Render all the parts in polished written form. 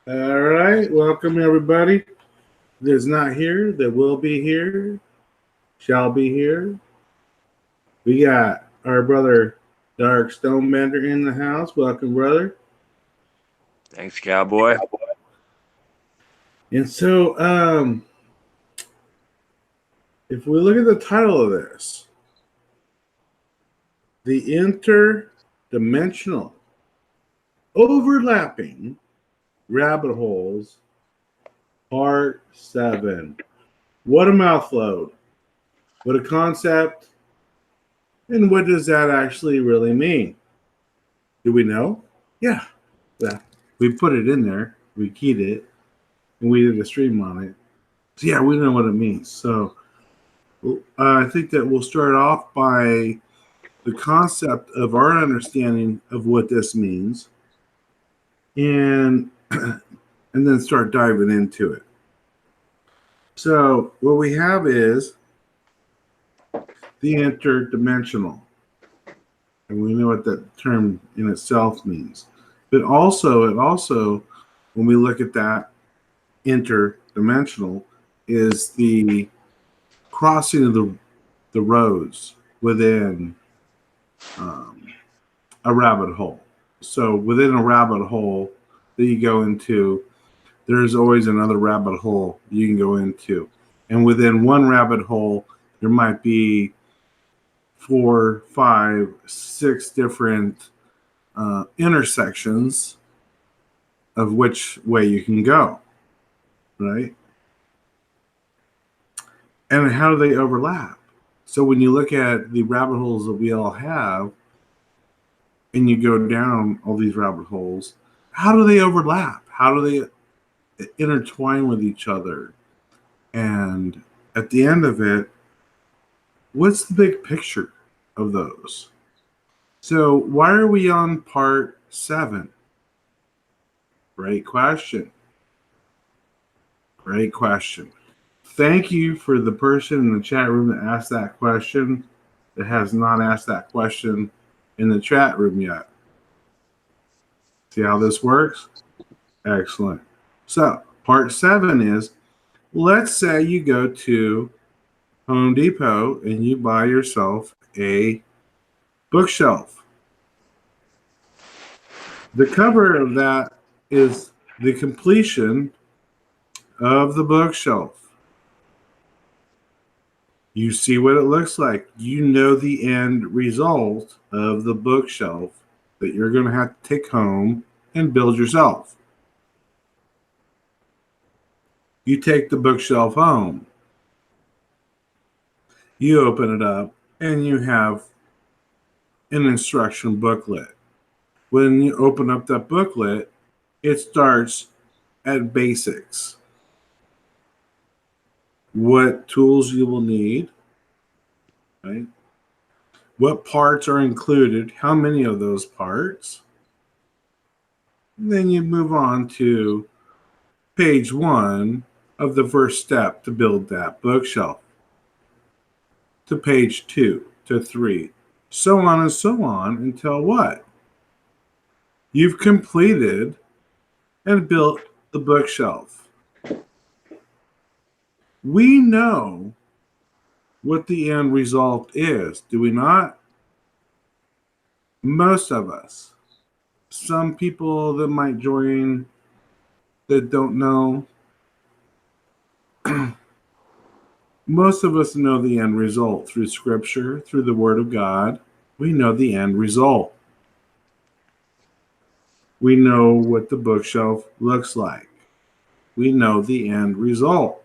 All right, welcome everybody. That's not here, that will be here, shall be here. We got our brother Dark Stonebender in the house. Welcome, brother. Thanks, cowboy. And so, if we look at the title of this, the interdimensional overlapping rabbit holes, part 7. What a mouthload. What a concept. And what does that actually really mean? Do we know? Yeah. Yeah. We put it in there. We keyed it. And we did a stream on it. So yeah, we know what it means. So I think that we'll start off by the concept of our understanding of what this means, and and then start diving into it. So what we have is the interdimensional, and we know what that term in itself means. But also, when we look at that interdimensional, is the crossing of the roads within um, a rabbit hole. So within a rabbit hole that you go into, there's always another rabbit hole you can go into. And within one rabbit hole, there might be 4, 5, 6 different intersections of which way you can go, right? And how do they overlap? So when you look at the rabbit holes that we all have, and you go down all these rabbit holes, how do they overlap? How do they intertwine with each other? And at the end of it, what's the big picture of those? So why are we on part 7? Great question. Great question. Thank you for the person in the chat room that asked that question that has not asked that question in the chat room yet. See how this works? Excellent. So, part 7 is, let's say you go to Home Depot and you buy yourself a bookshelf. The cover of that is the completion of the bookshelf. You see what it looks like. You know the end result of the bookshelf that you're going to have to take home and build yourself. You take the bookshelf home. You open it up and you have an instruction booklet. When you open up that booklet, it starts at basics. What tools you will need, right? What parts are included, how many of those parts. And then you move on to page 1 of the first step to build that bookshelf, to page 2, to 3, so on and so on until what? You've completed and built the bookshelf. We know what the end result is, do we not? Most of us. Some people that might join that don't know. Most of us know the end result through Scripture, through the Word of God. We know the end result. We know what the bookshelf looks like. We know the end result.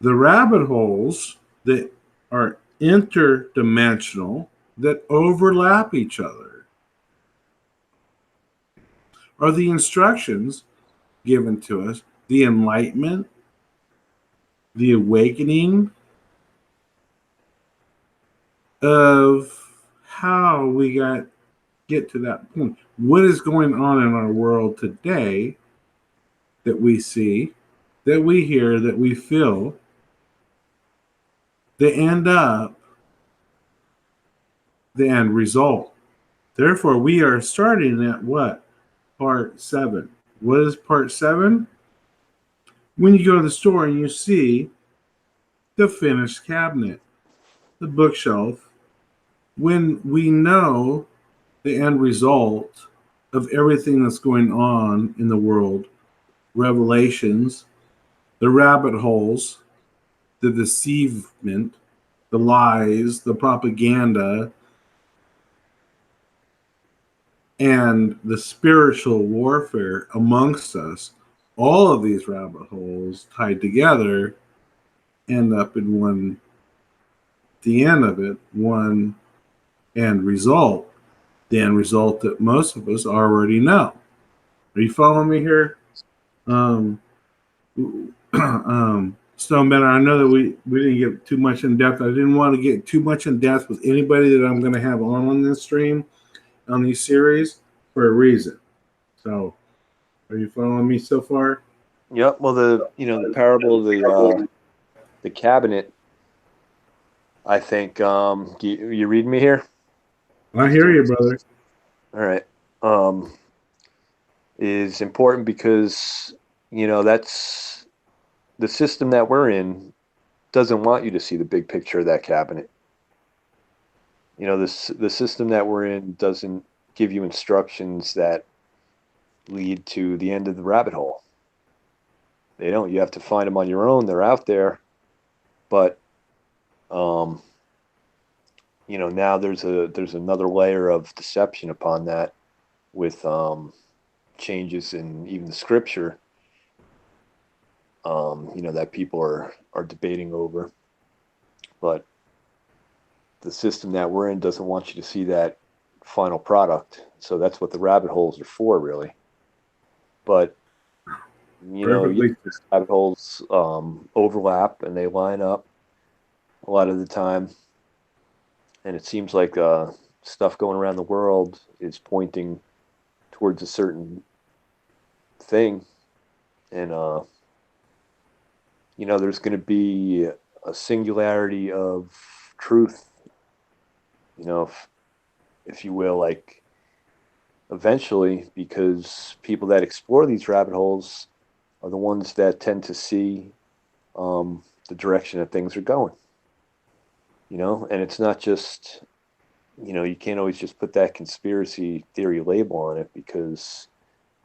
The rabbit holes that are interdimensional, that overlap each other, are the instructions given to us, the enlightenment, the awakening of how we get to that point. What is going on in our world today that we see, that we hear, that we feel, that end up the end result. Therefore, we are starting at what? part 7. What is part 7? When you go to the store and you see the finished cabinet, the bookshelf, when we know the end result of everything that's going on in the world, revelations, the rabbit holes, the deceivement, the lies, the propaganda, and the spiritual warfare amongst us, all of these rabbit holes tied together end up in one, the end of it, one end result, the end result that most of us already know. Are you following me here? Um, Stonebender, I know that we didn't get too much in depth. I didn't want to get too much in depth with anybody that I'm going to have on this stream, on these series, for a reason. So, are you following me so far? Yep. Well, the parable of the cabinet. I think you read me here. I hear you, brother. All right. Is important because that's the system that we're in doesn't want you to see the big picture of that cabinet. The system that we're in doesn't give you instructions that lead to the end of the rabbit hole. They don't. You have to find them on your own. They're out there, but now there's another layer of deception upon that with changes in even the scripture. That people are debating over, but the system that we're in doesn't want you to see that final product. So that's what the rabbit holes are for, really. But rabbit holes overlap and they line up a lot of the time, and it seems like stuff going around the world is pointing towards a certain thing, and there's going to be a singularity of truth, if you will, like eventually, because people that explore these rabbit holes are the ones that tend to see the direction that things are going, and it's not just, you can't always just put that conspiracy theory label on it, because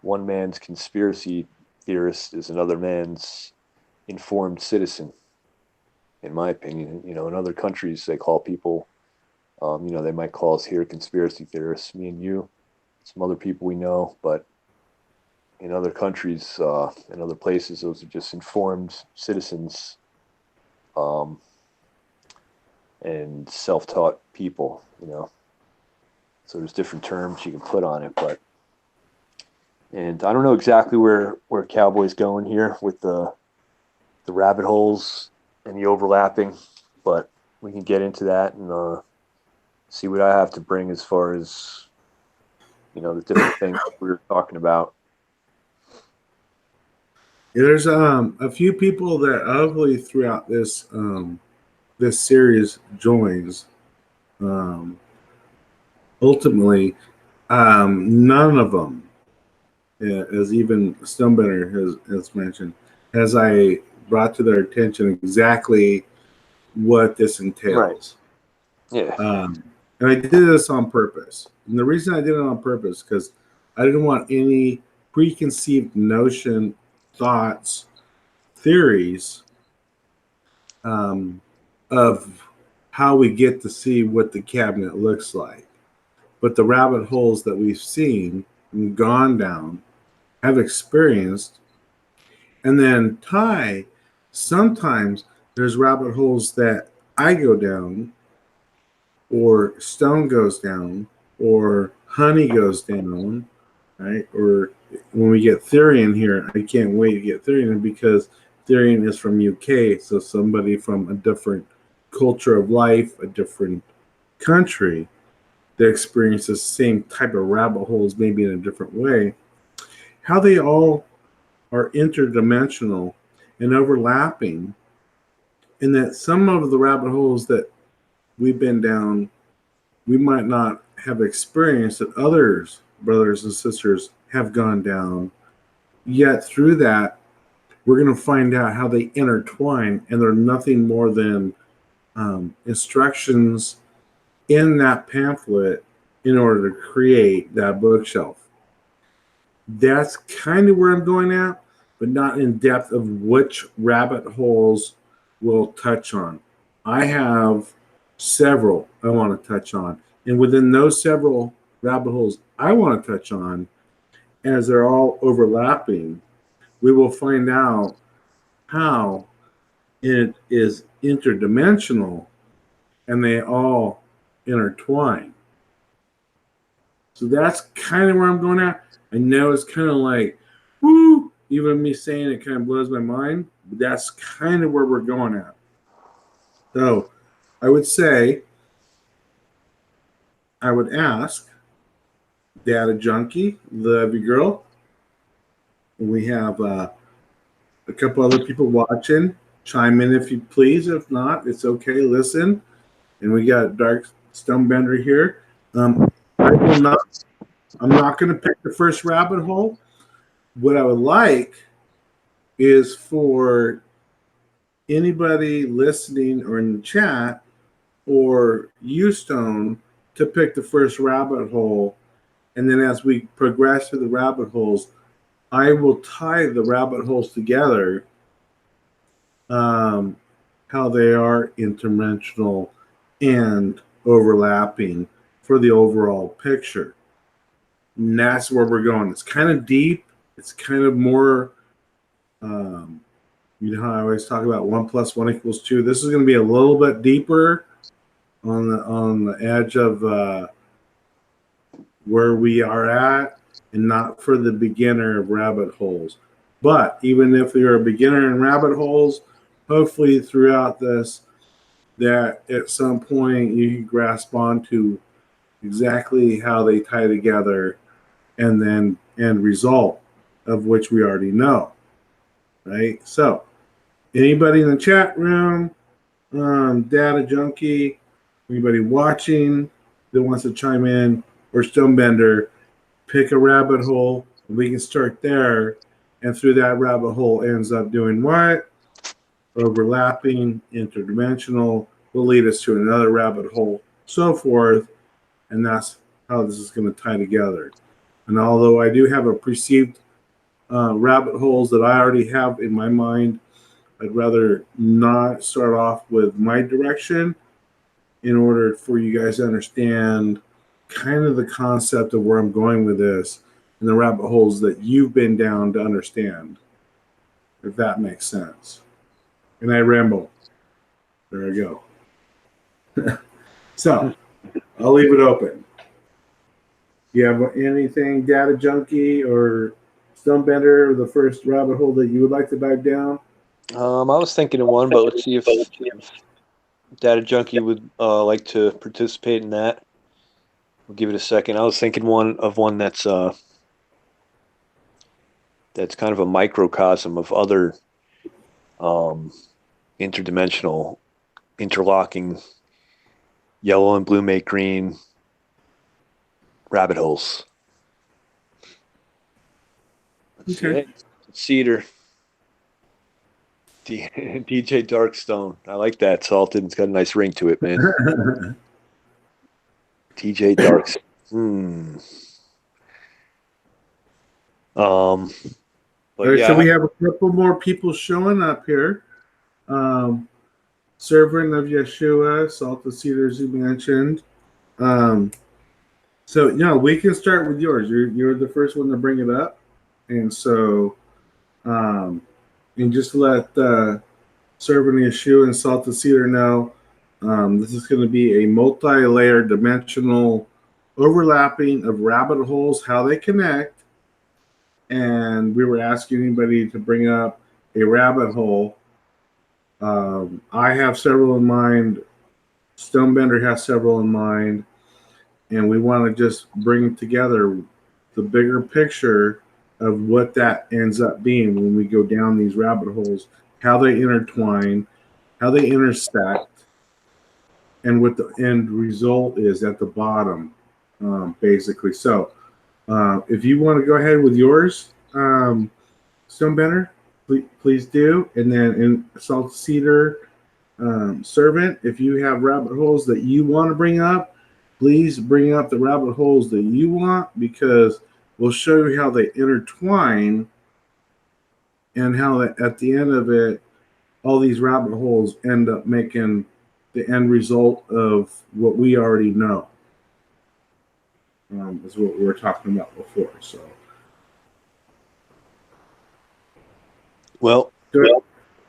one man's conspiracy theorist is another man's informed citizen, in my opinion. In other countries, they call people, they might call us here conspiracy theorists, me and you, some other people we know, but in other countries, in other places, those are just informed citizens, and self-taught people, So there's different terms you can put on it, and I don't know exactly where Cowboy's going here with the rabbit holes and the overlapping, but we can get into that and see what I have to bring as far as the different things we were talking about. Yeah, there's a few people that hopefully throughout this this series joins. Ultimately, none of them, as even Stonebender has mentioned, has I brought to their attention exactly what this entails. Right. Yeah. And I did this on purpose. And the reason I did it on purpose, because I didn't want any preconceived notion, thoughts, theories of how we get to see what the cabinet looks like. But the rabbit holes that we've seen and gone down, have experienced, and then Ty, sometimes there's rabbit holes that I go down, or Stone goes down, or Honey goes down, right? Or when we get Therian here, I can't wait to get Therian because Therian is from UK, so somebody from a different culture of life, a different country that experiences the same type of rabbit holes, maybe in a different way. How they all are interdimensional and overlapping, and that some of the rabbit holes that we've been down, we might not have experienced that others, brothers and sisters, have gone down. Yet through that, we're going to find out how they intertwine, and they're nothing more than instructions in that pamphlet in order to create that bookshelf. That's kind of where I'm going at, but not in depth of which rabbit holes we'll touch on. I have several I want to touch on. And within those several rabbit holes I want to touch on, as they're all overlapping, we will find out how it is interdimensional and they all intertwine. So that's kind of where I'm going at. I know it's kind of like, woo, even me saying it kind of blows my mind, but that's kind of where we're going at. So I would say, I would ask Data Junkie, Love You Girl. We have a couple other people watching. Chime in if you please. If not, it's okay. Listen. And we got Dark Stonebender here. I'm not going to pick the first rabbit hole. What I would like is for anybody listening or in the chat or you, Stone, to pick the first rabbit hole. And then as we progress through the rabbit holes, I will tie the rabbit holes together, how they are interdimensional and overlapping for the overall picture. And that's where we're going. It's kind of deep. It's kind of more, you know how I always talk about 1 + 1 = 2. This is going to be a little bit deeper on the edge of where we are at, and not for the beginner of rabbit holes. But even if you're a beginner in rabbit holes, hopefully throughout this, that at some point you can grasp onto exactly how they tie together, and then end result of which we already know, right? So anybody in the chat room, Data Junkie, anybody watching that wants to chime in, or Stonebender, pick a rabbit hole. We can start there, and through that rabbit hole ends up doing what? Overlapping, interdimensional, will lead us to another rabbit hole, so forth, and that's how this is going to tie together. And although I do have a perceived rabbit holes that I already have in my mind, I'd rather not start off with my direction in order for you guys to understand kind of the concept of where I'm going with this and the rabbit holes that you've been down to understand, if that makes sense. And I ramble. There I go. So I'll leave it open. You have anything, Data Junkie or Stonebender, the first rabbit hole that you would like to dive down? I was thinking of one, but let's see if Data Junkie would like to participate in that. We'll give it a second. I was thinking one that's kind of a microcosm of other interdimensional, interlocking, yellow and blue make green rabbit holes. Okay. Cedar. DJ Darkstone. I like that. Salted. It's got a nice ring to it, man. DJ Darks. All right, yeah. so we have a couple more people showing up here. Servant of Yeshua, Salt of Cedar, as you mentioned. So we can start with yours. You're the first one to bring it up, and so, and just to let Servant of Yeshua and Salt of Cedar know, this is going to be a multi-layered dimensional overlapping of rabbit holes, how they connect. And we were asking anybody to bring up a rabbit hole. I have several in mind. Stonebender has several in mind. And we want to just bring together the bigger picture of what that ends up being when we go down these rabbit holes, how they intertwine, how they intersect, and what the end result is at the bottom, basically. So If you want to go ahead with yours, Stonebender, please do. And then in Salt Cedar Servant, if you have rabbit holes that you want to bring up, please bring up the rabbit holes that you want, because we'll show you how they intertwine and how that at the end of it, all these rabbit holes end up making the end result of what we already know. Is what we were talking about before. So, Well, go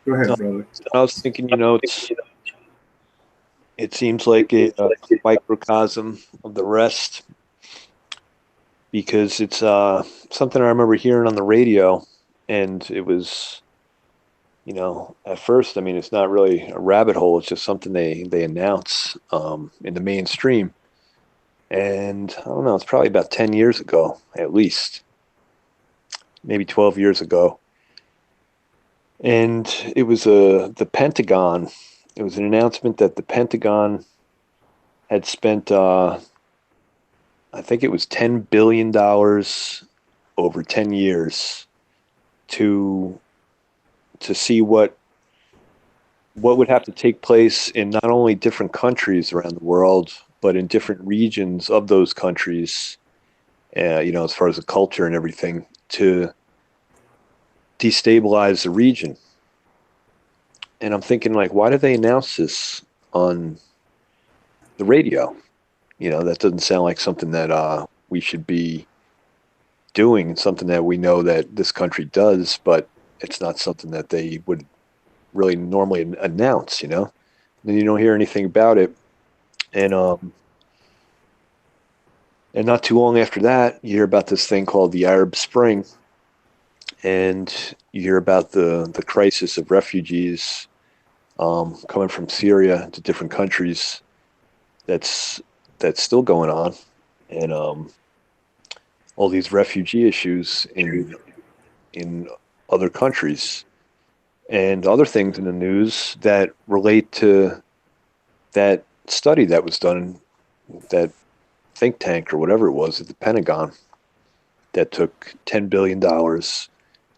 ahead, brother. I was thinking, it seems like a microcosm of the rest, because it's something I remember hearing on the radio, and it was, at first, I mean, it's not really a rabbit hole. It's just something they announce in the mainstream. And I don't know, it's probably about 10 years ago, at least, maybe 12 years ago. And it was the Pentagon. It was an announcement that the Pentagon had spent, I think it was $10 billion over 10 years to see what would have to take place in not only different countries around the world, but in different regions of those countries, as far as the culture and everything, to destabilize the region. And I'm thinking, like, why did they announce this on the radio? That doesn't sound like something that we should be doing, something that we know that this country does, but it's not something that they would really normally announce, Then you don't hear anything about it. And not too long after that, you hear about this thing called the Arab Spring, and you hear about the crisis of refugees coming from Syria to different countries. That's still going on, and all these refugee issues in other countries, and other things in the news that relate to that study that was done, that think tank or whatever it was at the Pentagon, that took $10 billion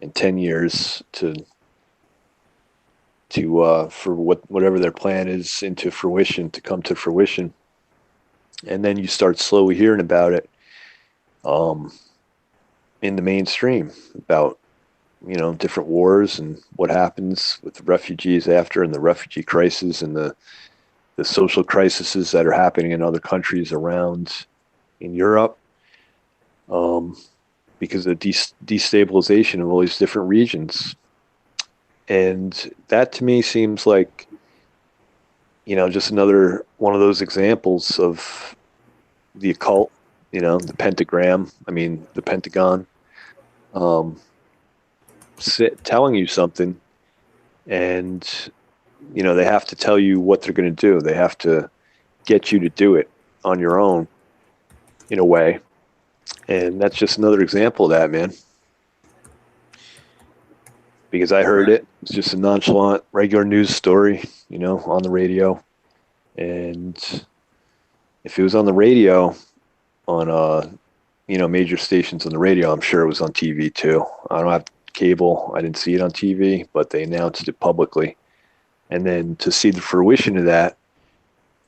in 10 years to for whatever their plan is to come to fruition. And then you start slowly hearing about it in the mainstream, about different wars and what happens with the refugees after, and the refugee crisis, and the social crises that are happening in other countries around in Europe, because of destabilization of all these different regions. And that to me seems like, just another one of those examples of the occult, the pentagram, the Pentagon, telling you something, and, they have to tell you what they're going to do. They have to get you to do it on your own, in a way. And that's just another example of that, man. Because I heard it. It's just a nonchalant, regular news story, on the radio. And if it was on the radio, on major stations on the radio, I'm sure it was on TV too. I don't have cable. I didn't see it on TV, but they announced it publicly. And then to see the fruition of that,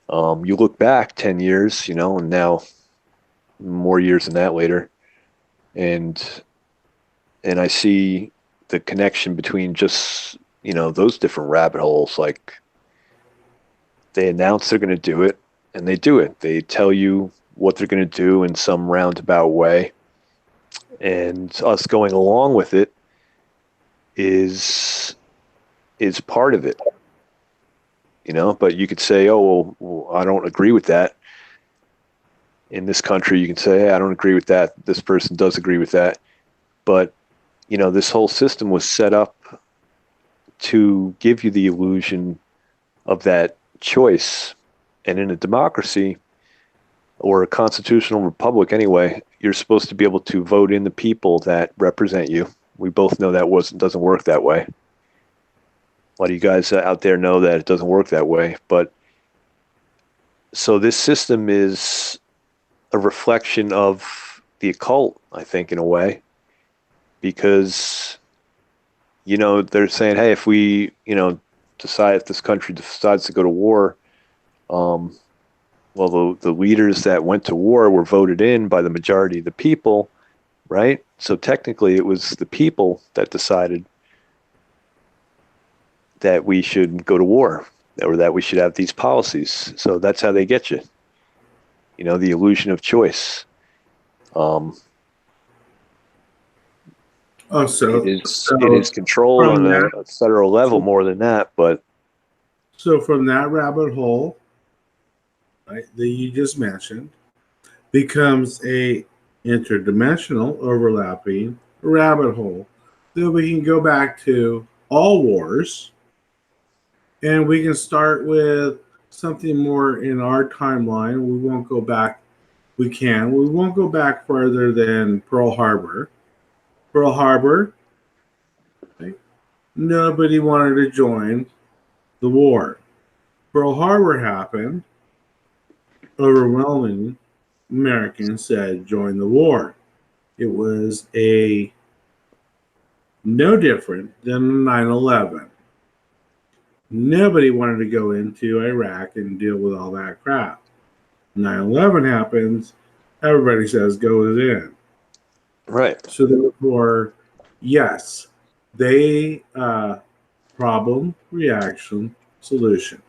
you look back 10 years, and now more years than that later, and I see the connection between just, those different rabbit holes. Like, they announce they're going to do it, and they do it. They tell you what they're going to do in some roundabout way, and us going along with it is part of it. But you could say, oh, well, I don't agree with that. In this country, you can say, hey, I don't agree with that. This person does agree with that. But, this whole system was set up to give you the illusion of that choice. And in a democracy, or a constitutional republic anyway, you're supposed to be able to vote in the people that represent you. We both know that doesn't work that way. A lot of you guys out there know that it doesn't work that way. But so this system is a reflection of the occult, I think, in a way, because, you know, they're saying, hey, if we, you know, decide, if this country decides to go to war, well, the leaders that went to war were voted in by the majority of the people, right? So technically, it was the people that decided that we should go to war, or that we should have these policies. So that's how they get you. You know, the illusion of choice. Um, Oh, it is controlled from on that, a federal level more than that, but so from that rabbit hole, right, that you just mentioned, becomes a interdimensional overlapping rabbit hole that we can go back to all wars, and we can start with something more in our timeline. We won't go back. We won't go back further than Pearl Harbor. Pearl Harbor, right? Nobody wanted to join the war. Pearl Harbor happened. Overwhelming Americans said join the war. It was a no different than 9/11. Nobody wanted to go into Iraq and deal with all that crap. 9/11 happens, everybody says go in. right. So therefore, yes, they problem, reaction, solution.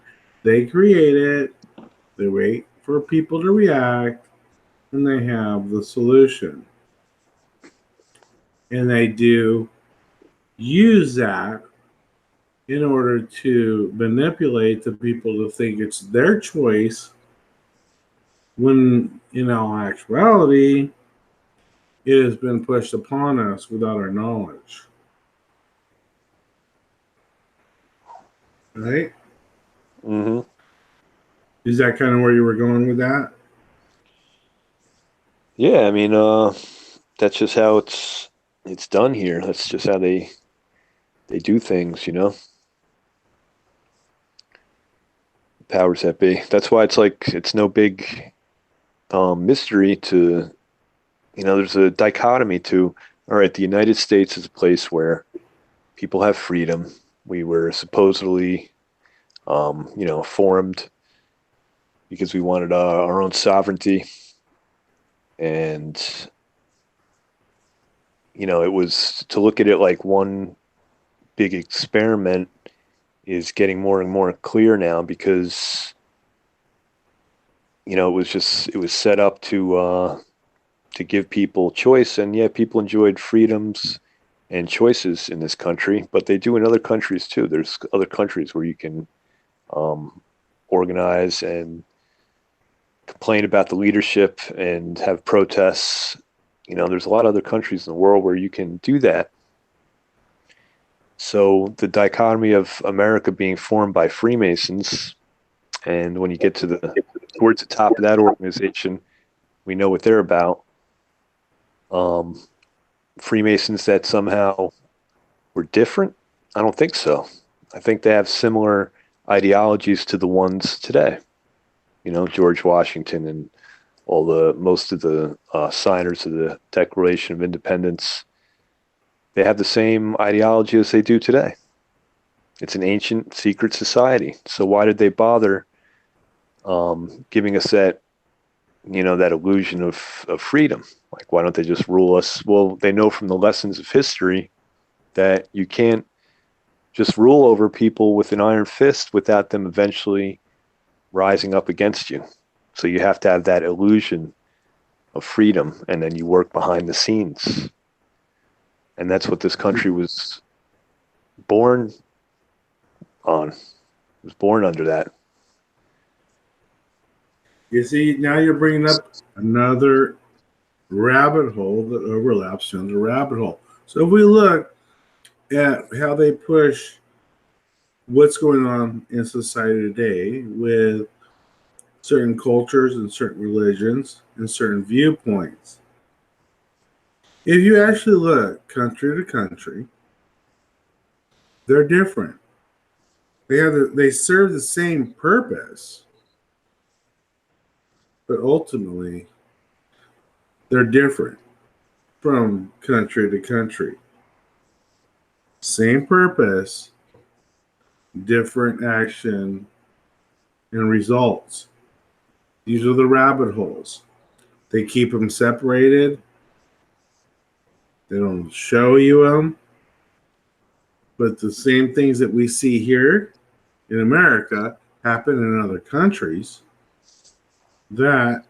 They create it, they wait for people to react, and they have the solution. And they do use that in order to manipulate the people to think it's their choice when in all actuality it has been pushed upon us without our knowledge. Right? Hmm. Is that kind of where you were going with that? Yeah, I mean, that's just how it's done here. That's just how they do things, you know. Powers that be. That's why it's like it's no big mystery to, you know. There's a dichotomy to. All right, the United States is a place where people have freedom. We were supposedly, you know, formed because we wanted our own sovereignty, and you know, it was to look at it like one big experiment is getting more and more clear now because you know it was set up to give people choice, and yeah, people enjoyed freedoms and choices in this country, but they do in other countries too. There's other countries where you can um, organize and complain about the leadership and have protests. You know, there's a lot of other countries in the world where you can do that. So the dichotomy of America being formed by Freemasons, and when you get to the towards the top of that organization, we know what they're about. Um, Freemasons that somehow were different? I don't think so. I think they have similar ideologies to the ones today. You know, George Washington and all the most of the signers of the Declaration of Independence. They have the same ideology as they do today. It's an ancient secret society. So why did they bother giving us that, you know, that illusion of freedom? Like, why don't they just rule us? Well, they know from the lessons of history that you can't just rule over people with an iron fist without them eventually rising up against you. So you have to have that illusion of freedom, and then you work behind the scenes. And that's what this country was born on. It was born under that. You see, now you're bringing up another rabbit hole that overlaps another rabbit hole. So if we look at how they push what's going on in society today with certain cultures and certain religions and certain viewpoints, if you actually look country to country, they're different. They serve the same purpose, but ultimately they're different. from country to country. Same purpose, different action and results. These are the rabbit holes. They keep them separated. They don't show you them. But the same things that we see here in America happen in other countries that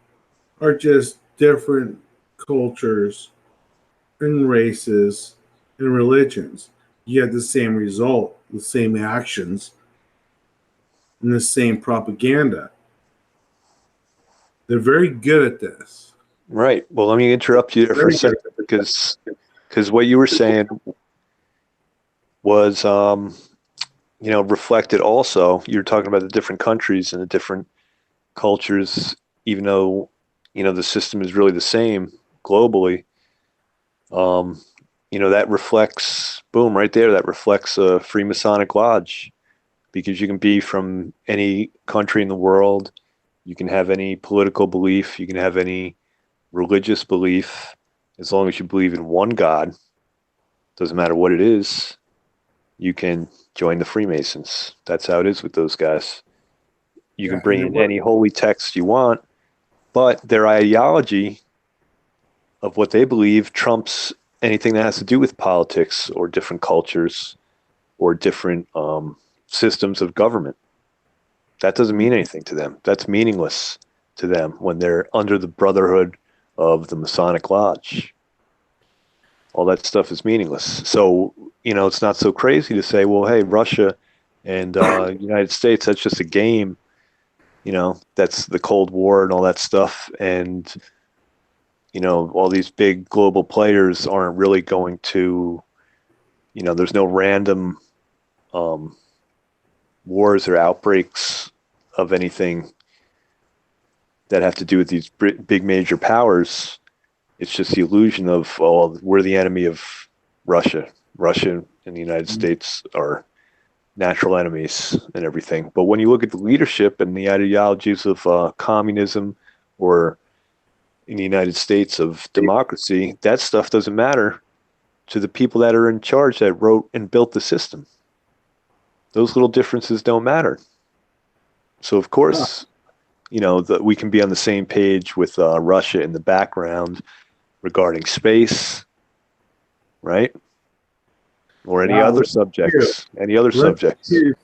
are just different cultures and races and religions. You have the same result, the same actions, and the same propaganda. They're very good at this. Right. Well, let me interrupt you there for a second because what you were saying was, reflected also. You're talking about the different countries and the different cultures, even though, the system is really the same globally. That reflects, boom, right there, that reflects a Freemasonic Lodge, because you can be from any country in the world. You can have any political belief. You can have any religious belief, as long as you believe in one God. Doesn't matter what it is. You can join the Freemasons. That's how it is with those guys. You can bring in any holy text you want, but their ideology of what they believe trumps anything that has to do with politics or different cultures or different systems of government. That doesn't mean anything to them. That's meaningless to them when they're under the brotherhood of the Masonic Lodge. All that stuff is meaningless. So, it's not so crazy to say, well, hey, Russia and United States, that's just a game. That's the Cold War and all that stuff. And, all these big global players aren't really going to, there's no random wars or outbreaks of anything that have to do with these big major powers. It's just the illusion of, oh, we're the enemy of Russia. Russia and the United States are natural enemies and everything. But when you look at the leadership and the ideologies of communism, or in the United States of democracy, that stuff doesn't matter to the people that are in charge that wrote and built the system. Those little differences don't matter. So, of course, that we can be on the same page with Russia in the background regarding space, right? Or any other subjects.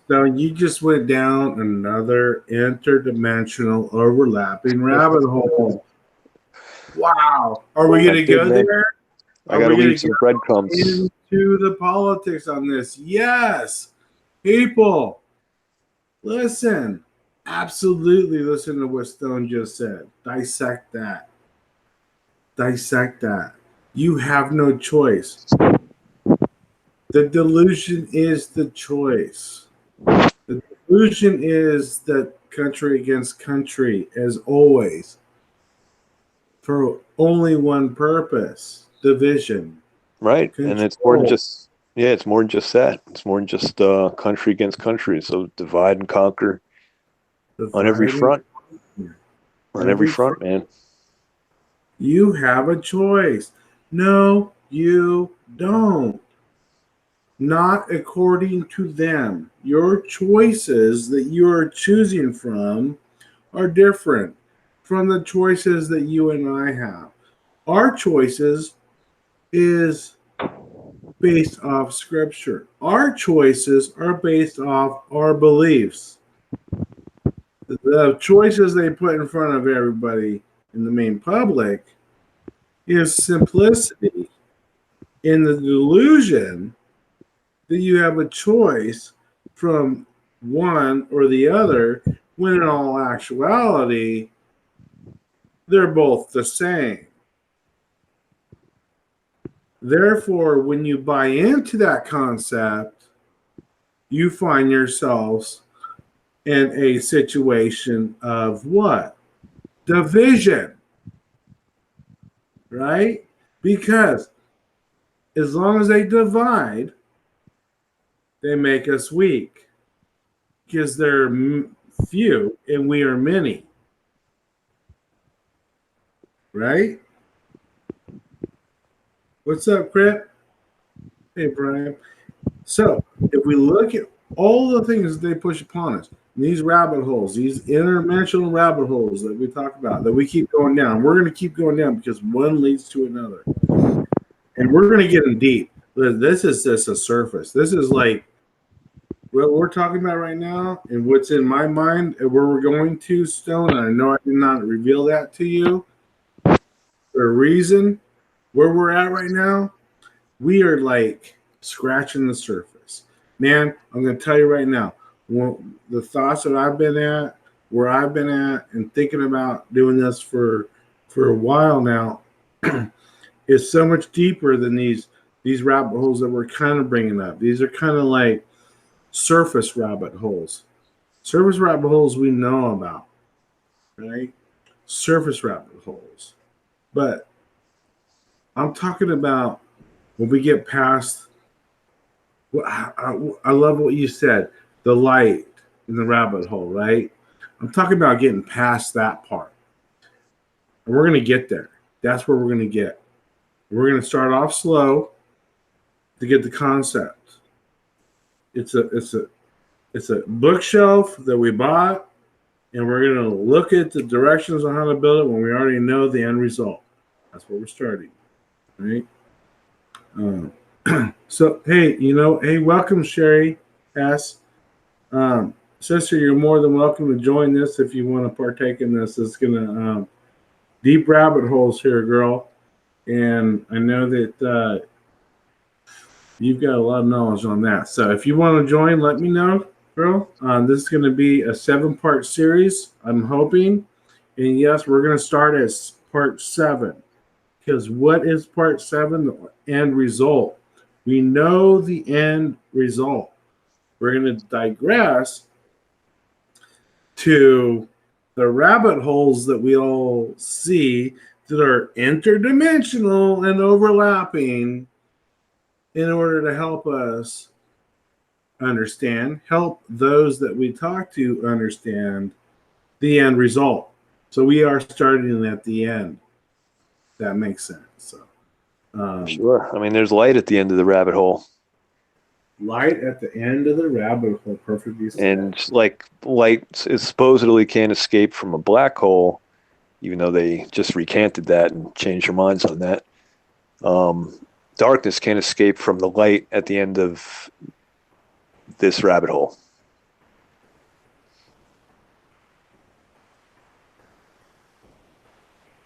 So you just went down another interdimensional overlapping rabbit hole. Wow. Are we going to go there? I got to leave some breadcrumbs into the politics on this. Yes. People, listen. Absolutely listen to what Stone just said. Dissect that. Dissect that. You have no choice. The delusion is the choice. The delusion is that country against country, as always, for only one purpose: division. Right, control. And it's more than just it's more than just that. It's more than just country against country. So divide and conquer on every front. On every front, man. You have a choice. No, you don't. Not according to them. Your choices that you are choosing from are different from the choices that you and I have. Our choices is based off scripture. Our choices are based off our beliefs. The choices they put in front of everybody in the main public is simplicity in the delusion that you have a choice from one or the other, when in all actuality, they're both the same. Therefore, when you buy into that concept, you find yourselves in a situation of what? Division. Right? Because as long as they divide, they make us weak. Because they're few and we are many. Right? What's up, Crit? Hey, Brian. So, if we look at all the things that they push upon us, these rabbit holes, these interdimensional rabbit holes that we talk about, that we keep going down, we're going to keep going down because one leads to another. And we're going to get in deep. This is just a surface. This is like what we're talking about right now and what's in my mind and where we're going to, Stone. And I know I did not reveal that to you. For a reason, where we're at right now, we are like scratching the surface. Man, I'm going to tell you right now, the thoughts that I've been at, where I've been at, and thinking about doing this for a while now, is so much deeper than these rabbit holes that we're kind of bringing up. These are kind of like surface rabbit holes. Surface rabbit holes we know about, right? Surface rabbit holes. But I'm talking about when we get past, I love what you said, the light in the rabbit hole, right? I'm talking about getting past that part. And we're going to get there. That's where we're going to get. We're going to start off slow to get the concept. It's a bookshelf that we bought, and we're going to look at the directions on how to build it when we already know the end result. That's where we're starting, right? So, hey, welcome, Sherry S. Sister, you're more than welcome to join this if you want to partake in this. It's going to deep rabbit holes here, girl. And I know that you've got a lot of knowledge on that. So if you want to join, let me know, girl. This is going to be a 7-part series, I'm hoping. And yes, we're going to start as part 7. Because what is part 7? The end result. We know the end result. We're going to digress to the rabbit holes that we all see that are interdimensional and overlapping in order to help us understand, help those that we talk to understand the end result. So we are starting at the end. That makes sense. So, Sure. I mean, there's light at the end of the rabbit hole. Light at the end of the rabbit hole, perfectly said. And like light is supposedly can't escape from a black hole, even though they just recanted that and changed their minds on that. Darkness can't escape from the light at the end of this rabbit hole.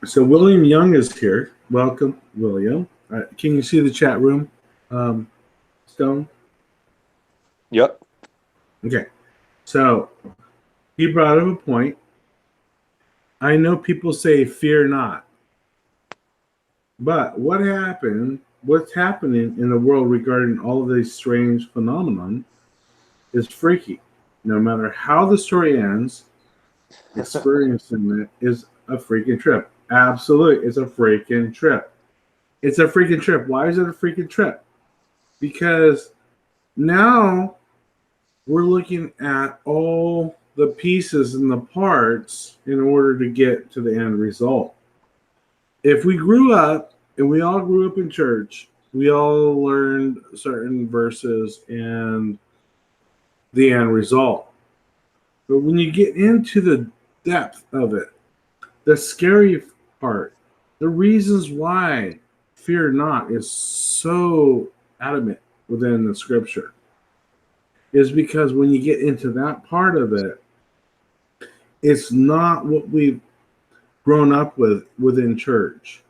So William Young is here. Welcome, William. Can you see the chat room, Stone? Yep. Okay. So he brought up a point. I know people say fear not. But what's happening in the world regarding all of these strange phenomenon is freaky. No matter how the story ends, experiencing it is a freaking trip. Absolutely. It's a freaking trip. It's a freaking trip. Why is it a freaking trip? Because now we're looking at all the pieces and the parts in order to get to the end result. If we grew up, and we all grew up in church, we all learned certain verses and the end result. But when you get into the depth of it, the scary part, the reasons why fear not is so adamant within the scripture is because when you get into that part of it, it's not what we've grown up with within church.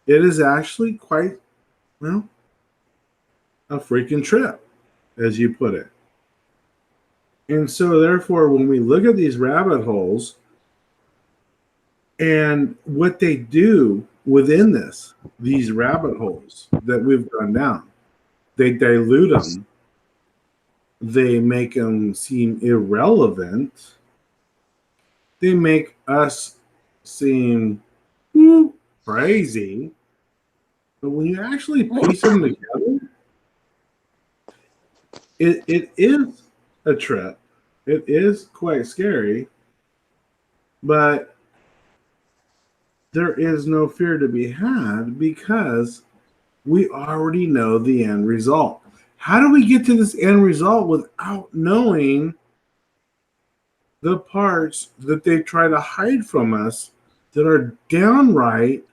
It is actually quite, well, a freaking trip, as you put it. And so therefore, when we look at these rabbit holes and what they do within these rabbit holes that we've gone down, they dilute them. They make them seem irrelevant. They make us seem crazy. But when you actually piece them together, it is a trip. It is quite scary. But there is no fear to be had because We already know the end result. How do we get to this end result without knowing the parts that they try to hide from us that are downright,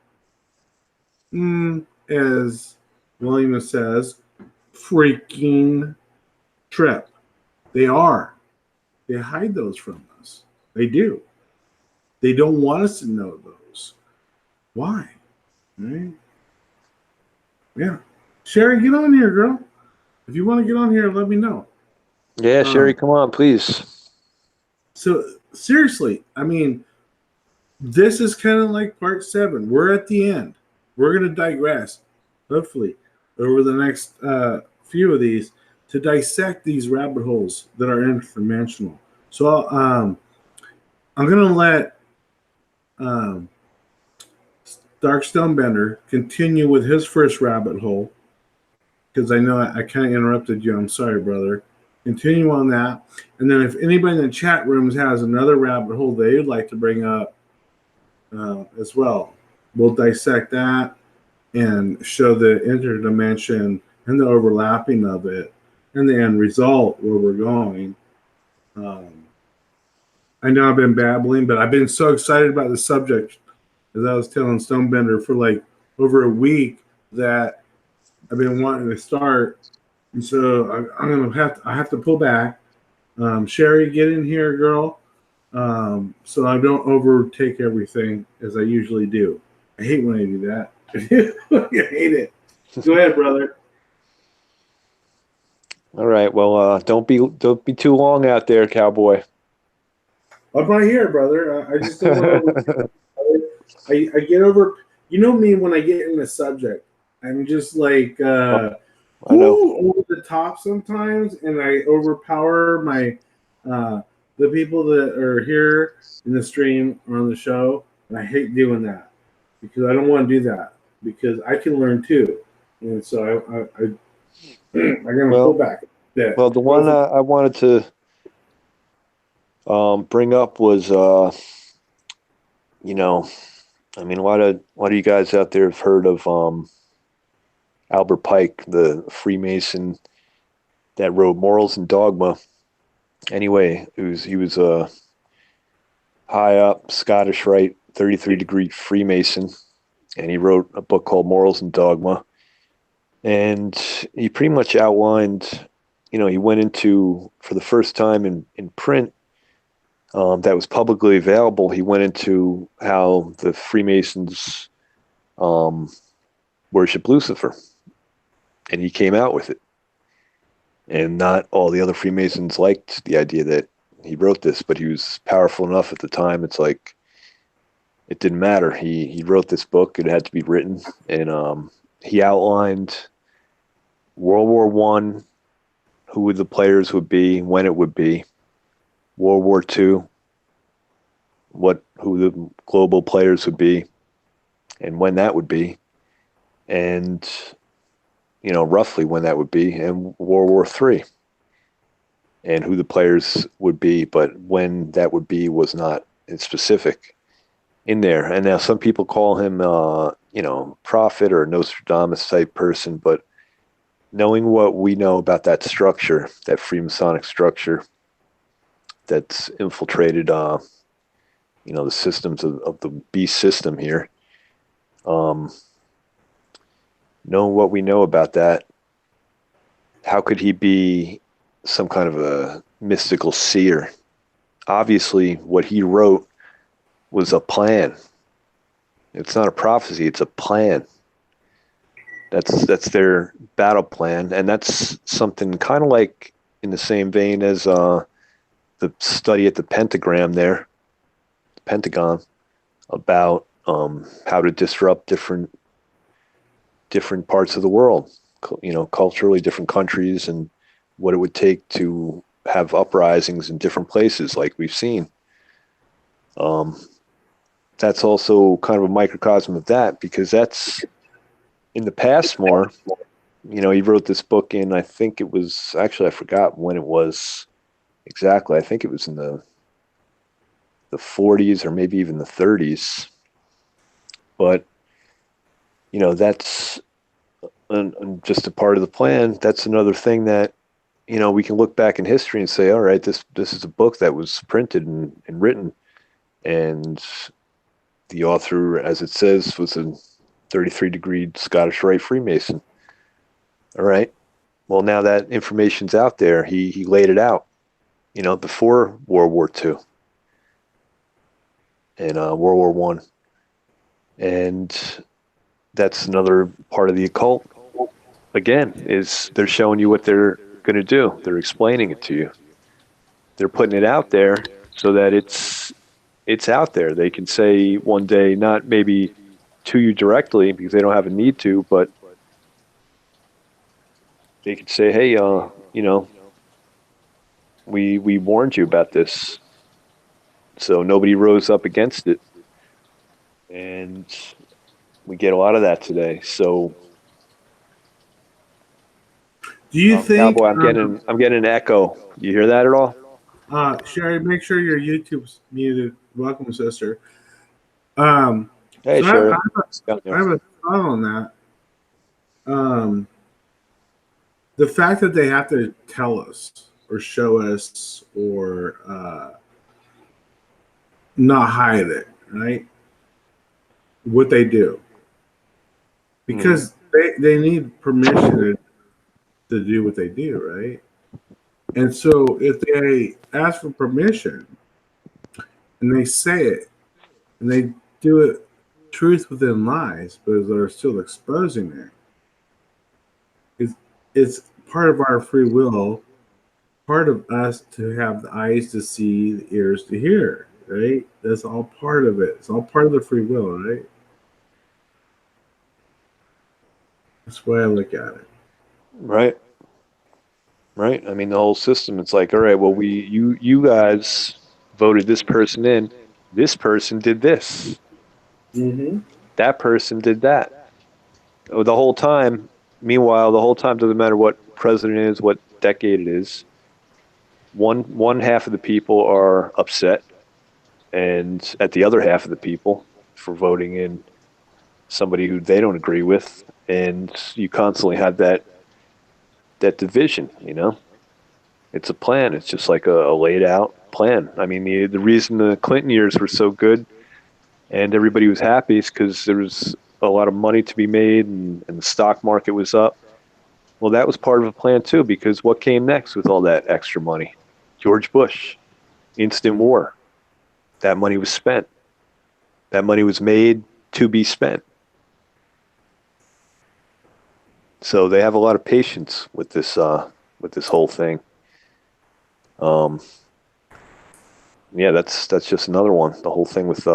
as William says, freaking trip? They are. They hide those from us. They do. They don't want us to know those. Why? Right? Yeah. Sherry, get on here, girl. If you want to get on here, let me know. Yeah, Sherry, Um, come on, please. so seriously, I mean, this is kind of like part 7. We're at the end. We're going to digress, hopefully, over the next few of these to dissect these rabbit holes that are interdimensional. So I'm going to let um, Dark Stonebender continue with his first rabbit hole because I know I kind of interrupted you. I'm sorry, brother. Continue on that. And then if anybody in the chat rooms has another rabbit hole they would like to bring up as well, we'll dissect that and show the interdimension and the overlapping of it and the end result where we're going. I know I've been babbling, but I've been so excited about the subject, as I was telling Stonebender, for like over a week that I've been wanting to start. And so I'm gonna have to pull back. Sherry, get in here, girl, so I don't overtake everything as I usually do. I hate when I do that. I hate it. Go ahead, brother. All right. Well, don't be too long out there, cowboy. I'm right here, brother. I just don't want to. I get over. You know me when I get in the subject. I'm just like I know. over the top sometimes, and I overpower my the people that are here in the stream or on the show, and I hate doing that because I don't want to do that because I can learn too, and so I'm gonna pull Well, back. Yeah, well, the go one for it. I wanted to bring up was, you know, I mean, a lot of you guys out there have heard of Albert Pike, the Freemason that wrote Morals and Dogma. Anyway, he was a high up Scottish Rite 33-degree Freemason, and he wrote a book called Morals and Dogma. And he pretty much outlined, he went into, for the first time in print that was publicly available, he went into how the Freemasons um, worship Lucifer, and he came out with it. And not all the other Freemasons liked the idea that he wrote this, but he was powerful enough at the time. It's like it didn't matter. He wrote this book; it had to be written, and he outlined World War One, who the players would be, when it would be, World War Two, who the global players would be, and when that would be, and roughly when that would be, and World War Three, and who the players would be, but when that would be was not specific in there. And now some people call him, prophet or Nostradamus type person, but knowing what we know about that structure, that Freemasonic structure that's infiltrated, the systems of the beast system here, um, knowing what we know about that, how could he be some kind of a mystical seer? Obviously, what he wrote was a plan. It's not a prophecy, it's a plan. That's their battle plan, and that's something kind of like in the same vein as the study at the Pentagram there, the Pentagon, about how to disrupt different parts of the world, culturally different countries, and what it would take to have uprisings in different places, like we've seen. That's also kind of a microcosm of that, because that's in the past more. He wrote this book in, I think it was, actually, I forgot when it was exactly. I think it was in the 40s or maybe even the 30s. But, that's and just a part of the plan, that's another thing that, we can look back in history and say, all right, this is a book that was printed and written, and the author, as it says, was a 33-degree Scottish Rite Freemason. All right. Well, now that information's out there, he laid it out, before World War II and World War One, and that's another part of the occult. Again, is they're showing you what they're going to do. They're explaining it to you. They're putting it out there so that it's out there. They can say one day, not maybe to you directly because they don't have a need to, but they could say, hey, we warned you about this. So nobody rose up against it. And we get a lot of that today. So Do you think, Cowboy, I'm getting an echo. You hear that at all? Sherry, make sure your YouTube's muted. Welcome, sister. Hey, So Sherry. I have a thought on that. The fact that they have to tell us or show us or not hide it, right? What they do. Because they need permission to do what they do, right? And so if they ask for permission and they say it and they do it truth within lies, but they're still exposing it's part of our free will, part of us to have the eyes to see, the ears to hear, right? That's all part of it. It's all part of the free will, right? That's the way I look at it. Right. Right. I mean, the whole system, it's like, all right, well, you guys voted this person in. This person did this. Mm-hmm. That person did that. The whole time, meanwhile, the whole time, doesn't matter what president it is, what decade it is, one half of the people are upset, and at the other half of the people for voting in somebody who they don't agree with, and you constantly have that division. It's a plan. It's just like a laid out plan. I mean, the reason the Clinton years were so good and everybody was happy is because there was a lot of money to be made, and the stock market was up. Well, that was part of a plan too, because what came next with all that extra money? George Bush, instant war. That money was spent. That money was made to be spent. So they have a lot of patience with this whole thing. Yeah, that's just another one. The whole thing with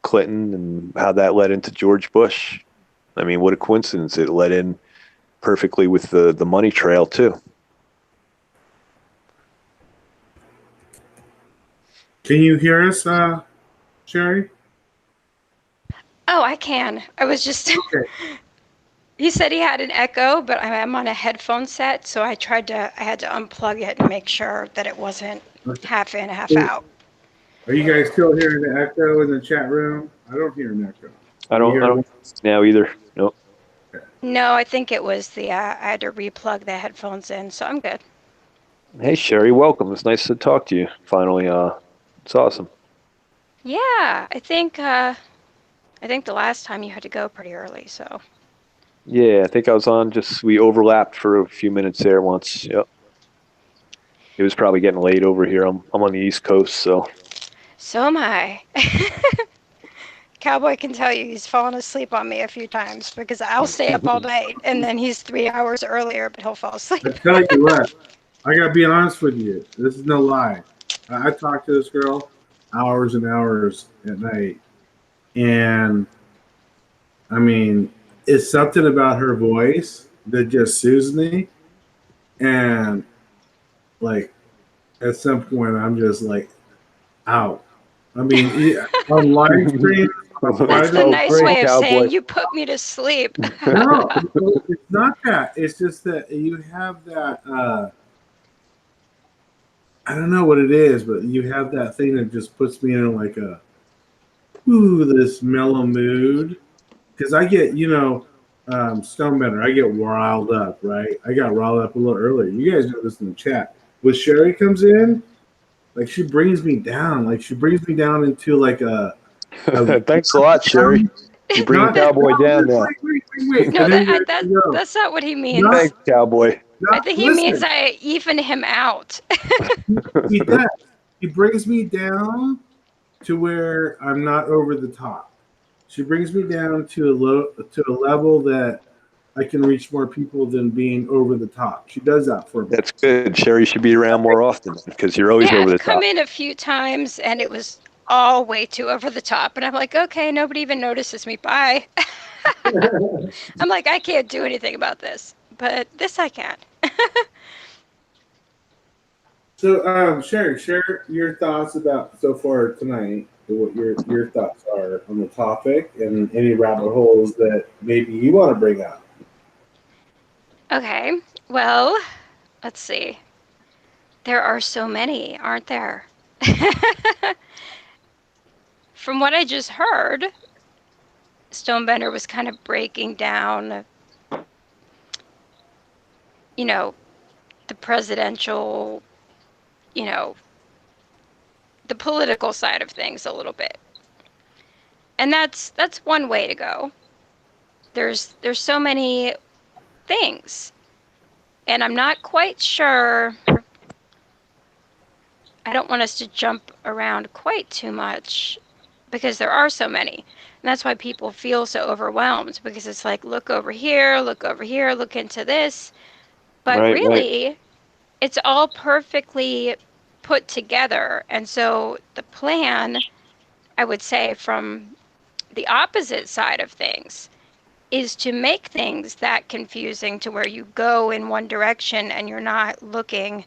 Clinton and how that led into George Bush. I mean, what a coincidence! It led in perfectly with the money trail too. Can you hear us, Sherry? Oh, I can. I was just. Okay. He said he had an echo, but I'm on a headphone set, so I had to unplug it and make sure that it wasn't half in, half out. Are you guys still hearing the echo in the chat room? I don't hear an echo. I don't now either. Nope. No, I think it was I had to replug the headphones in, so I'm good. Hey, Sherry, welcome. It's nice to talk to you. Finally, it's awesome. Yeah, I think the last time you had to go pretty early, so. Yeah, I think I was on. We overlapped for a few minutes there once. Yep. It was probably getting late over here. I'm on the East Coast, so. So am I. Cowboy can tell you he's fallen asleep on me a few times because I'll stay up all night and then he's 3 hours earlier, but he'll fall asleep. I tell you what, I gotta be honest with you. This is no lie. I talked to this girl hours and hours at night, and I mean, it's something about her voice that just soothes me. And like, at some point, I'm just like, out. I mean, on live stream. That's the nice way of saying you put me to sleep. No, it's not that. It's just that you have that. I don't know what it is, but you have that thing that just puts me in like this mellow mood. Because I get, Stonebender, I get riled up, right? I got riled up a little earlier. You guys know this in the chat. When Sherry comes in, like she brings me down. Like she brings me down into like a Thanks a lot, Sherry. You bring not Cowboy down now. wait. No, I didn't hear that you go. that's not what he means. Not, Thanks, Cowboy. I not, think he means listen, I even him out. he does. He brings me down to where I'm not over the top. She brings me down to a level that I can reach more people than being over the top. She does that for me. That's good. Sherry should be around more often because you're always Yeah, over the I've come top. in a few times and it was all way too over the top, and I'm like, okay, nobody even notices me. Bye. I'm like, I can't do anything about this, but this I can. So, Sherry, share your thoughts about so far tonight. What your thoughts are on the topic and any rabbit holes that maybe you want to bring up. Okay, well, let's see. There are so many, aren't there? From what I just heard, Stonebender was kind of breaking down, you know, the presidential, you know, the political side of things a little bit. And that's one way to go. There's so many things. And I'm not quite sure. I don't want us to jump around quite too much because there are so many. And that's why people feel so overwhelmed, because it's like, look over here, look over here, look into this. But Right. really, it's all perfectly put together. And so the plan, I would say, from the opposite side of things, is to make things that confusing to where you go in one direction and you're not looking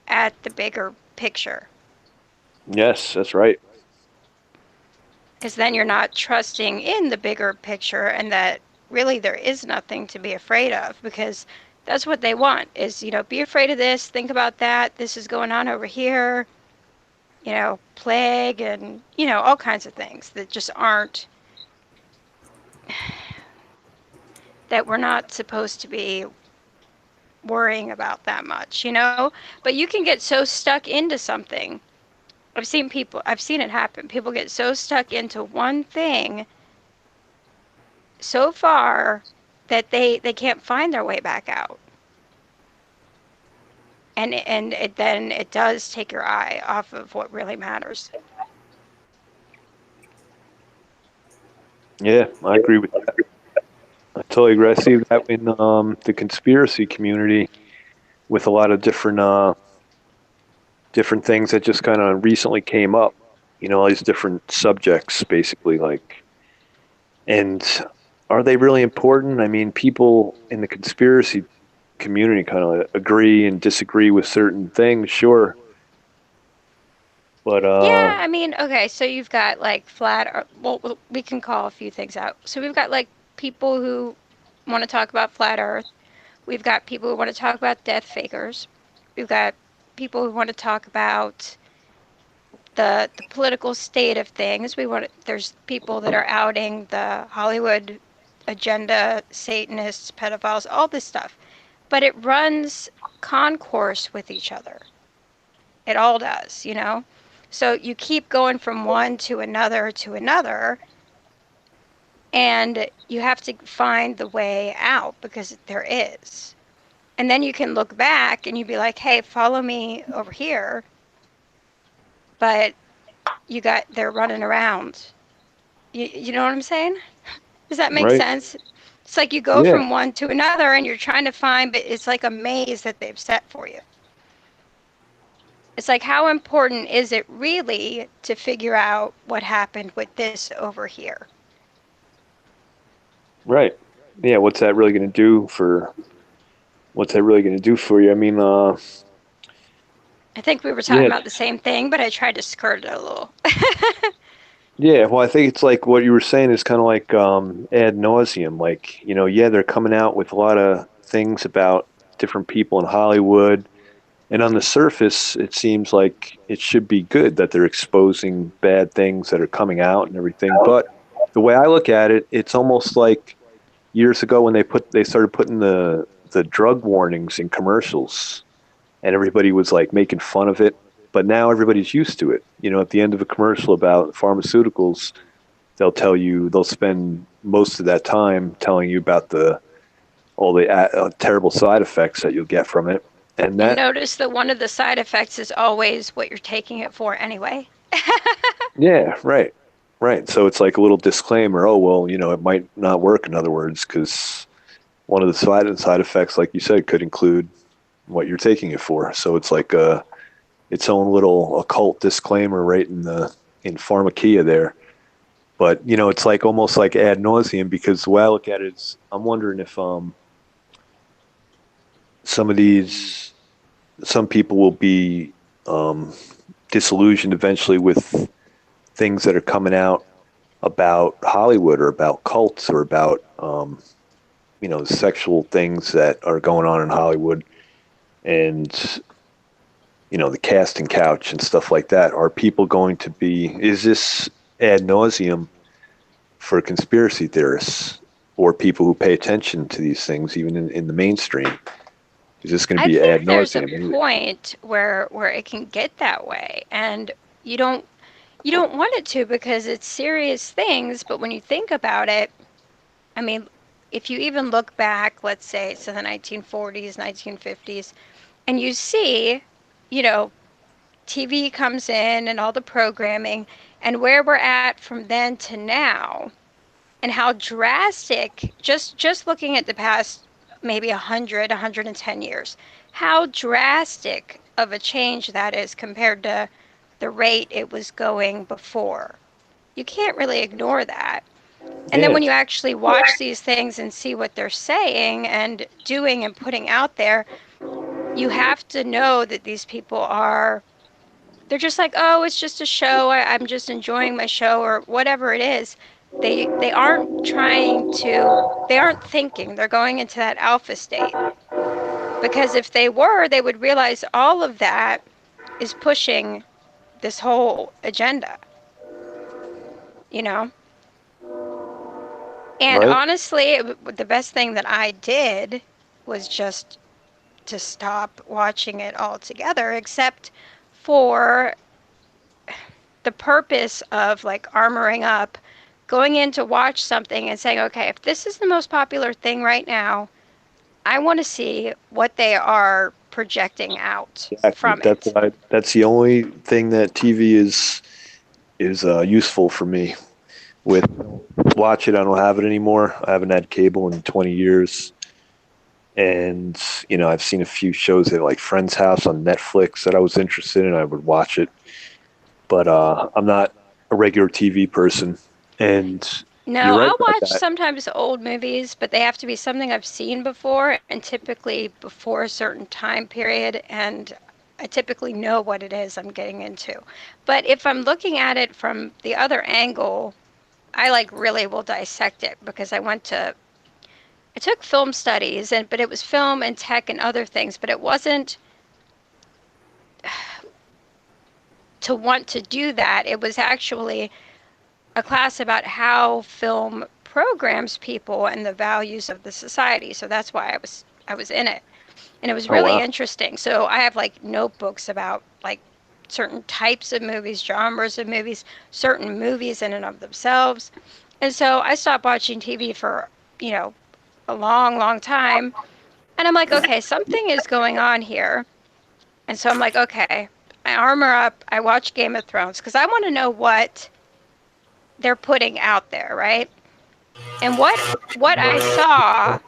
at the bigger picture. Yes, that's right. Because then you're not trusting in the bigger picture, and that really there is nothing to be afraid of, because that's what they want is, be afraid of this, think about that, this is going on over here, plague and, all kinds of things that just aren't, that we're not supposed to be worrying about that much, But you can get so stuck into something. I've seen it happen. People get so stuck into one thing so far that they can't find their way back out. And then it does take your eye off of what really matters. Yeah, I agree with that. I totally agree. I see that in the conspiracy community with a lot of different things that just kind of recently came up. All these different subjects, basically, and are they really important? I mean, people in the conspiracy community kind of agree and disagree with certain things, sure. But yeah, I mean, okay, so you've got like well, we can call a few things out. So we've got like people who want to talk about flat Earth. We've got people who want to talk about death fakers. We've got people who want to talk about the political state of things. There's people that are outing the Hollywood agenda, Satanists, pedophiles, all this stuff. But it runs concourse with each other. It all does, So you keep going from one to another, and you have to find the way out, because there is. And then you can look back and you'd be like, hey, follow me over here. But they're running around. You know what I'm saying? Does that make right. sense? It's like you go Yeah. from one to another and you're trying to find, but it's like a maze that they've set for you. It's like, how important is it really to figure out what happened with this over here? Right. Yeah, what's that really going to do for you? I mean, I think we were talking about the same thing, but I tried to skirt it a little. yeah, well, I think it's like what you were saying is kind of like ad nauseum. Like, yeah, they're coming out with a lot of things about different people in Hollywood. And on the surface, it seems like it should be good that they're exposing bad things that are coming out and everything. But the way I look at it, it's almost like years ago when they started putting the drug warnings in commercials, and everybody was like making fun of it. But now everybody's used to it. You know, at the end of a commercial about pharmaceuticals, they'll spend most of that time telling you about all the terrible side effects that you'll get from it. And And notice that one of the side effects is always what you're taking it for anyway. yeah, right. Right. So it's like a little disclaimer. Oh, well, you know, it might not work, in other words, because one of the side effects, like you said, could include what you're taking it for. So it's like its own little occult disclaimer right in pharmakia there. But, you know, it's like almost like ad nauseum, because the way I look at it is I'm wondering if some people will be disillusioned eventually with things that are coming out about Hollywood or about cults or about you know, sexual things that are going on in Hollywood, and you know, the casting couch and stuff like that. Are people going to be? Is this ad nauseum for conspiracy theorists or people who pay attention to these things, even in the mainstream? Is this going to be ad There's nauseum? a point where it can get that way, and you don't want it to, because it's serious things. But when you think about it, I mean, if you even look back, let's say to the 1940s, 1950s, and you see, you know, TV comes in and all the programming, and where we're at from then to now, and how drastic, just looking at the past maybe 100, 110 years, how drastic of a change that is compared to the rate it was going before. You can't really ignore that. And then Yeah. when you actually watch these things and see what they're saying and doing and putting out there, you have to know that these people they're just like, oh, it's just a show. I'm just enjoying my show, or whatever it is. They aren't they aren't thinking. They're going into that alpha state. Because if they were, they would realize all of that is pushing this whole agenda, you know? And Right. honestly, the best thing that I did was just to stop watching it altogether, except for the purpose of like armoring up, going in to watch something and saying, okay, if this is the most popular thing right now, I want to see what they are projecting out Exactly. from it. That's the only thing that TV is useful for me. With watch it, I don't have it anymore. I haven't had cable in 20 years, and you know, I've seen a few shows at like Friend's House on Netflix that I was interested in. I would watch it, but I'm not a regular TV person. And you're No, right I'll about watch that. sometimes old movies, but they have to be something I've seen before, and typically before a certain time period, and I typically know what it is I'm getting into. But if I'm looking at it from the other angle, I like really will dissect it, because I took film studies, but it was film and tech and other things, but it wasn't to want to do that. It was actually a class about how film programs people and the values of the society. So that's why I was in it. And it was Oh really wow. interesting. So I have like notebooks about like certain types of movies, genres of movies, certain movies in and of themselves. And so I stopped watching TV for, you know, a long, long time. And I'm like, okay, something is going on here. And so I'm like, okay, I armor up, I watch Game of Thrones, because I want to know what they're putting out there, right? And what I saw,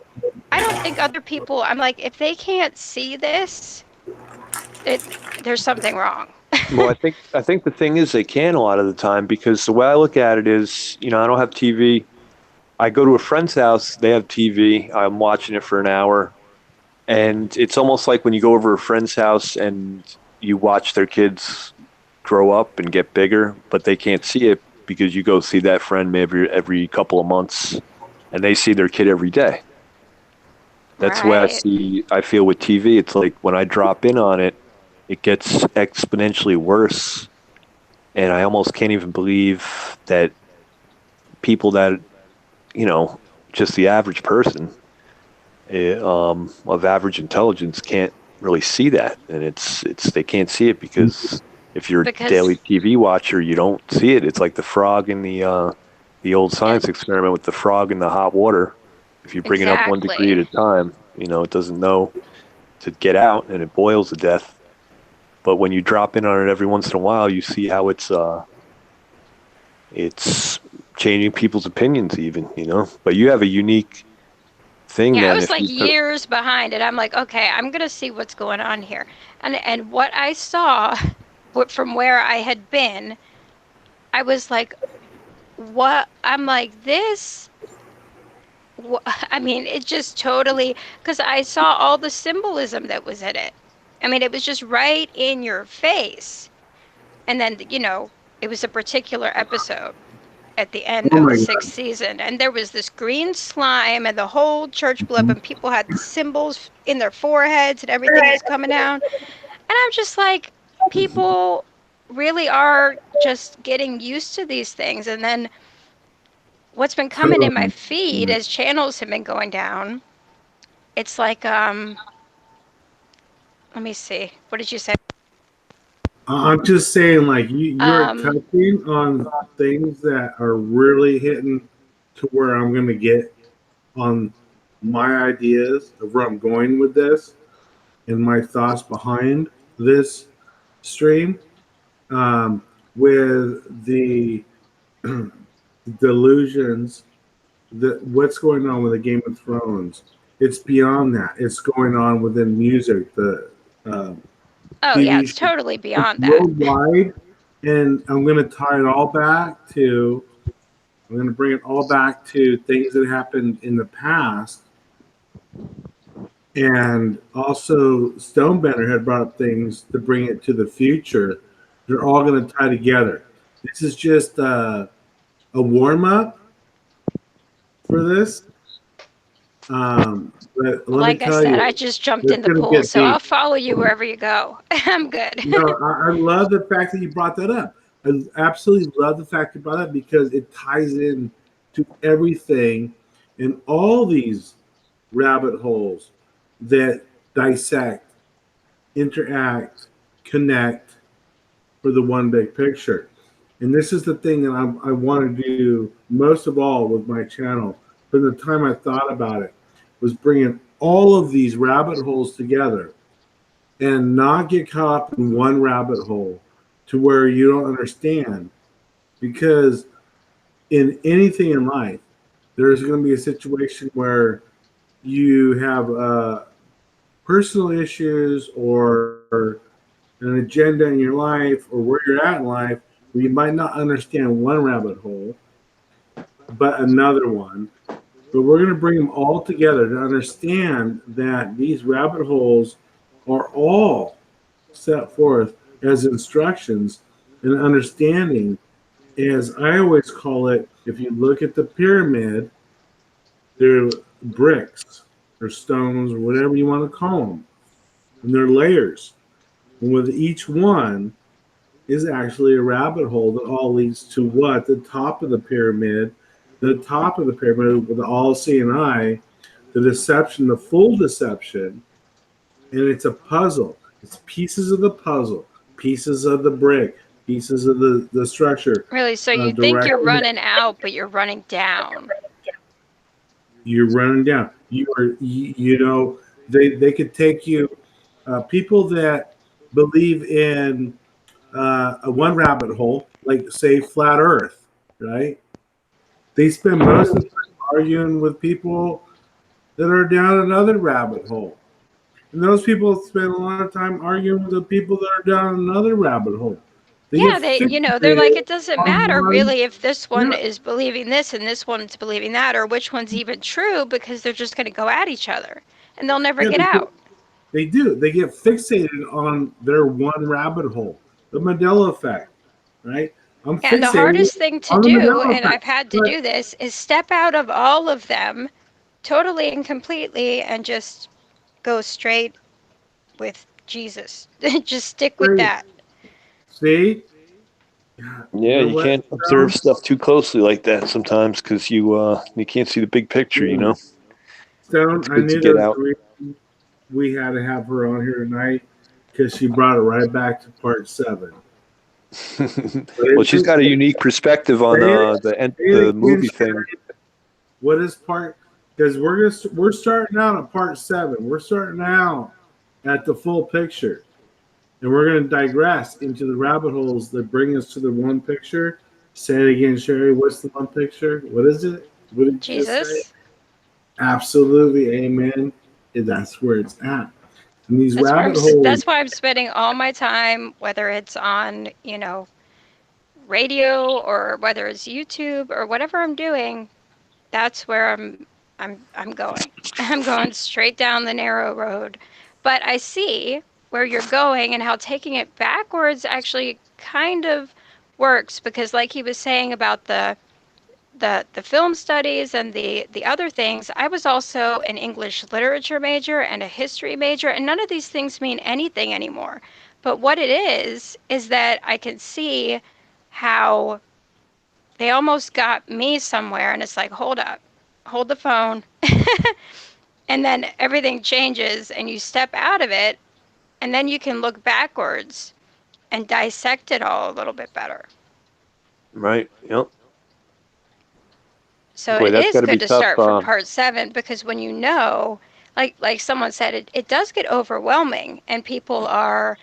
I don't think other people, I'm like, if they can't see this, there's something wrong. Well, I think the thing is they can a lot of the time, because the way I look at it is, you know, I don't have TV. I go to a friend's house, they have TV. I'm watching it for an hour, and it's almost like when you go over a friend's house and you watch their kids grow up and get bigger, but they can't see it because you go see that friend maybe every couple of months, and they see their kid every day. That's the way Right. I feel with TV. It's like when I drop in on it, it gets exponentially worse, and I almost can't even believe that people that, you know, just the average person of average intelligence can't really see that, and it's they can't see it because if you're a daily TV watcher, you don't see it. It's like the frog in the old science experiment with the frog in the hot water. If you bring it up 1 degree at a time, it doesn't know to get out, and it boils to death. But when you drop in on it every once in a while, you see how it's changing people's opinions, even. But you have a unique thing. Yeah, that I was like years behind it. I'm like, okay, I'm gonna see what's going on here, and what I saw, from where I had been, I was like, what? I'm like this. I mean, it just totally, because I saw all the symbolism that was in it. I mean, it was just right in your face. And then, it was a particular episode at the end of the sixth season, and there was this green slime, and the whole church blew up, and people had the symbols in their foreheads, and everything was coming down. And I'm just like, people really are just getting used to these things. And then what's been coming in my feed as channels have been going down, it's like, let me see, what did you say? I'm just saying, like, you're touching on things that are really hitting to where I'm going to get on my ideas of where I'm going with this and my thoughts behind this stream, with the delusions, what's going on with the Game of Thrones. It's beyond that. It's going on within music, the yeah, it's totally beyond that. Worldwide, and I'm going to tie it all back to, I'm going to bring it all back to things that happened in the past. And also, Stonebender had brought up things to bring it to the future. They're all going to tie together. This is just a warm-up for this. But like I said, I just jumped in the pool, so I'll follow you wherever you go. I'm good. I love the fact that you brought that up. I absolutely love the fact you brought it up because it ties in to everything in all these rabbit holes that dissect, interact, connect for the one big picture. And this is the thing that I want to do most of all with my channel. From the time I thought about it, was bringing all of these rabbit holes together and not get caught up in one rabbit hole to where you don't understand. Because in anything in life, there's going to be a situation where you have personal issues or an agenda in your life or where you're at in life where you might not understand one rabbit hole, but another one. But we're going to bring them all together to understand that these rabbit holes are all set forth as instructions and understanding. As I always call it, if you look at the pyramid, they're bricks or stones or whatever you want to call them. And they're layers. And with each one is actually a rabbit hole that all leads to what? The top of the pyramid. The top of the pyramid with the all-seeing eye, the deception, the full deception, and it's a puzzle. It's pieces of the puzzle, pieces of the brick, pieces of the structure. Really? So you think you're running out, but you're running down. You're running down. They could take you, people that believe in a one rabbit hole, like say flat Earth, right? They spend most of the time arguing with people that are down another rabbit hole. And those people spend a lot of time arguing with the people that are down another rabbit hole. They're like, it doesn't matter really if this one is believing this and this one's believing that, or which one's even true, because they're just going to go at each other and they'll never get out. They do. They get fixated on their one rabbit hole. The Mandela effect, right? And the hardest thing to do, and I've had to do this, is step out of all of them totally and completely and just go straight with Jesus. Just stick with that. See? Yeah, you can't observe stuff too closely like that sometimes because you can't see the big picture. You know, Stone, it's I good to knew get there was a out. reason we had to have her on here tonight because she brought it right back to part 7. Well, she's got a unique perspective on Say it the again, movie thing. Sherry. What is part? Because we're starting out at part 7. We're starting out at the full picture, and we're going to digress into the rabbit holes that bring us to the one picture. Say it again, Sherry. What's the one picture? What is it? What did you just say? Jesus. Absolutely, amen. And that's where it's at. And these That's where rabbit holes. that's why I'm spending all my time, whether it's on, radio or whether it's YouTube or whatever I'm doing, that's where I'm going. I'm going straight down the narrow road. But I see where you're going and how taking it backwards actually kind of works because like he was saying about the film studies and the other things, I was also an English literature major and a history major, and none of these things mean anything anymore. But what it is that I can see how they almost got me somewhere, and it's like, hold up, hold the phone. And then everything changes, and you step out of it, and then you can look backwards and dissect it all a little bit better. Right. Yep. So Boy, it that's is got to be good to tough. start from part 7 because when like someone said, it does get overwhelming and people are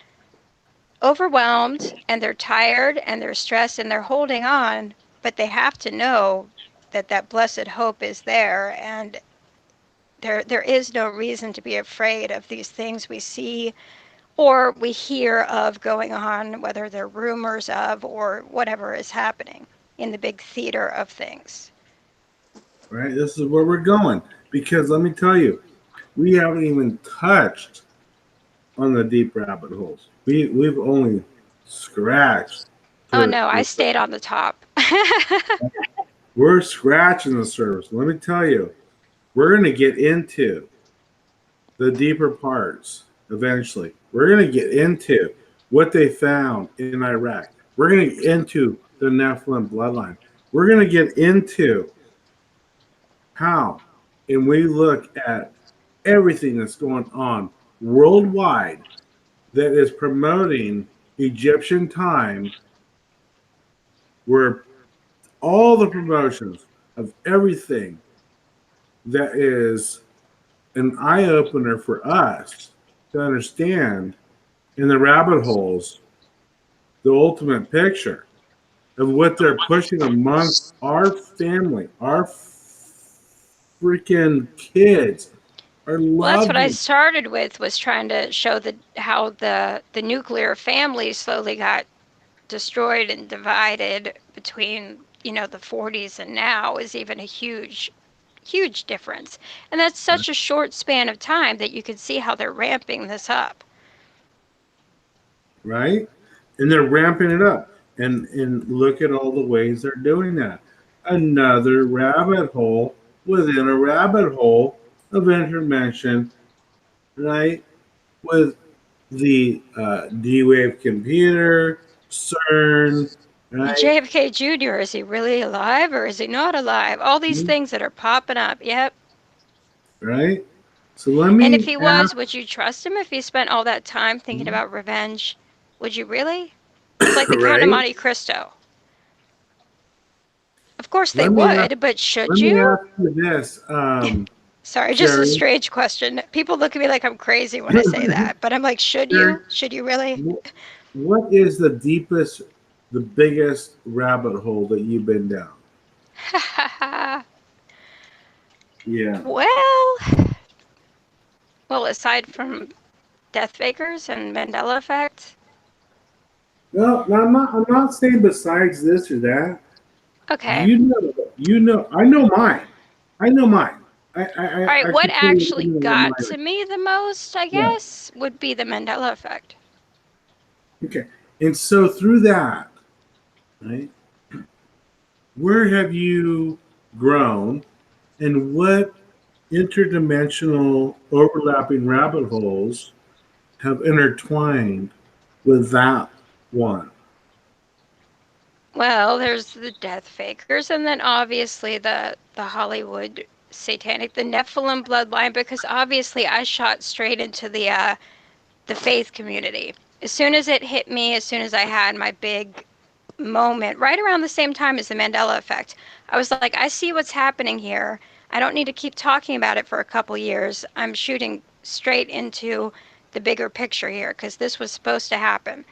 overwhelmed and they're tired and they're stressed and they're holding on, but they have to know that that blessed hope is there and there is no reason to be afraid of these things we see or we hear of going on, whether they're rumors of or whatever is happening in the big theater of things. Right? This is where we're going. Because let me tell you, we haven't even touched on the deep rabbit holes. We've only scratched. Oh no, I stayed on the top. We're scratching the surface. Let me tell you, we're going to get into the deeper parts eventually. We're going to get into what they found in Iraq. We're going to get into the Nephilim bloodline. We're going to get into how, and we look at everything that's going on worldwide that is promoting Egyptian time, where all the promotions of everything that is an eye opener for us to understand in the rabbit holes the ultimate picture of what they're pushing amongst our family, our freaking kids, our Well, that's what I loved started with was trying to show how the nuclear family slowly got destroyed and divided between the 40s and now is even a huge difference. And that's such a short span of time that you can see how they're ramping this up. right? And they're ramping it up. And look at all the ways they're doing that. Another rabbit hole within a rabbit hole of intervention, right? With the D-Wave computer, CERN, And right? JFK Jr., is he really alive or is he not alive? All these things that are popping up. Yep. Right? So let And if me he was, ask, would you trust him if he spent all that time thinking about revenge? Would you really? It's like the Count of right? Monte Cristo. Of course they Let me ask, would, but should let me you? ask you this, Sorry, just a Sherry. strange question. People look at me like I'm crazy when I say that, but I'm like, should Sherry, you? Should you really? what is the deepest, the biggest rabbit hole that you've been down? Yeah. well, well, aside from death fakers and Mandela effect. No, I'm not saying besides this or that. Okay. I know mine. I know mine. All right, I what can tell you actually what got mine to is. me the most, I Yeah. guess, would be the Mandela effect. Okay. And so through that, right, where have you grown and what interdimensional overlapping rabbit holes have intertwined with that one? Well, there's the death fakers, and then obviously the Hollywood satanic, the Nephilim bloodline, because obviously I shot straight into the faith community. As soon as it hit me, as soon as I had my big moment, right around the same time as the Mandela effect, I was like, I see what's happening here. I don't need to keep talking about it for a couple years. I'm shooting straight into the bigger picture here because this was supposed to happen.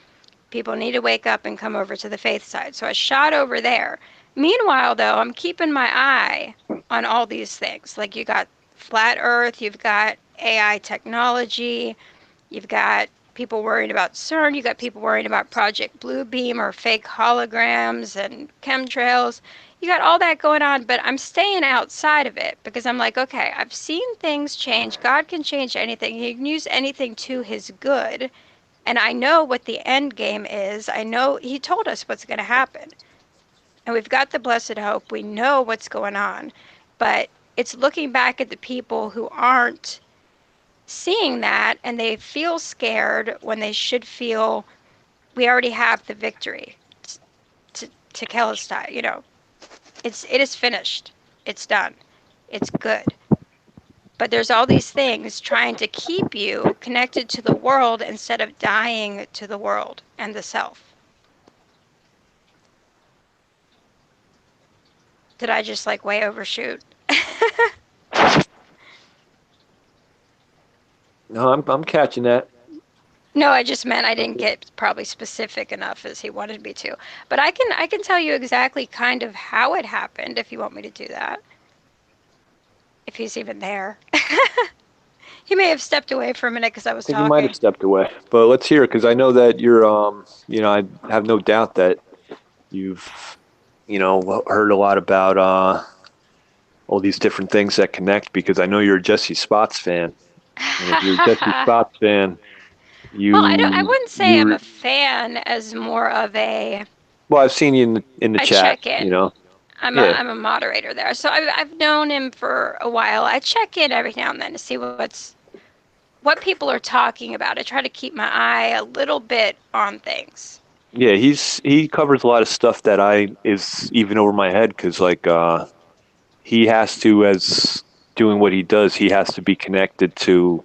People need to wake up and come over to the faith side. So I shot over there. Meanwhile, though, I'm keeping my eye on all these things. Like you got flat earth, you've got AI technology, you've got people worried about CERN, you've got people worried about Project Bluebeam or fake holograms and chemtrails. You got all that going on, but I'm staying outside of it because I'm like, okay, I've seen things change. God can change anything. He can use anything to his good. And I know what the end game is. I know he told us what's going to happen. And we've got the blessed hope. We know what's going on. But it's looking back at the people who aren't seeing that and they feel scared when they should feel we already have the victory. To Kelestai, it is finished. It's done. It's good. But there's all these things trying to keep you connected to the world instead of dying to the world and the self. Did I just like way overshoot? No, I'm catching that. No, I just meant I didn't get probably specific enough as he wanted me to. But I can tell you exactly kind of how it happened if you want me to do that. If he's even there. He may have stepped away for a minute because I was I think you might talking. have stepped away, but let's hear it because I know that you're, I have no doubt that you've, heard a lot about all these different things that connect because I know you're a Jesse Spots fan, and if you're a Jesse Spots fan, Well, I wouldn't say I'm you a fan as more of a well, I've seen you in the I chat, check in. Yeah. I'm a moderator there, so I've known him for a while. I check in every now and then to see what people are talking about. I try to keep my eye a little bit on things. Yeah, he covers a lot of stuff that is even over my head because he has to, as doing what he does, he has to be connected to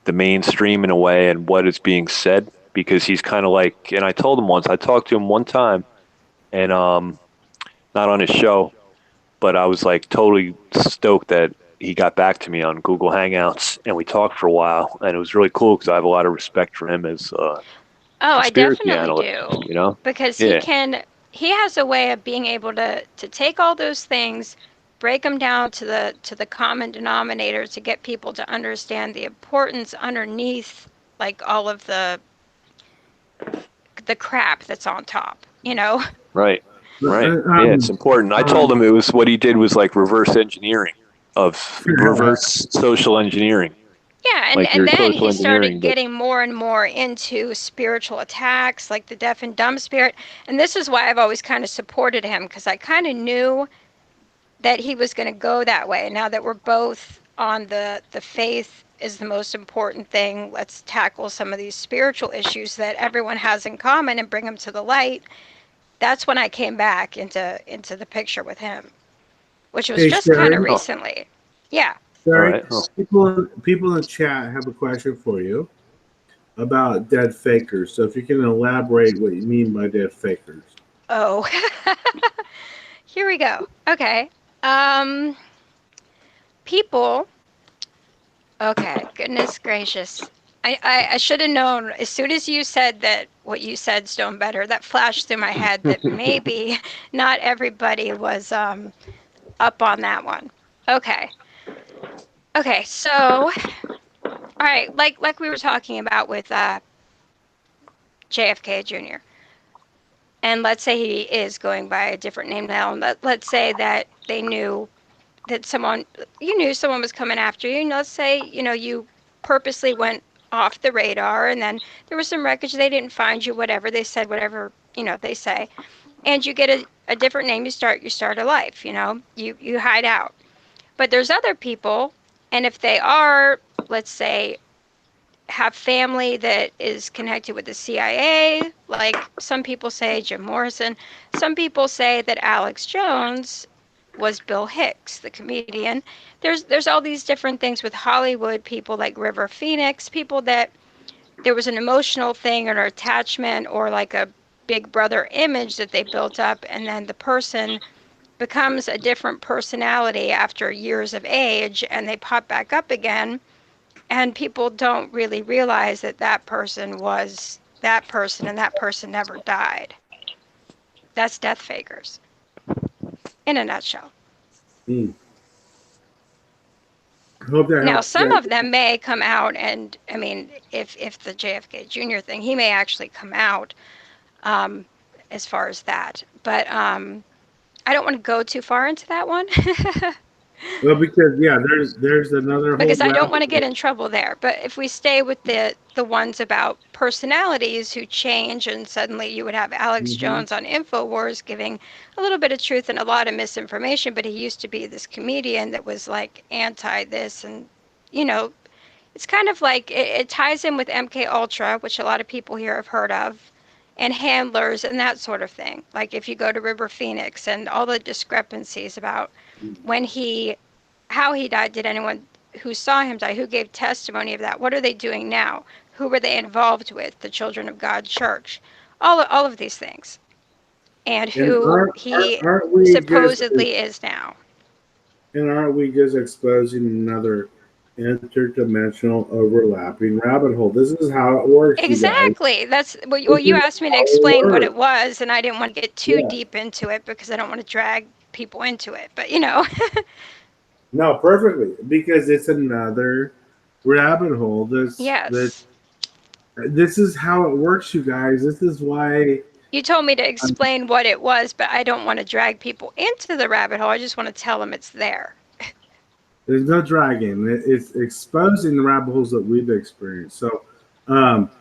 the mainstream in a way and what is being said because he's kind of like, and I told him once, I talked to him one time and not on his show, but I was like totally stoked that he got back to me on Google Hangouts and we talked for a while and it was really cool because I have a lot of respect for him as Oh, I conspiracy definitely analyst, do. Because Yeah. he has a way of being able to take all those things, break them down to the common denominator to get people to understand the importance underneath like all of the crap that's on top, Right. Right. Yeah, it's important. I um, told him it was what he did was like reverse engineering of reverse social engineering. Yeah, Like and you're then social he started engineering, but getting more and more into spiritual attacks, like the deaf and dumb spirit. And this is why I've always kind of supported him, because I kind of knew that he was going to go that way. Now that we're both on the faith is the most important thing, let's tackle some of these spiritual issues that everyone has in common and bring them to the light. That's when I came back into the picture with him, which was hey, just kind of Sherry. recently. Yeah. Sherry, right. Oh. people in the chat have a question for you about dead fakers. So if you can elaborate what you mean by dead fakers. Oh. Here we go. Okay. People. Okay. Goodness gracious. I should have known as soon as you said that what you said, Stone Better, that flashed through my head that maybe not everybody was up on that one. Okay. Okay. So, all right. Like we were talking about with JFK Jr. And let's say he is going by a different name now. And let's say that they knew that you knew someone was coming after you. And let's say, you purposely went off the radar and then there was some wreckage. They didn't find you, whatever. They said whatever, they say. And you get a different name. You start a life, you hide out. But there's other people. And if they are, let's say, have family that is connected with the CIA, like some people say Jim Morrison. Some people say that Alex Jones was Bill Hicks, the comedian. There's all these different things with Hollywood people like River Phoenix, people that there was an emotional thing or an attachment or like a big brother image that they built up, and then the person becomes a different personality after years of age and they pop back up again, and people don't really realize that that person was that person and that person never died. That's death fakers in a nutshell. Hmm. I hope that Now, helps. some Yeah. of them may come out, and I mean, if the JFK Jr. thing, he may actually come out um, as far as that. But I don't want to go too far into that one Well, because yeah, there's another whole because I don't want rabbit to get in trouble there. But if we stay with the ones about personalities who change, and suddenly you would have Alex hole. Jones on Infowars giving a little bit of truth and a lot of misinformation, but he used to be this comedian that was like anti this, and you know, it's kind of like it ties in with MK Ultra, which a lot of people here have heard of, and handlers and that sort of thing. Like if you go to River Phoenix and all the discrepancies about when he, how he died, did anyone who saw him die, who gave testimony of that, what are they doing now? Who were they involved with? The Children of God Church, all of these things, and And who he aren't we just supposedly is now. exposing another interdimensional overlapping rabbit hole? This is how it works, you guys. Exactly. That's well, This you is asked me to how it explain what it works. was, and I didn't want to get too Yeah. deep into it because I don't want to drag people into it. But you know, No, perfectly. Because it's another rabbit hole. yes. This is how it works, you guys. This is why You told me to um, explain what it was, but I don't want to drag people into the rabbit hole. I just want to tell them it's there. there's no dragging. It's exposing the rabbit holes that we've experienced. So, um,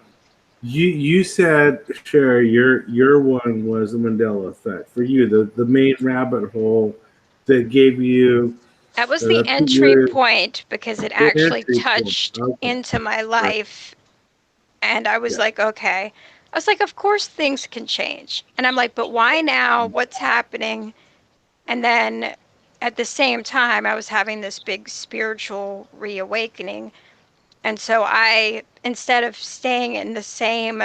you said, Sherry, your one was the Mandela effect. For you, the main rabbit hole that gave you That was the the entry period, point because it the actually entry point. touched Okay, into my right. life. And I was Yeah. like, okay. I was like, of course things can change. And I'm like, but why now? What's happening? And then at the same time, I was having this big spiritual reawakening. And so I, instead of staying in the same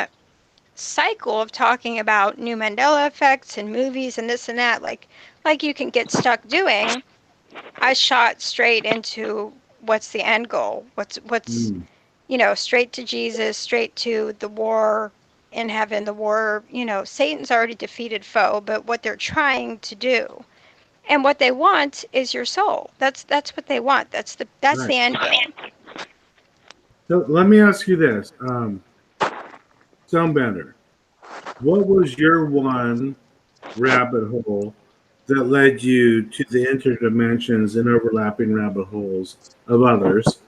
cycle of talking about new Mandela effects and movies and this and that, like you can get stuck doing, I shot straight into what's the end goal? What's Mm. straight to Jesus, straight to the war in heaven, the war, Satan's already defeated foe, but what they're trying to do and what they want is your soul. That's what they want. That's Right. the end game. So let me ask you this, Stonebender, what was your one rabbit hole that led you to the interdimensions and overlapping rabbit holes of others?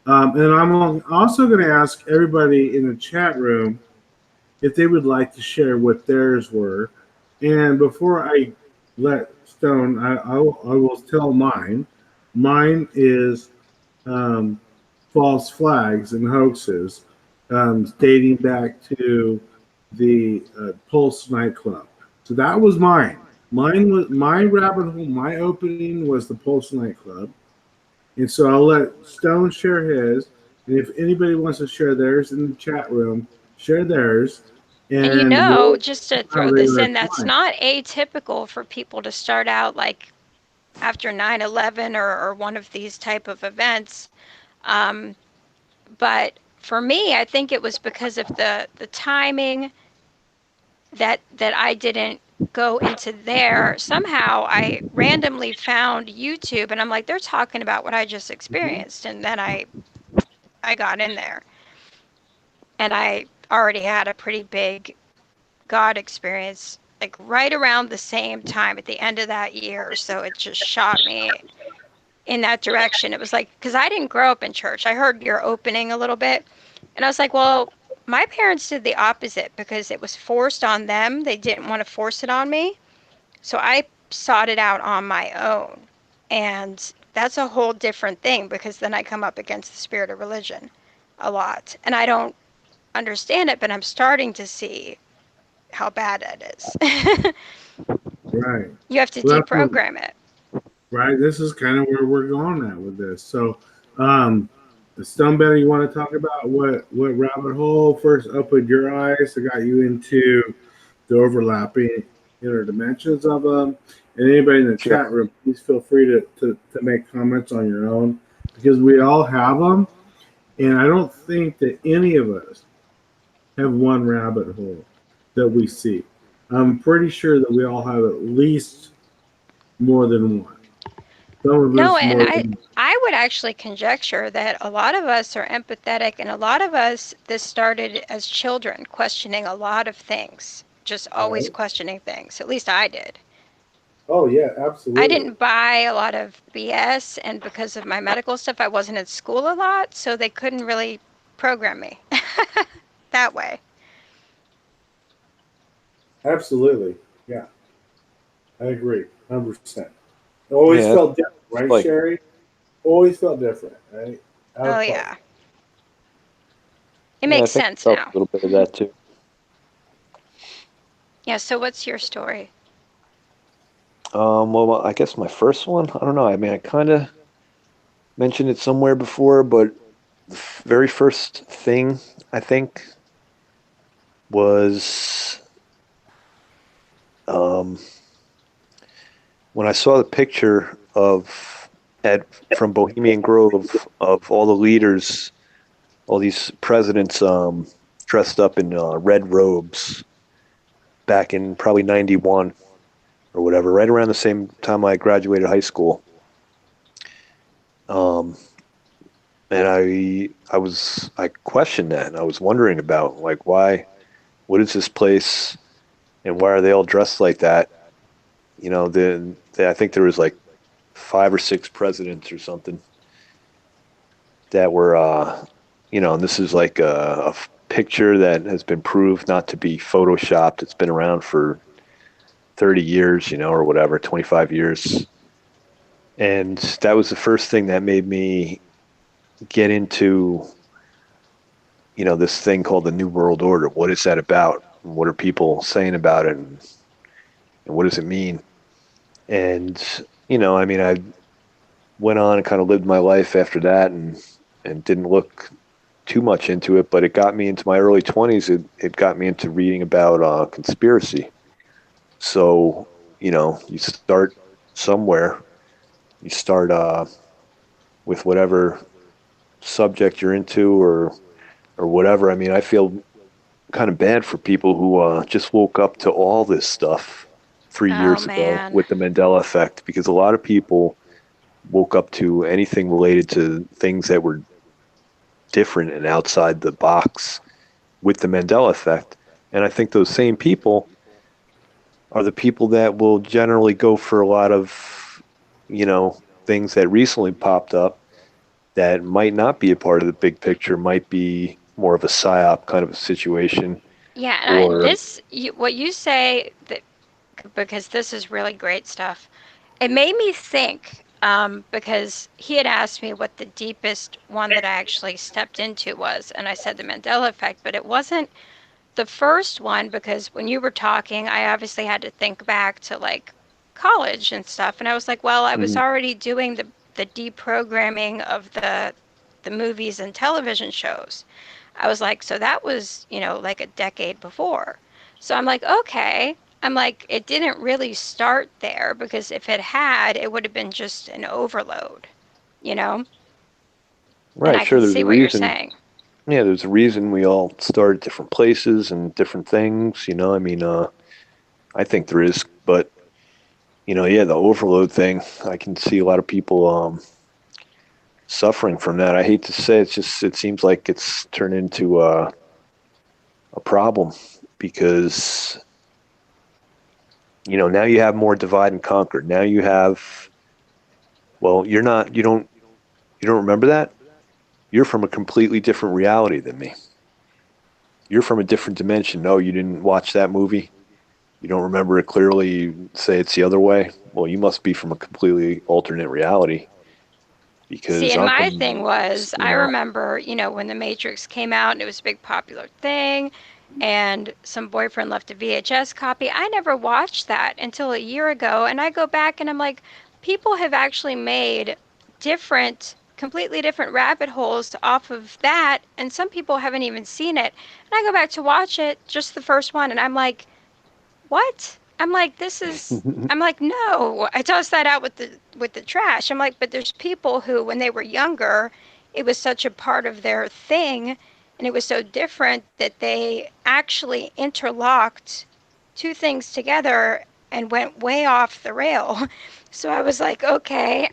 And I'm also going to ask everybody in the chat room if they would like to share what theirs were. And before I let Stone, I will tell mine. Mine is um, false flags and hoaxes dating back to the Pulse nightclub. So that was mine. Mine was my rabbit hole. My opening was the Pulse nightclub, and so I'll let Stone share his. And if anybody wants to share theirs in the chat room, share theirs, And and we'll just to how throw they this were in, that's mine. not atypical for people to start out like after 9/11 or one of these type of events. Um, but for me, I think it was because of the timing that I didn't go into there. Somehow I randomly found YouTube and I'm like, they're talking about what I just experienced. And then I got in there and I already had a pretty big God experience like right around the same time at the end of that year. So it just shot me in that direction. It was like, because I didn't grow up in church. I heard your opening a little bit. And I was like, well, my parents did the opposite because it was forced on them. They didn't want to force it on me. So I sought it out on my own. And that's a whole different thing because then I come up against the spirit of religion. a lot, and I don't understand it, but I'm starting to see how bad it is. Right. You have to Well, that's what, deprogram it. right. This is kind of where we're going at with this. So, Stonebetter, you want to talk about what rabbit hole first opened your eyes that got you into the overlapping interdimensions of them? And anybody in the Sure. chat room, please feel free to make comments on your own because we all have them. And I don't think that any of us have one rabbit hole that we see. I'm pretty sure that we all have at least more than one. Some of No, us and more I than I would actually conjecture that a lot of us are empathetic, and a lot of us, this started as children, questioning a lot of things, just always right. questioning things. At least I did. Oh yeah, I absolutely. didn't buy a lot of BS, and because of my medical stuff, I wasn't in school a lot, so they couldn't really program me that way. Absolutely. Yeah. I agree. 100%. Always Yeah, felt different, it's right, like, Sherry? Always felt different, right? Out Oh of place. yeah, it yeah, I makes think sense I felt a now. little bit of that too. Yeah, so what's your story? Well, I guess my first one, I don't know. I mean, I kind of mentioned it somewhere before, but the very first thing I think was um, when I saw the picture of at from Bohemian Grove of all the leaders, all these presidents dressed up in red robes back in probably '91 or whatever, right around the same time I graduated high school. Um, and I questioned that, and I was wondering about like what is this place, and why are they all dressed like that? You know, I think there was like 5 or 6 presidents or something that were, and this is like a picture that has been proved not to be photoshopped. It's been around for 30 years, or whatever, 25 years. And that was the first thing that made me get into, this thing called the New World Order. What is that about? What are people saying about it? And what does it mean? And, I mean, I went on and kind of lived my life after that and didn't look too much into it, but it got me into my early 20s. It got me into reading about conspiracy. So, you start somewhere. You start with whatever subject you're into or whatever. I mean, I feel kind of bad for people who just woke up to all this stuff 3 years Oh ago man. with the Mandela effect, because a lot of people woke up to anything related to things that were different and outside the box with the Mandela effect. And I think those same people are the people that will generally go for a lot of, things that recently popped up that might not be a part of the big picture, might be more of a psyop kind of a situation. Yeah, and Or, what you say, that because this is really great stuff. It made me think, because he had asked me what the deepest one that I actually stepped into was, and I said the Mandela effect, but it wasn't the first one, because when you were talking, I obviously had to think back to like college and stuff, and I was like, well, I was Mhm. already doing the deprogramming of the movies and television shows. I was like, so that was, like a decade before. So I'm like, okay. I'm like, it didn't really start there, because if it had, it would have been just an overload, you know? And Right, I sure, can there's see a what you're reason. saying. Yeah, there's a reason we all start at different places and different things, I mean, I think there is, but, yeah, the overload thing, I can see a lot of people suffering from that. I hate to say it seems like it's turned into a problem because, now you have more divide and conquer. Now you have, well, you don't remember that? You're from a completely different reality than me. You're from a different dimension. No, you didn't watch that movie. You don't remember it clearly. You say it's the other way. Well, you must be from a completely alternate reality. because See, and I've my been, thing was, you I know, remember, when The Matrix came out and it was a big popular thing, and some boyfriend left a VHS copy. I never watched that until a year ago, and I go back and I'm like, people have actually made completely different rabbit holes off of that, and some people haven't even seen it. And I go back to watch it, just the first one, and I'm like, what? I'm like, I'm like, no. I tossed that out with the trash. I'm like, but there's people who, when they were younger, it was such a part of their thing, and it was so different that they actually interlocked two things together and went way off the rail. So I was like, okay,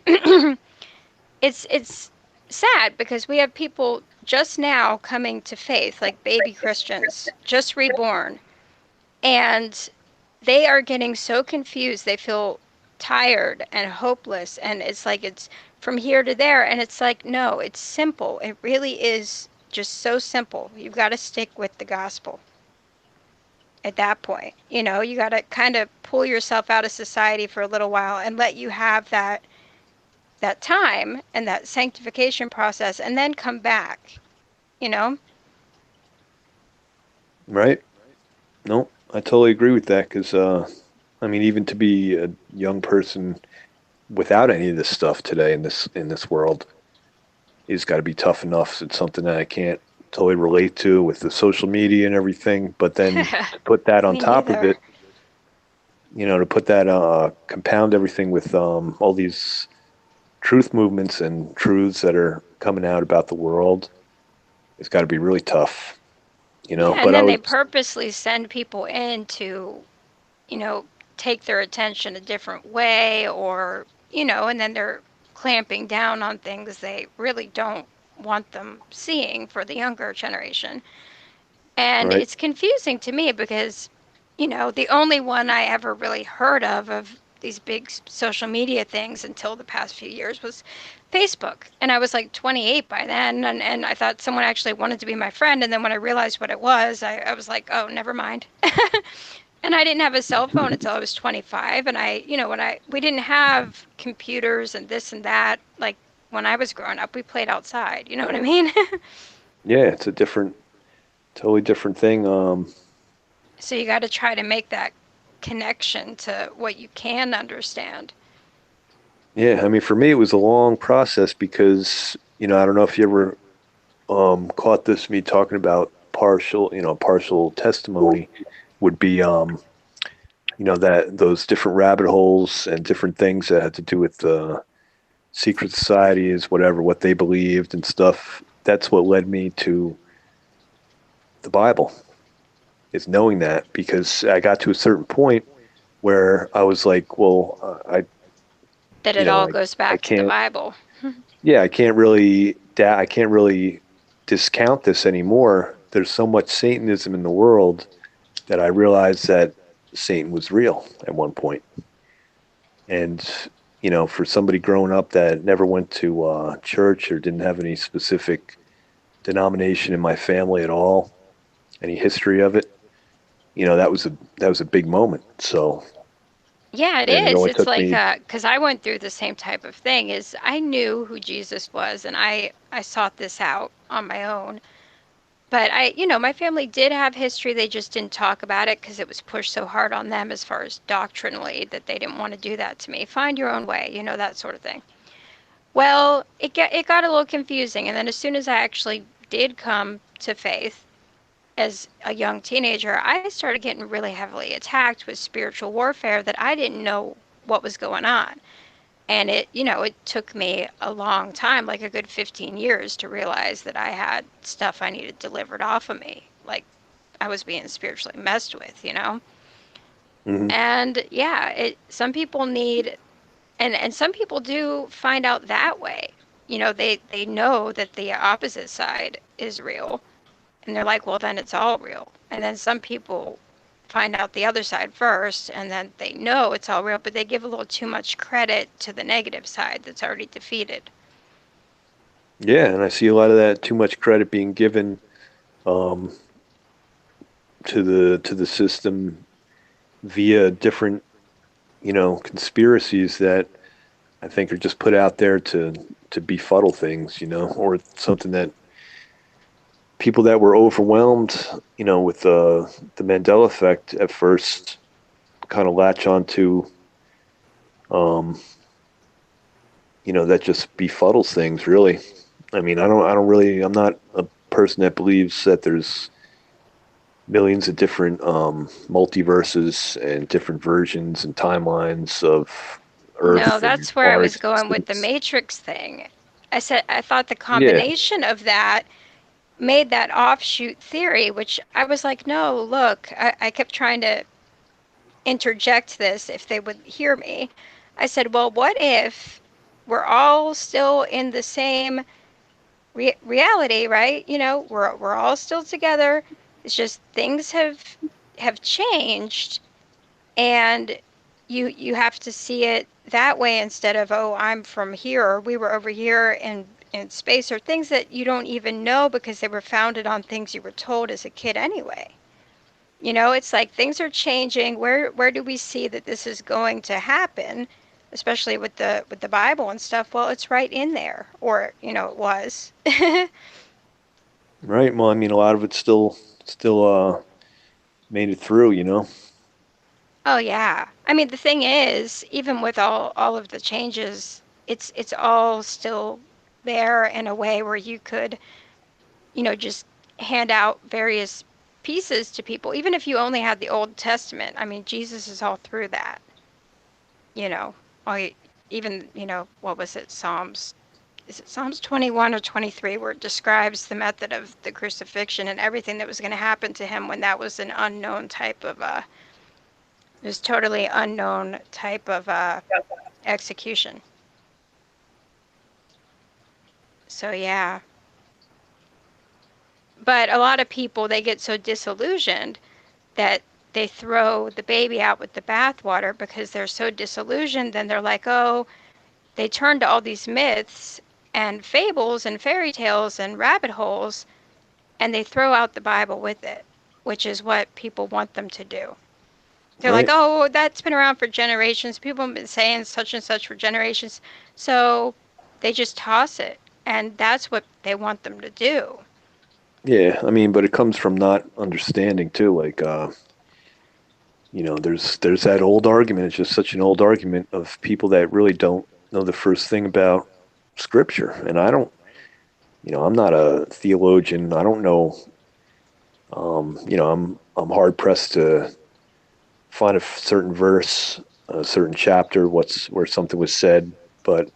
it's sad because we have people just now coming to faith, like baby Christians, just reborn, and they are getting so confused. They feel tired and hopeless. And it's like it's from here to there. And it's like, no, it's simple. It really is just so simple. You've got to stick with the gospel at that point. You got to kind of pull yourself out of society for a little while and let you have that time and that sanctification process and then come back, you know? right? No, I totally agree with that because, I mean, even to be a young person without any of this stuff today in this world is got to be tough enough. It's something that I can't totally relate to with the social media and everything. But then to put that on Me top of neither. it, to put that compound everything with all these truth movements and truths that are coming out about the world, it's got to be really tough. Yeah, and But I then they was, purposely send people in to, you know, take their attention a different way, or, and then they're clamping down on things they really don't want them seeing for the younger generation. And right. it's confusing to me because, the only one I ever really heard of these big social media things until the past few years was Facebook. And I was like 28 by then, and I thought someone actually wanted to be my friend. And then when I realized what it was, I was like, oh, never mind. And I didn't have a cell phone until I was 25. And we didn't have computers and this and that. Like when I was growing up, we played outside. You know what I mean? Yeah, it's a totally different thing. So you got to try to make that connection to what you can understand. Yeah, I mean, for me, it was a long process because, I don't know if you ever caught this, me talking about partial testimony would be, that those different rabbit holes and different things that had to do with secret societies, whatever, what they believed and stuff. That's what led me to the Bible, is knowing that because I got to a certain point where I was like, well, That it all I, goes I back to the can't, Bible. yeah, I can't really discount this anymore. There's so much Satanism in the world that I realized that Satan was real at one point. And, for somebody growing up that never went to church or didn't have any specific denomination in my family at all, any history of it, that was a big moment. So, Yeah, it and it is. only It's took like me, because I went through the same type of thing. Is I knew who Jesus was, and I sought this out on my own. But my family did have history. They just didn't talk about it because it was pushed so hard on them as far as doctrinally that they didn't want to do that to me. Find your own way, that sort of thing. Well, it got a little confusing, and then as soon as I actually did come to faith as a young teenager, I started getting really heavily attacked with spiritual warfare that I didn't know what was going on. And it took me a long time, like a good 15 years, to realize that I had stuff I needed delivered off of me. Like I was being spiritually messed with. mhm. And yeah, some people need, and some people do find out that way. They know that the opposite side is real, and they're like, well, then it's all real. And then some people find out the other side first, and then they know it's all real, but they give a little too much credit to the negative side that's already defeated. Yeah, and I see a lot of that too much credit being given um, to the system via different conspiracies that I think are just put out there to befuddle things, or something that people that were overwhelmed, with the Mandela effect at first kind of latch onto, um, that just befuddles things really. I mean, I'm not a person that believes that there's millions of different multiverses and different versions and timelines of No, Earth and that's where I our was going with the existence. Matrix thing. I thought the Yeah, combination of that made that offshoot theory, which I was like, no, look, I kept trying to interject this if they would hear me. I said, well, what if we're all still in the same reality, right? We're all still together. It's just things have changed, and you have to see it that way instead of, oh, I'm from here, or we were over here in space, or things that you don't even know because they were founded on things you were told as a kid anyway. It's like things are changing. Where do we see that this is going to happen, especially with the Bible and stuff? Well, it's right in there, or it was. right. Well, I mean, a lot of it still made it through, Oh yeah. I mean, the thing is, even with all of the changes, it's all still there in a way where you could, just hand out various pieces to people, even if you only had the Old Testament. I mean, Jesus is all through that. You know, I even, what was it? Is it Psalms 21 or 23 where it describes the method of the crucifixion and everything that was going to happen to him when that was an unknown type of it was totally unknown type of execution. So yeah, but a lot of people, they get so disillusioned that they throw the baby out with the bathwater because they're so disillusioned. Then they're like, oh, they turn to all these myths and fables and fairy tales and rabbit holes, and they throw out the Bible with it, which is what people want them to do. They're like, right? oh, that's been around for generations. People have been saying such and such for generations. So they just toss it. And that's what they want them to do. Yeah, I mean, but it comes from not understanding too. Like, there's that old argument. It's just such an old argument of people that really don't know the first thing about Scripture. And I don't, I'm not a theologian. I don't know. I'm hard pressed to find a certain verse, a certain chapter, where something was said. But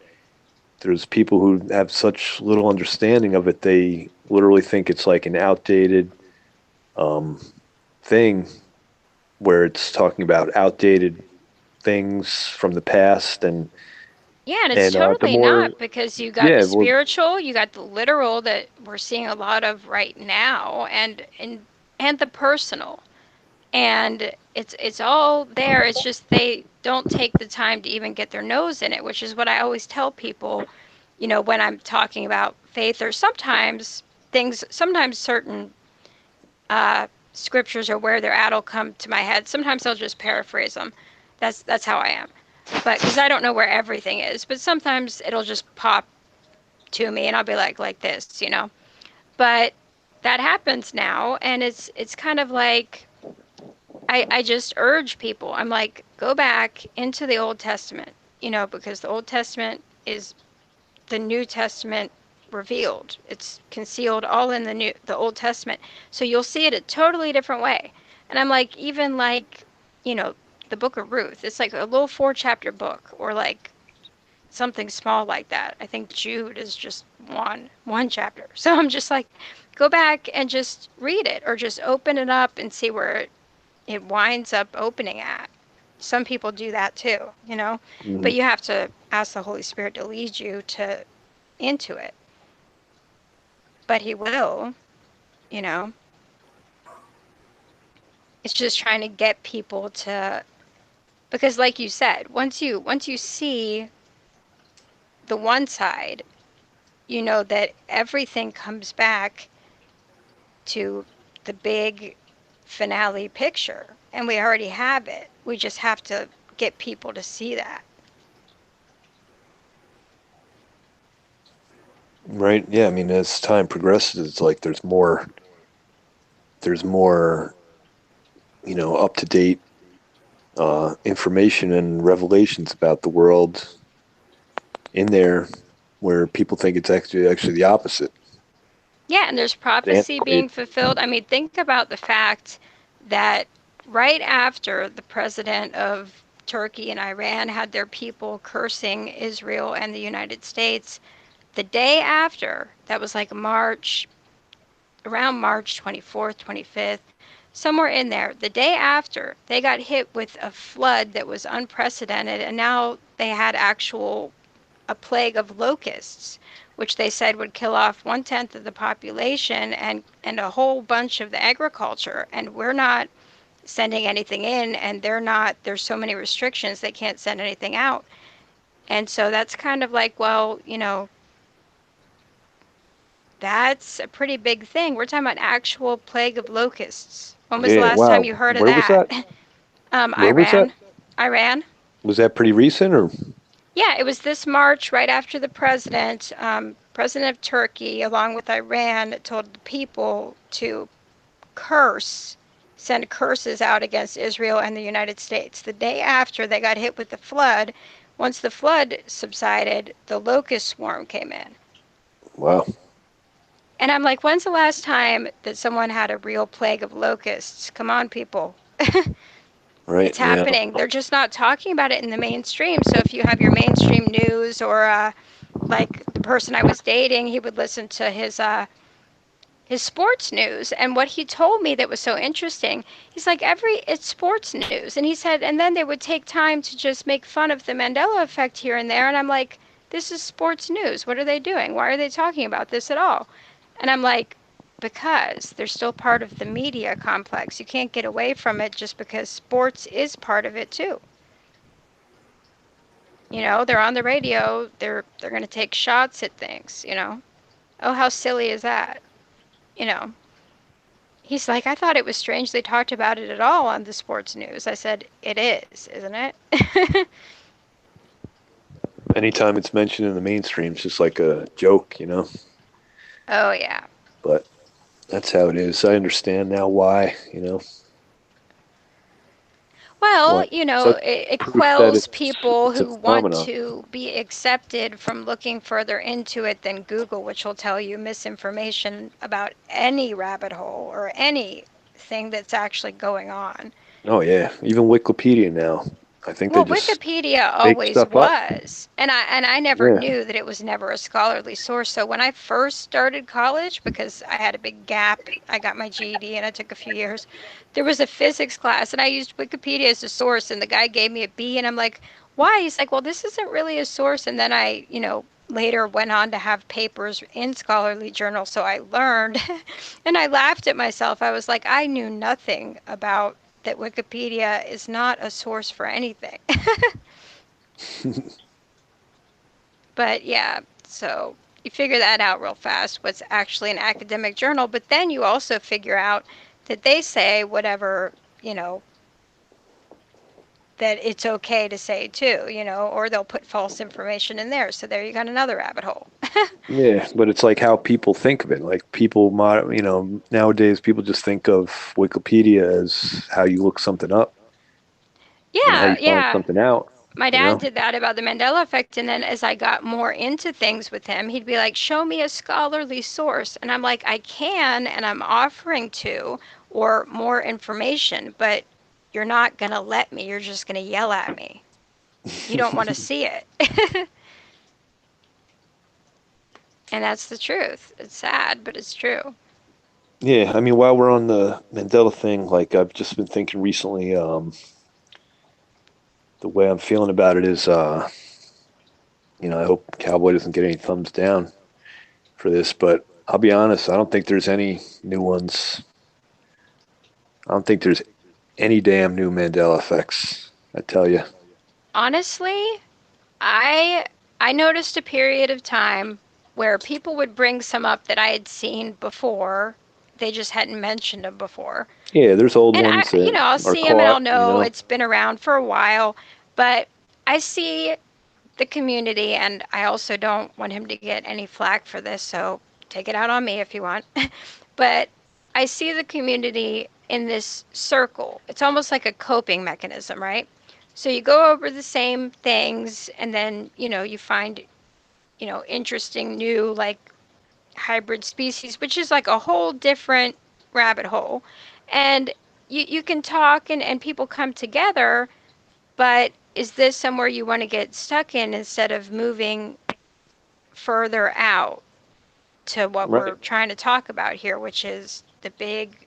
there's people who have such little understanding of it. They literally think it's like an outdated um, thing where it's talking about outdated things from the past, and Yeah, and it's and the totally more, not, because you got the yeah, well, spiritual, you got the literal that we're seeing a lot of right now, and the personal. And it's all there. It's just they don't take the time to even get their nose in it, which is what I always tell people, when I'm talking about faith, or sometimes certain scriptures or where they're at will come to my head. Sometimes I'll just paraphrase them. That's how I am. But because I don't know where everything is, but sometimes it'll just pop to me and I'll be like this. But that happens now, and it's kind of like I just urge people. I'm like, go back into the Old Testament, because the Old Testament is the New Testament revealed. It's concealed all in the Old Testament. So you'll see it a totally different way. And I'm like, even like, you know, the book of Ruth, it's like a little 4-chapter book, or like something small like that. I think Jude is just one chapter. So I'm just like, go back and just read it, or just open it up and see where it winds up opening at. Some people do that too. But mhm. you have to ask the Holy Spirit to lead you to into it. But he will, you know. It's just trying to get people to, because like you said, once you see the one side, you know that everything comes back to the big finale picture, and we already have it. We just have to get people to see that. Right. Yeah. I mean, as time progresses, it's like there's more, up to date information and revelations about the world in there, where people think it's actually the opposite. Yeah, and there's prophecy being fulfilled. I mean, think about the fact that right after the president of Turkey and Iran had their people cursing Israel and the United States, the day after, that was like around March 24th, 25th, somewhere in there, the day after, they got hit with a flood that was unprecedented, and now they had a plague of locusts, which they said would kill off 1/10 of the population and a whole bunch of the agriculture. And we're not sending anything in, and there's so many restrictions, they can't send anything out. And so that's kind of like, well, that's a pretty big thing. We're talking about actual plague of locusts. When was the Yeah. last time Wow. you heard of Where was that? that? Where was that? Iran. Was that pretty recent or? Yeah, it was this March, right after the president of Turkey, along with Iran, told the people to send curses out against Israel and the United States. The day after they got hit with the flood, once the flood subsided, the locust swarm came in. Wow. And I'm like, when's the last time that someone had a real plague of locusts? Come on, people. Right. It's Yeah. happening. They're just not talking about it in the mainstream. So if you have your mainstream news or like the person I was dating, he would listen to his sports news. And what he told me that was so interesting, he's like, it's sports news. And he said, and then they would take time to just make fun of the Mandela effect here and there. And I'm like, this is sports news. What are they doing? Why are they talking about this at all? And I'm like, because they're still part of the media complex. You can't get away from it just because sports is part of it too. They're on the radio, they're going to take shots at things. Oh, how silly is that? You know. He's like, I thought it was strange they talked about it at all on the sports news. I said, it is, isn't it? Anytime it's mentioned in the mainstream, it's just like a joke, Oh, yeah. But that's how it is. I understand now why, Well, What? Such it proof that quells people it's a who want phenomenon. to be accepted from looking further into it than Google, which will tell you misinformation about any rabbit hole or anything that's actually going on. Oh yeah, even Wikipedia now. I think they Well, just Wikipedia make always stuff up. was, and I never Yeah. knew that it was never a scholarly source. So when I first started college, because I had a big gap, I got my GED and I took a few years. There was a physics class, and I used Wikipedia as a source, and the guy gave me a B, and I'm like, why? He's like, well, this isn't really a source. And then I, later went on to have papers in scholarly journals, so I learned, and I laughed at myself. I was like, I knew nothing about that Wikipedia is not a source for anything. But yeah, so you figure that out real fast, what's actually an academic journal. But then you also figure out that they say whatever, that it's okay to say too, or they'll put false information in there. So there you got another rabbit hole. Yeah, but it's like how people think of it. Like nowadays people just think of Wikipedia as how you look something up and how Yeah, you find yeah. something out, My you dad know? did that about the Mandela effect. And then as I got more into things with him, he'd be like, show me a scholarly source. And I'm like, I can, and I'm offering to, or more information, but you're not going to let me. You're just going to yell at me. You don't want to see it. And that's the truth. It's sad, but it's true. Yeah, I mean, while we're on the Mandela thing, like I've just been thinking recently, the way I'm feeling about it is, I hope Cowboy doesn't get any thumbs down for this, but I'll be honest, I don't think there's any new ones. I don't think there's any damn new Mandela effects. I tell you. Honestly, I I noticed a period of time where people would bring some up that I had seen before. They just hadn't mentioned them before. Yeah, there's old And ones that I'll are see them and I'll caught. know it's been around for a while. But I see the community, and I also don't want him to get any flack for this, so take it out on me if you want. But I see the community in this circle. It's almost like a coping mechanism, right? So you go over the same things, and then, you find, interesting new, like, hybrid species, which is like a whole different rabbit hole. And you can talk, and people come together, but is this somewhere you want to get stuck in instead of moving further out to what we're Right. trying to talk about here, which is the big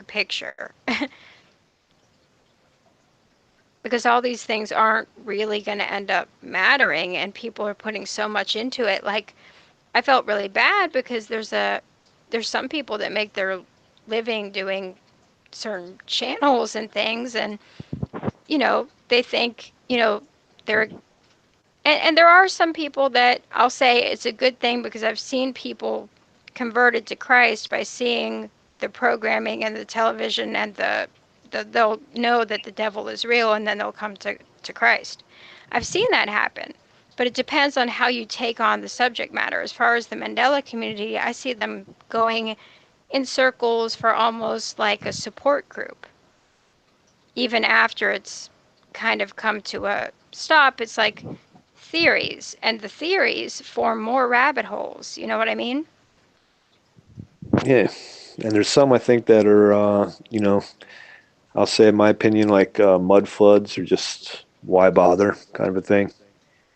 picture? Because all these things aren't really going to end up mattering, and people are putting so much into it. Like, I felt really bad because there's some people that make their living doing certain channels and things, and they think, they're and there are some people that I'll say it's a good thing, because I've seen people converted to Christ by seeing the programming and the television, and they'll know that the devil is real, and then they'll come to Christ. I've seen that happen, but it depends on how you take on the subject matter. As far as the Mandela community, I see them going in circles for almost like a support group. Even after it's kind of come to a stop, it's like theories, and the theories form more rabbit holes. You know what I mean? Yeah, and there's some I think that are, I'll say in my opinion, like mud floods, or just why bother kind of a thing.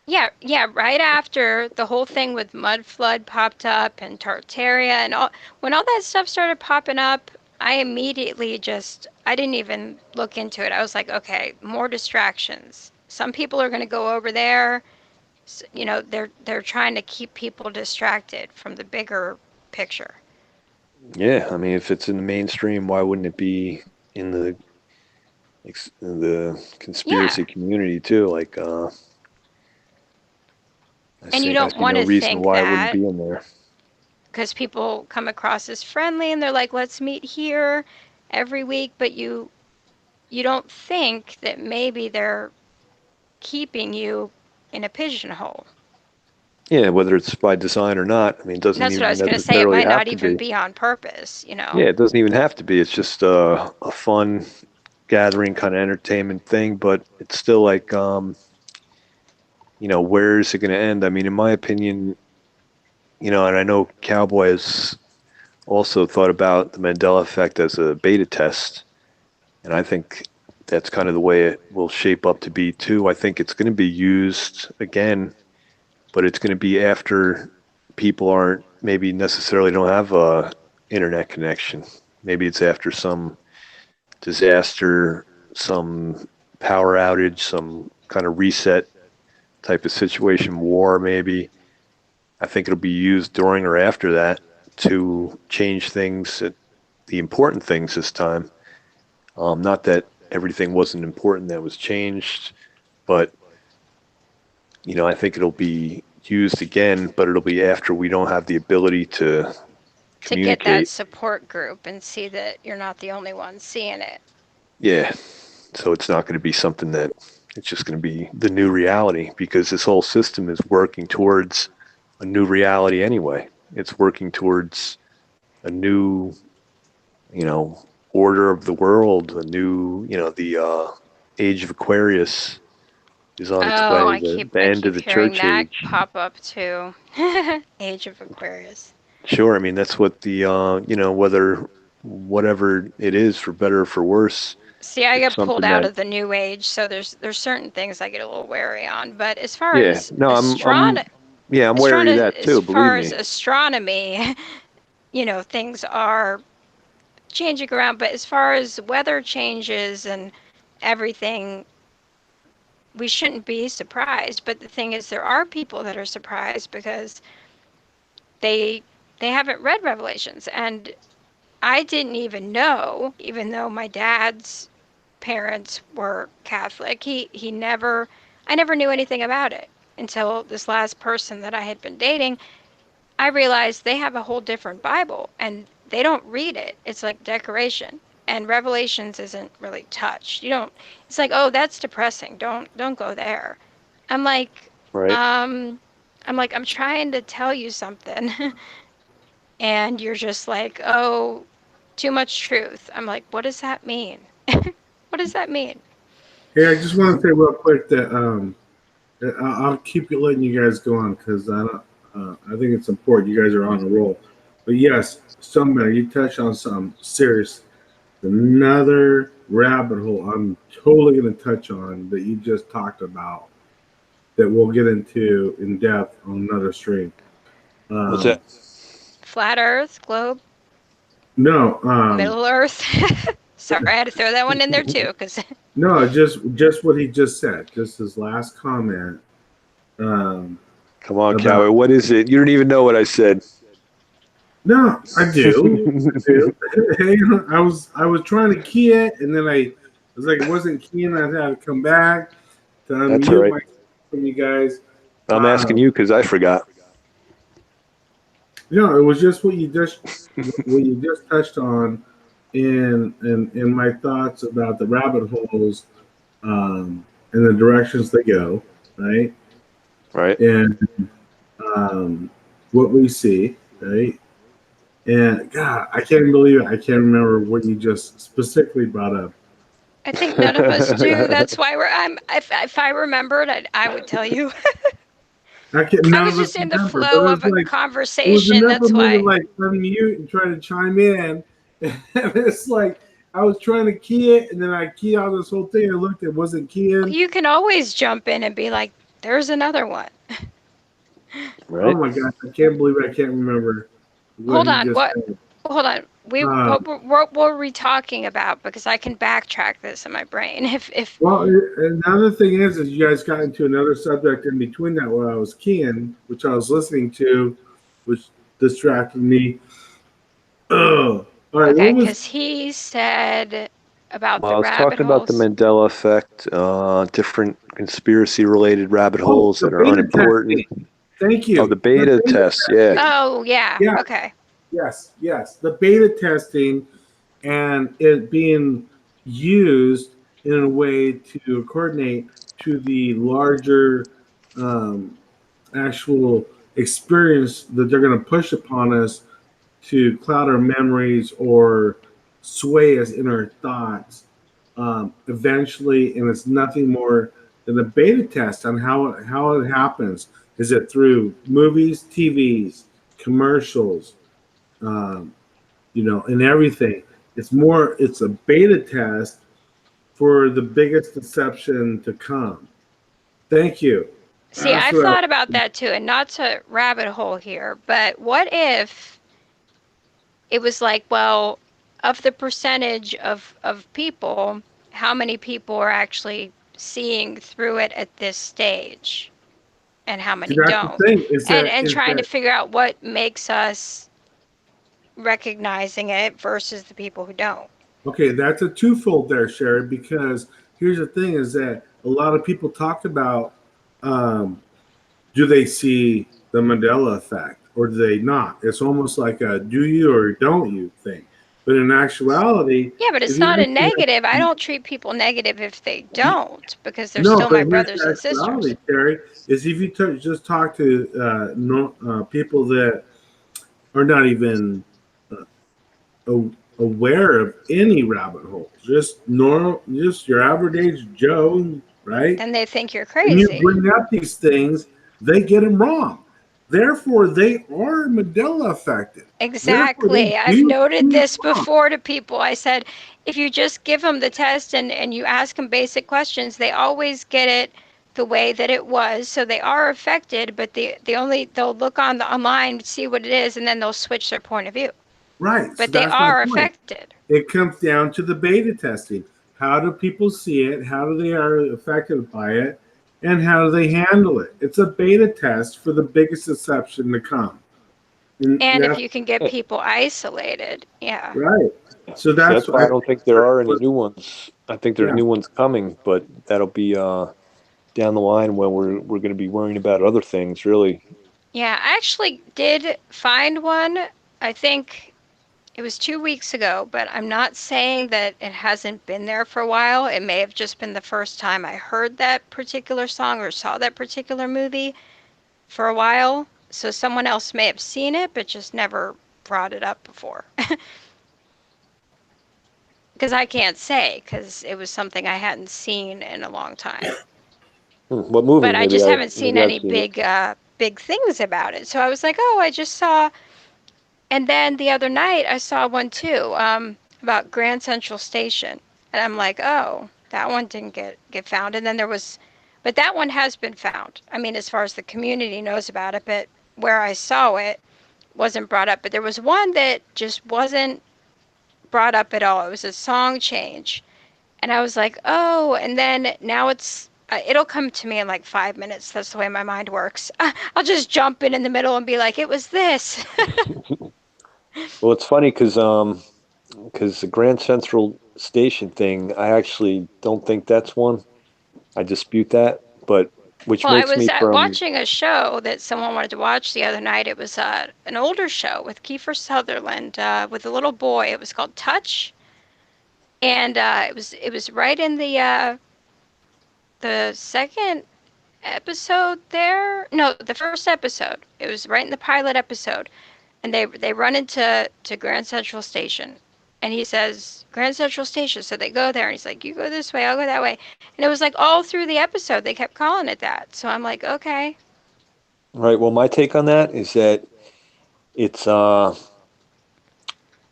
Yeah, yeah. Right after the whole thing with mud flood popped up, and Tartaria and all, when all that stuff started popping up, I immediately I didn't even look into it. I was like, okay, more distractions. Some people are going to go over there. They're trying to keep people distracted from the bigger picture. Yeah, I mean, if it's in the mainstream, why wouldn't it be in the Yeah. conspiracy community too? Like, And you I don't see want no to reason think why it wouldn't that, be in there. because people come across as friendly, and they're like, let's meet here every week, but you don't think that maybe they're keeping you in a pigeonhole. Yeah, whether it's by design or not, I mean, it And doesn't that's what I even was going to say. It necessarily might have not to even be. be on purpose. Yeah, it doesn't even have to be. It's just a fun gathering kind of entertainment thing, but it's still like, where is it going to end? I mean, in my opinion, and I know Cowboy has also thought about the Mandela effect as a beta test, and I think that's kind of the way it will shape up to be too. I think it's going to be used again, but it's going to be after people aren't maybe necessarily don't have a internet connection. Maybe it's after some disaster, some power outage, some kind of reset type of situation, war maybe. I think it'll be used during or after that to change things, the important things this time. Not that everything wasn't important that was changed, but I think it'll be used again, but it'll be after we don't have the ability to To get that communicate. support group and see that you're not the only one seeing it. Yeah. So it's not going to be something that it's just going to be the new reality, because this whole system is working towards a new reality anyway. It's working towards a new, you know, order of the world, a new, the age of Aquarius is on its Oh, way, I the, keep the I end of keep the hearing church that age. pop up too. Age of Aquarius. Sure, I mean that's what the whatever it is, for better or for worse, See, I it's get pulled something out that, of the new age, so there's certain things I get a little wary on. But as far yeah, as no, I'm wary of that as too, believe far as me. astronomy, things are changing around. But as far as weather changes and everything, we shouldn't be surprised. But the thing is, there are people that are surprised because they they haven't read Revelations, and I didn't even know, even though my dad's parents were Catholic. He never I never knew anything about it until this last person that I had been dating. I realized they have a whole different Bible, and they don't read it. It's like decoration. And Revelations isn't really touched. You don't It's like, "Oh, that's depressing. Don't go there." I'm like, Right. I'm like, I'm trying to tell you something. And you're just like, oh, too much truth. I'm like, what does that mean? What does that mean? Hey, I just want to say real quick that I'll keep letting you guys go on because I think it's important. You guys are on a roll. But yes, somebody you touched on something serious. Another rabbit hole I'm totally going to touch on that you just talked about that we'll get into in depth on another stream. What's that? Flat Earth, globe, No, Middle Earth. Sorry, I had to throw that one in there too, because no, just what he just said. Just his last comment. Come on, About- Cowie. What is it? You don't even know what I said. No, I do. I do. Hey, I was trying to key it, and then I was like, it wasn't keying. I had to come back to That's all unmute right. myself from you guys. I'm asking you because I forgot. No, it was just what you just touched on, in my thoughts about the rabbit holes, and the directions they go, right, Right. and what we see, right. And God, I can't believe it. I can't remember what you just specifically brought up. I think none of us do. That's why if I remembered, I would tell you. I can't. I None was of us just in the remember. flow But of a it was conversation. enough That's of me to why. like unmute and try to chime in. And it's like I was trying to key it, and then I key out this whole thing. I looked, it wasn't keying. You can always jump in and be like, "There's another one." Right. Oh my gosh, I can't believe I can't remember what Hold he on. just What? said. Hold on. What were we talking about? Because I can backtrack this in my brain. If Well, another thing is you guys got into another subject in between that where I was keying, which I was listening to, which distracted me. Oh, all right. okay, What was? because he said about Well, the I was rabbit talking about the holes. Mandela effect, different conspiracy-related rabbit Oh, holes the that are beta unimportant. testing. Thank you. Oh, the beta test. Yeah. Oh yeah. Yeah. Okay. Yes. The beta testing and it being used in a way to coordinate to the larger actual experience that they're going to push upon us to cloud our memories or sway us in our thoughts eventually. And it's nothing more than a beta test on how it happens. Is it through movies, TVs, commercials, um, and everything? It's a beta test for the biggest deception to come. Thank you. See, That's I've what thought about that too, and not to rabbit hole here, but what if it was like, well, of the percentage of people, how many people are actually seeing through it at this stage, and how many that's don't? the thing. Is And is trying to that figure out what makes us recognizing it versus the people who don't. okay? That's a twofold there, Sherry. Because here's the thing: is that a lot of people talk about um, do they see the Mandela effect or do they not? It's almost like a do you or don't you thing. But in actuality, Yeah, but if it's you not a actually negative. I don't treat people negative if they don't, because they're no, still but my here's brothers the and sisters. actuality, Terry, is if you just talk to people that are not even aware of any rabbit holes, just normal, just your average Joe, right? Then they think you're And you crazy. bring up these things, they get them wrong. Therefore, they are Mandela affected. Therefore, they Exactly. I've do noted things this wrong. before to people. I said, if you just give them the test and you ask them basic questions, they always get it the way that it was. So they are affected, but they'll look on the online, see what it is, and then they'll switch their point of view. Right. So But they that's my are point. affected. It comes down to the beta testing. How do people see it? How do they are affected by it? And how do they handle it? It's a beta test for the biggest deception to come. And And if that's you can get people isolated, yeah. right. So So that's that's why I don't think there are any new ones. I think there's yeah. new ones coming, but that'll be down the line when we're going to be worrying about other things, really. Yeah, I actually did find one. I think It was 2 weeks ago, but I'm not saying that it hasn't been there for a while. It may have just been the first time I heard that particular song or saw that particular movie for a while. So someone else may have seen it, but just never brought it up before. Because I can't say, because it was something I hadn't seen in a long time. What movie? But I just haven't seen maybe I've any seen it. big things about it. So I was like, oh, I just saw. And then the other night I saw one too, about Grand Central Station, and I'm like, oh, that one didn't get found. And then there was, but that one has been found. I mean, as far as the community knows about it, but where I saw it wasn't brought up. But there was one that just wasn't brought up at all. It was a song change, and I was like, oh. And then now it'll come to me in like 5 minutes. That's the way my mind works. I'll just jump in the middle and be like, it was this. Well, it's funny because the Grand Central Station thing, I actually don't think that's one. I dispute that, but which Well, I makes was me from watching a show that someone wanted to watch the other night. It was an older show with Kiefer Sutherland with a little boy. It was called Touch, and it was right in the second episode there. No, the first episode. It was right in the pilot episode, and they run into Grand Central Station, and he says Grand Central Station. So they go there, and he's like, "You go this way, I'll go that way," and it was like all through the episode they kept calling it that. So I'm like, okay. right. Well, my take on that is that it's uh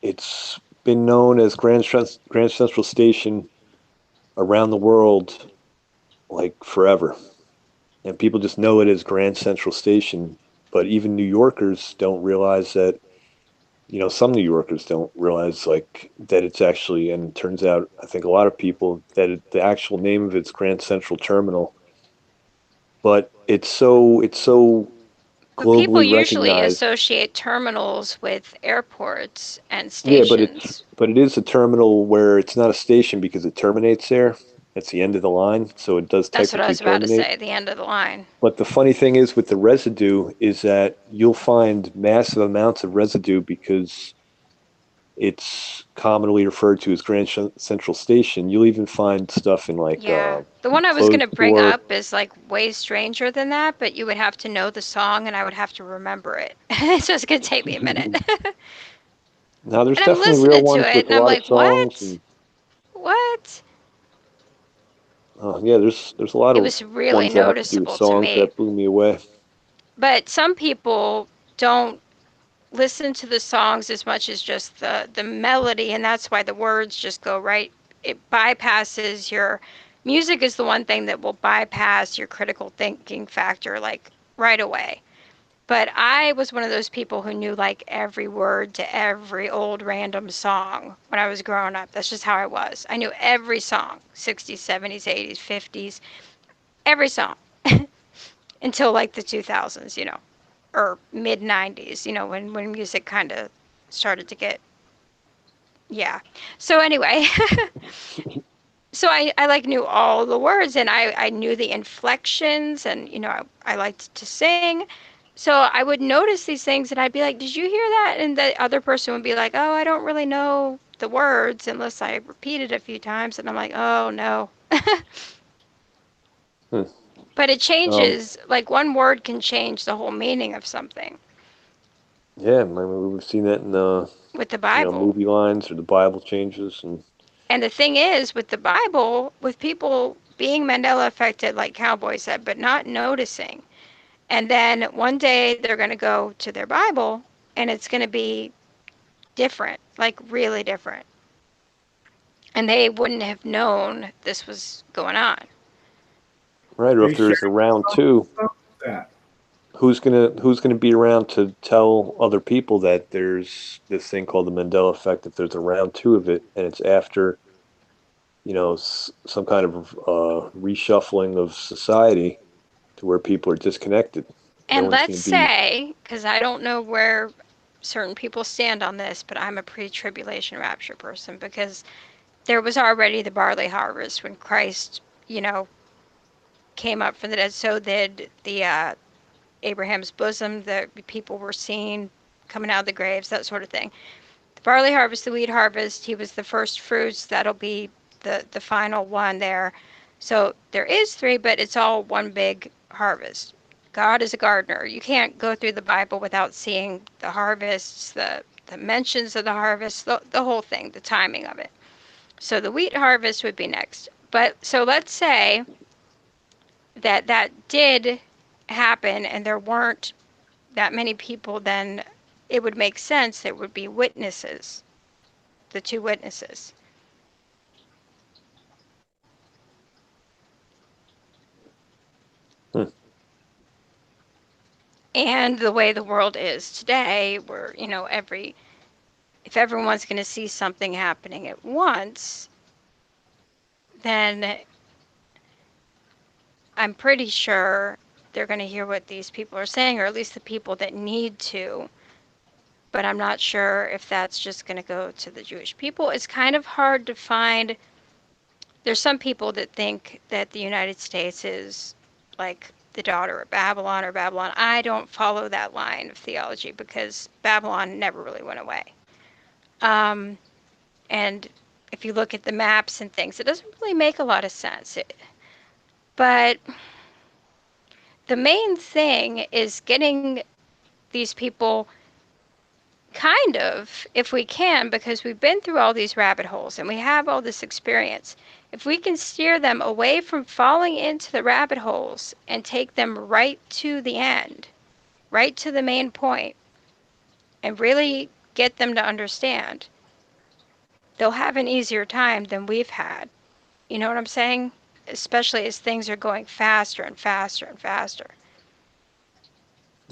it's been known as Grand Central Station around the world like forever, and people just know it as Grand Central Station. But even New Yorkers don't realize that. Some New Yorkers don't realize like that it's actually, and it turns out, I think a lot of people that the actual name of it's Grand Central Terminal, but it's so But people globally usually recognized. associate terminals with airports and Yeah, stations. but it is a terminal where it's not a station because it terminates there. It's the end of the line, so it does That's what I technically was about to terminate. say, the end of the line. But the funny thing is with the residue is that you'll find massive amounts of residue because it's commonly referred to as Central Station. You'll even find stuff in like Yeah. The one I was going clothes to bring store. up is like way stranger than that, but you would have to know the song and I would have to remember it. So it's going to take me a minute. Now, there's And I'm definitely real listening to ones it with a and I'm lot of like, songs, what? and What? yeah, there's a lot It of was really ones that have to do with noticeable to songs me. that blew me away. But some people don't listen to the songs as much as just the melody, and that's why the words just go right. It bypasses your music is the one thing that will bypass your critical thinking factor like right away. But I was one of those people who knew like every word to every old random song when I was growing up. That's just how I was. I knew every song, 60s, 70s, 80s, 50s, every song until like the 2000s, or mid 90s, when music kind of started to get, yeah. So anyway, so I like knew all the words and I knew the inflections and, I liked to sing. So I would notice these things and I'd be like, did you hear that? And the other person would be like, oh, I don't really know the words unless I repeat it a few times. And I'm like, oh no. Hmm. But it Um, changes, like one word can change the whole meaning of something yeah, I mean, we've seen that in the with the Bible. movie lines or the Bible changes, and And the thing is, with the Bible, with people being Mandela affected, like Cowboy said, but not noticing. And then one day they're going to go to their Bible and it's going to be different, like really different. And they wouldn't have known this was going on. right. Or Hey, if there's a Sharon, round two, what's that? who's gonna be around to tell other people that there's this thing called the Mandela effect? If there's a round two of it, and it's after some kind of reshuffling of society to where people are disconnected. No And one's let's going to be. say, because I don't know where certain people stand on this, but I'm a pre tribulation rapture person because there was already the barley harvest when Christ, came up from the dead. So did the Abraham's bosom, the people were seen coming out of the graves, that sort of thing. The barley harvest, the wheat harvest. He was the first fruits. That'll be the final one there. So there is three, but it's all one big harvest. God is a gardener. You can't go through the Bible without seeing the harvests, the mentions of the harvest, the whole thing, the timing of it. So the wheat harvest would be next. But so let's say that did happen and there weren't that many people, then it would make sense there would be witnesses, the two witnesses. And the way the world is today, where, if everyone's going to see something happening at once, then I'm pretty sure they're going to hear what these people are saying, or at least the people that need to. But I'm not sure if that's just going to go to the Jewish people. It's kind of hard to find. There's some people that think that the United States is like the daughter of Babylon or Babylon. I don't follow that line of theology because Babylon never really went away. And if you look at the maps and things, it doesn't really make a lot of sense. But the main thing is getting these people kind of, if we can, because we've been through all these rabbit holes and we have all this experience, if we can steer them away from falling into the rabbit holes and take them right to the end, right to the main point, and really get them to understand, they'll have an easier time than we've had. You know what I'm saying? Especially as things are going faster and faster and faster.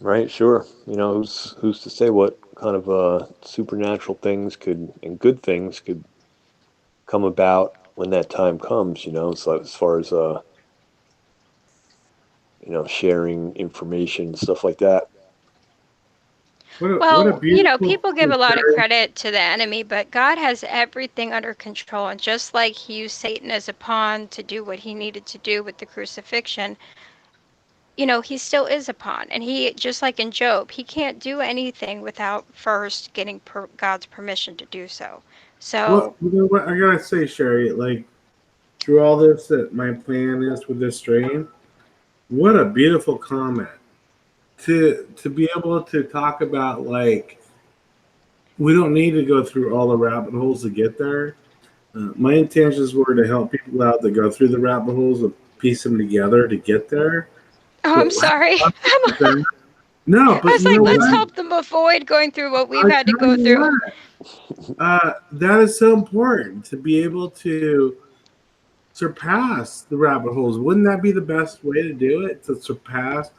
Right, sure. Who's to say what kind of supernatural things and good things could come about when that time comes, so as far as sharing information and stuff like that. What a beautiful people give a lot of story. credit to the enemy, but God has everything under control. And just like he used Satan as a pawn to do what he needed to do with the crucifixion, he still is a pawn. And he, just like in Job, he can't do anything without first getting God's permission to do so. So, Well, you know what I gotta say, Sherry, like through all this that my plan is with this stream, what a beautiful comment. To be able to talk about, like, we don't need to go through all the rabbit holes to get there. My intentions were to help people out that go through the rabbit holes and piece them together to get there. I'm sorry. No, I but was you like, know let's what? help them avoid going through what we've I had to tell go you through. what, that is so important to be able to surpass the rabbit holes. Wouldn't that be the best way to do it? To surpass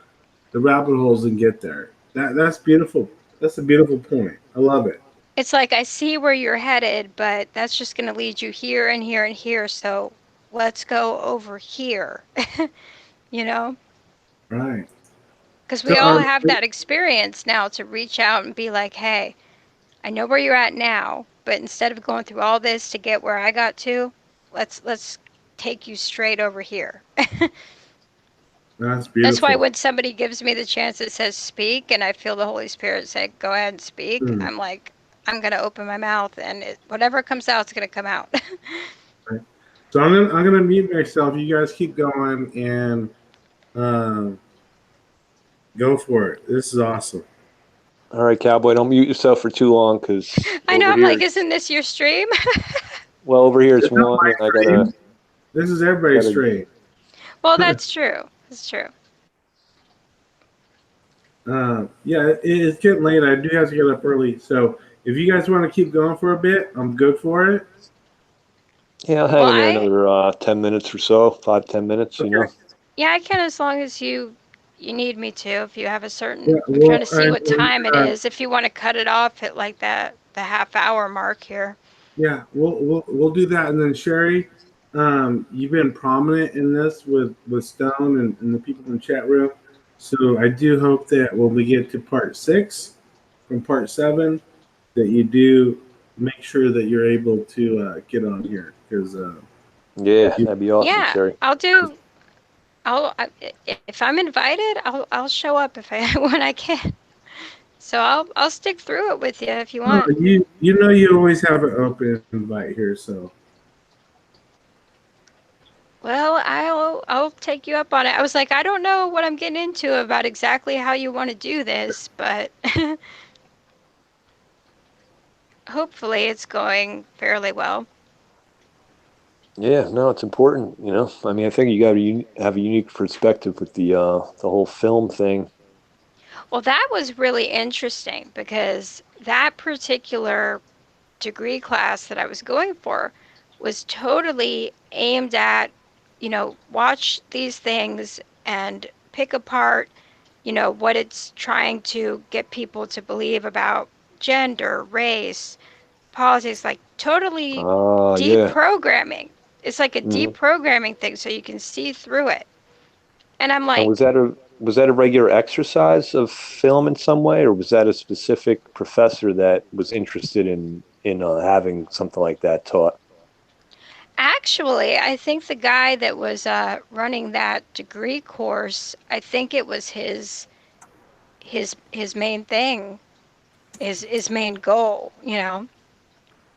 the rabbit holes and get there. That's beautiful. That's a beautiful point. I love it. It's like, I see where you're headed, but that's just going to lead you here and here and here. So let's go over here, Right. Because So, we all have that experience now to reach out and be like, hey, I know where you're at now, but instead of going through all this to get where I got to, let's take you straight over here. that's beautiful. That's why when somebody gives me the chance that says speak, and I feel the Holy Spirit say, go ahead and speak, I'm like, I'm going to open my mouth, and whatever comes out is going to come out. Right. So I'm gonna mute myself. You guys keep going and go for it. This is awesome. All right, Cowboy, don't mute yourself for too long, because I know, I'm like, isn't this your stream? well, over here it's It's not one, my and I gotta. stream. This is everybody's gotta- stream. Well, that's true. That's true. Yeah, it's getting late. I do have to get up early. So if you guys want to keep going for a bit, I'm good for it. Yeah, I'll hang in there another 10 minutes or so, 5-10 minutes, Okay. Yeah, I can, as long as you need me to. If you have a certain, Yeah, I'm well, trying to see what and, time it is. If you want to cut it off at like the half-hour mark here. Yeah, we'll do that. And then Sherry, you've been prominent in this with Stone and the people in the chat room. So I do hope that when we get to part 6 from part 7, that you do make sure that you're able to get on here, because Yeah, that'd be awesome, Yeah, Sherry. if I'm invited, I'll show up if I when I can. So I'll stick through it with you if you Oh, want. you know you always have an open invite here, so Well, I'll take you up on it. I was like, I don't know what I'm getting into about exactly how you want to do this, but hopefully it's going fairly well. Yeah, no, it's important. I mean, I think you got to have a unique perspective with the whole film thing. Well, that was really interesting because that particular degree class that I was going for was totally aimed at, watch these things and pick apart, what it's trying to get people to believe about gender, race, politics, like totally Yeah. deprogramming. It's like a Hmm. deprogramming thing so you can see through it. And I'm And like, was that a regular exercise of film in some way, or was that a specific professor that was interested in having something like that taught? actually, I think the guy that was running that degree course, I think it was his main thing, his main goal,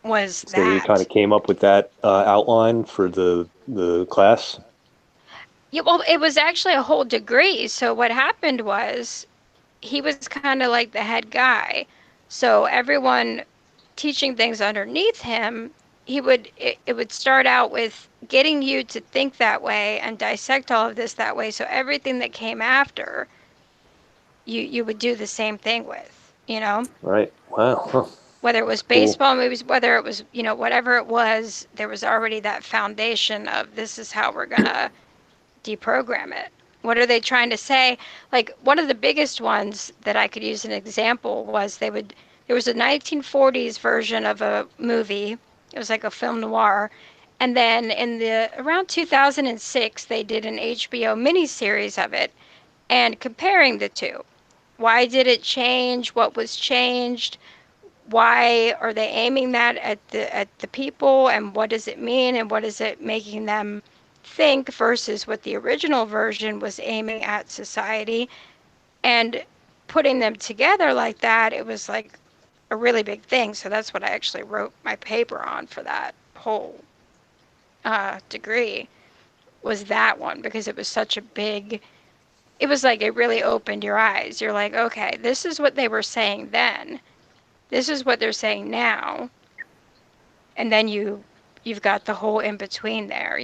was So he kind that. of came up with that outline for the class. Yeah, well, it was actually a whole degree. So what happened was he was kind of like the head guy. So everyone teaching things underneath him, it would start out with getting you to think that way and dissect all of this that way. So everything that came after, you would do the same thing with, Right. Wow. Huh. whether it was Cool. baseball movies, whether it was, whatever it was, there was already that foundation of this is how we're going to deprogram it. What are they trying to say? Like one of the biggest ones that I could use an example was there was a 1940s version of a movie. It was like a film noir. And then in the around 2006 they did an HBO miniseries of it and comparing the two. Why did it change? What was changed? Why are they aiming that at the people and what does it mean and what is it making them think versus what the original version was aiming at society, and putting them together like that, it was like a really big thing. So that's what I actually wrote my paper on for that whole degree, was that one, because it was such a big, it was like it really opened your eyes. You're like, okay, this is what they were saying then, this is what they're saying now, and then you've got the whole in between there,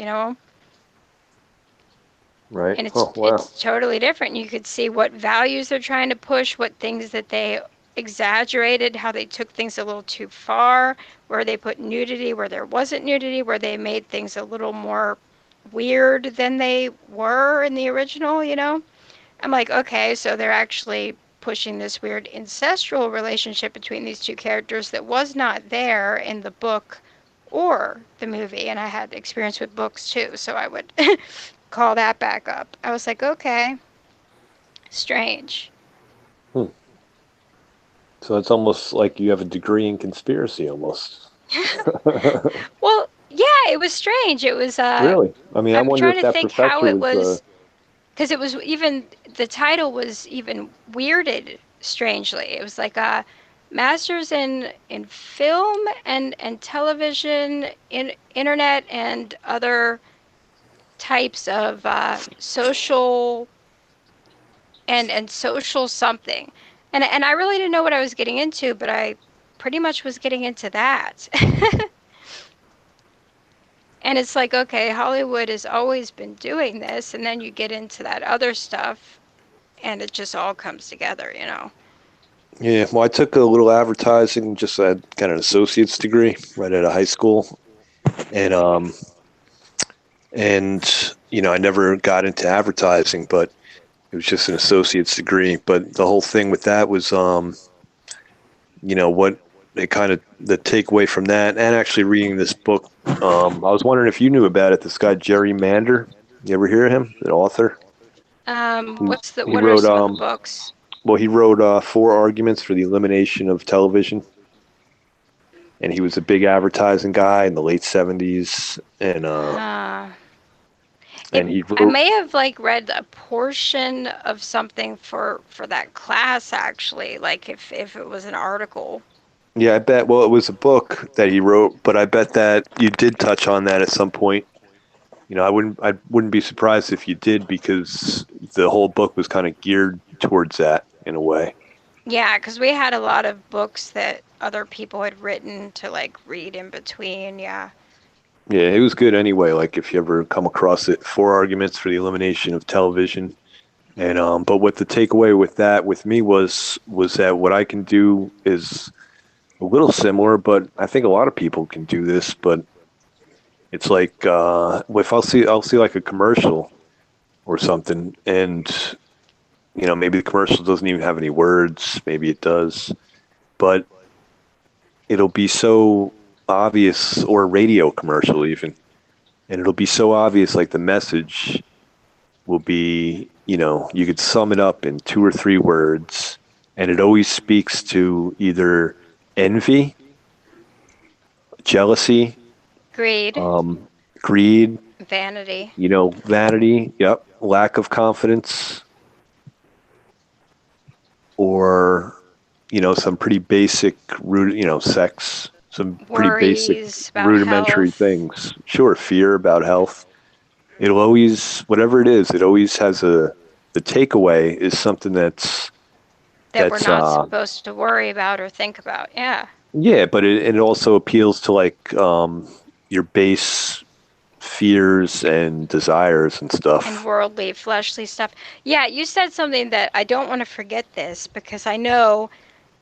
Right. and Oh, wow. it's totally different. You could see what values they're trying to push, what things that they exaggerated, how they took things a little too far, where they put nudity where there wasn't nudity, where they made things a little more weird than they were in the original. I'm like, okay, so they're actually pushing this weird ancestral relationship between these two characters that was not there in the book or the movie. And I had experience with books too, so I would call that back up. I was like, okay, strange. Hmm. So it's almost like you have a degree in conspiracy, almost. Well, yeah, it was strange. It was, Really? I mean, I I'm wonder trying if to that think how professor it was. was, because it was even, the title was even weirded strangely. It was like a master's in film and television, in internet and other types of social and social something. And I really didn't know what I was getting into, but I pretty much was getting into that. And it's like, okay, Hollywood has always been doing this, and then you get into that other stuff, and it just all comes together. Yeah, well, I took a little advertising, just had kind of an associate's degree right out of high school, and I never got into advertising, but it was just an associate's degree. But the whole thing with that was, what they kind of the takeaway from that, and actually reading this book, I was wondering if you knew about it. This guy Jerry Mander, you ever hear of him? The author. He What are wrote some of the books? well, he wrote Four Arguments for the Elimination of Television, and he was a big advertising guy in the late '70s, and Uh, and he I wrote. may have like read a portion of something for that class actually, like if it was an article. Yeah, I bet. Well, it was a book that he wrote, but I bet that you did touch on that at some point. I wouldn't be surprised if you did, because the whole book was kind of geared towards that in a way. Yeah, because we had a lot of books that other people had written to like read in between. Yeah. Yeah, it was good anyway. Like if you ever come across it, Four Arguments for the Elimination of Television. And but what the takeaway with that with me was that what I can do is a little similar, but I think a lot of people can do this. But it's like if I'll see like a commercial or something, and maybe the commercial doesn't even have any words, maybe it does, but it'll be so obvious, or a radio commercial even, and it'll be so obvious, like the message will be, you could sum it up in 2 or 3 words, and it always speaks to either envy, jealousy, Greed, greed, vanity. vanity, yep, lack of confidence, or, some pretty basic, sex, some pretty basic, Worries about rudimentary health. things. Sure, fear about health. It'll always, whatever it is, it always has the takeaway is something that We're not supposed to worry about or think about. Yeah. Yeah, but it also appeals to like your base fears and desires and stuff. And worldly, fleshly stuff. Yeah, you said something that I don't want to forget this, because I know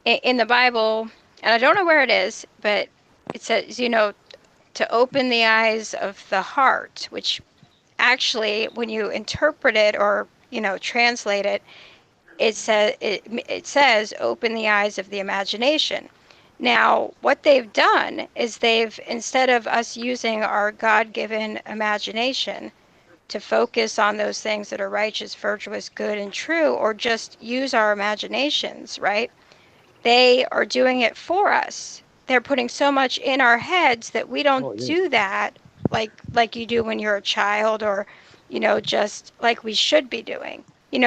in the Bible, and I don't know where it is, but it says, to open the eyes of the heart, which actually, when you interpret it or, translate it, it says open the eyes of the imagination. Now, what they've done is instead of us using our God-given imagination to focus on those things that are righteous, virtuous, good, and true, or just use our imaginations, right? They are doing it for us. They're putting so much in our heads that we don't do that like you do when you're a child, or, just like we should be doing,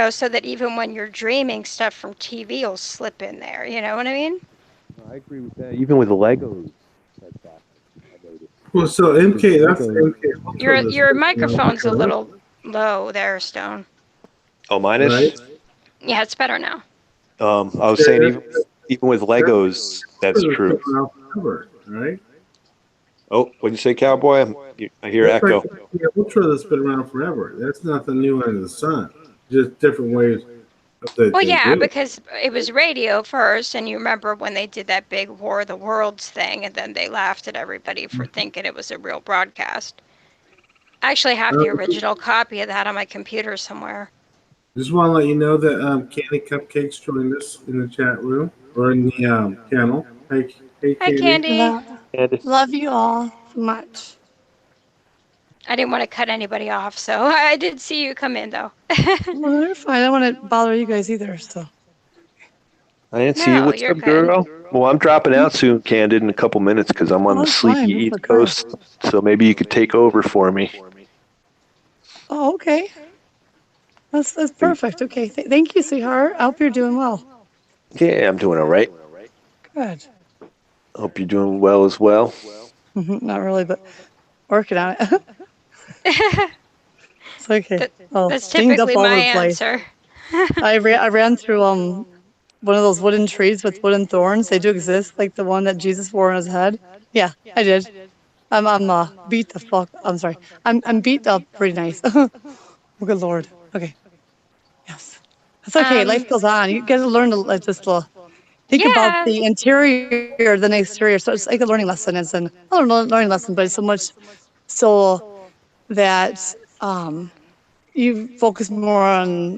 so that even when you're dreaming, stuff from TV will slip in there. You know what I mean? I agree with that. Even with Legos. Well, so MK, that's MK. Your microphone's a little low there, Stone. Oh, mine is? Right? Yeah, it's better now. I was saying even with Legos, that's true. Right? Oh, what'd you say, Cowboy? I hear echo. Yeah, Ultra that's been around forever. That's nothing new under the sun. Just different ways. Well, yeah, because it was radio first, and you remember when they did that big War of the Worlds thing, and then they laughed at everybody for thinking it was a real broadcast. I actually have the original copy of that on my computer somewhere. Just want to let you know that Candy Cupcakes joined us in the chat room or in the channel. Hey, Hi, Candy. Love you all so much. I didn't want to cut anybody off, so I did see you come in, though. Well, you're fine. I don't want to bother you guys either, so. I didn't see you. What's you're up, girl? good. Well, I'm dropping out soon, Candid, in a couple minutes because I'm on the that's sleepy fine. East That's okay. Coast. So maybe you could take over for me. Oh, okay. That's perfect. Okay. Thank you, sweetheart. I hope you're doing well. Yeah, I'm doing all right. Good. Hope you're doing well as well. Not really, but working on it. It's okay. That's dinged up typically all my over the place. answer. I ran through one of those wooden trees with wooden thorns. They do exist, like the one that Jesus wore on his head. Yeah, I did. I'm beat the fuck. I'm sorry. I'm beat up pretty nice. Oh, good Lord. Okay. Yes. It's okay. Life goes on. You got to learn to just think about the interior than the exterior. So it's like a learning lesson. It's a learning lesson, but it's so much so that you focus more on,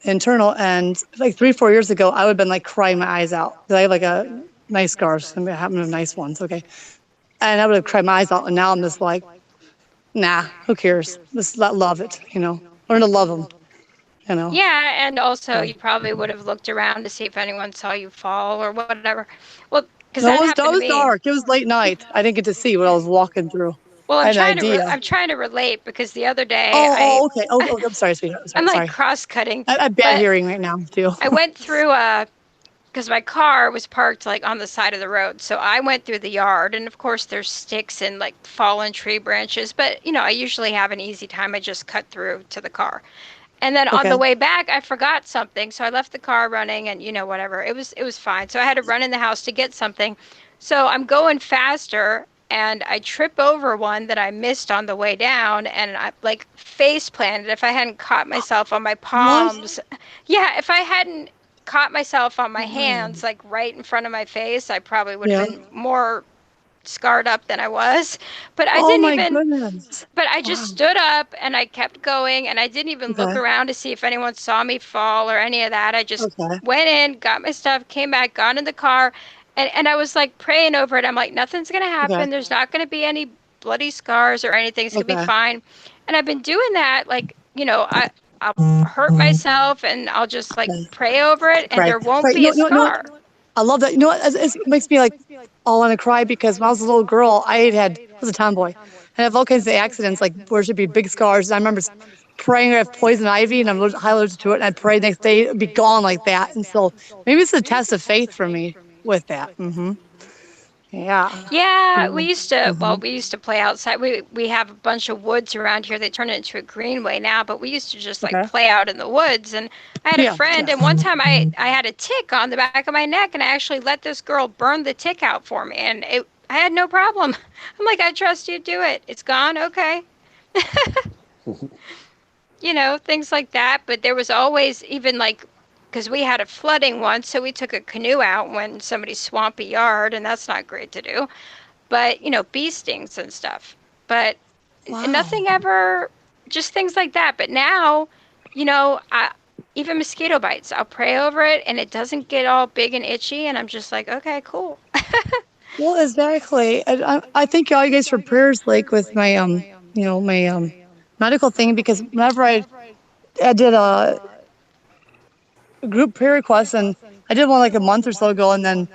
internal. And like 3-4 years ago, I would have been like crying my eyes out. I have like a nice scars. I happen to have nice ones. Okay. And I would have cried my eyes out. And now I'm just like, nah, who cares? Just love it, learn to love them, Yeah, and also you probably would have looked around to see if anyone saw you fall or whatever. Well, because that was happened to me. dark. It was late night. I didn't get to see what I was walking through. Well, an idea. I'm trying to relate because the other day Okay. Oh, I'm sorry, sweetheart. I'm like Sorry. cross-cutting, I'm bad but hearing right now too. I went through because my car was parked like on the side of the road. So I went through the yard, and of course there's sticks and like fallen tree branches, but I usually have an easy time. I just cut through to the car. And then on Okay. the way back, I forgot something, so I left the car running, and whatever. It was fine. So I had to run in the house to get something. So I'm going faster, and I trip over one that I missed on the way down, and I like face planted. If I hadn't caught myself on my palms, yeah, if I hadn't caught myself on my hands, like right in front of my face, I probably would have Yeah. been more scarred up than I was. But I Oh didn't my even. goodness. But I just Wow. stood up and I kept going, and I didn't even look Okay. around to see if anyone saw me fall or any of that. I just Okay. went in, got my stuff, came back, got in the car, and I was like praying over it. I'm like, nothing's gonna Okay. happen. There's not gonna be any bloody scars or anything. It's gonna be Okay. fine. And I've been doing that, like, I'll hurt myself and I'll just like Okay. pray over it, and Right. there won't Right. be a You know what? scar. I love that. You know what? It makes me like all want to cry because when I was a little girl, I was a tomboy. I have all kinds of accidents, like where there should be big scars. I remember praying I have poison ivy and I'm high allergic to it, and I prayed next day it'd be gone like that. And so maybe it's a test of faith for me with that. Yeah. Yeah, Mm-hmm. we used to play outside. We have a bunch of woods around here. They turned it into a greenway now, but we used to just like Okay. play out in the woods. And I had a Yeah. friend, Yeah. and one time I had a tick on the back of my neck, and I actually let this girl burn the tick out for me, and I had no problem. I'm like, I trust you, do it. It's gone, okay. Things like that. But there was always, even like, because we had a flooding once, so we took a canoe out when somebody's swampy yard, and that's not great to do. But bee stings and stuff. But Wow. nothing ever, just things like that. But now, even mosquito bites, I'll pray over it, and it doesn't get all big and itchy, and I'm just like, okay, cool. Well, exactly. I thank you all you guys for prayers, like with my my medical thing, because whenever I did a group prayer request, and I did one like a month or so ago, and then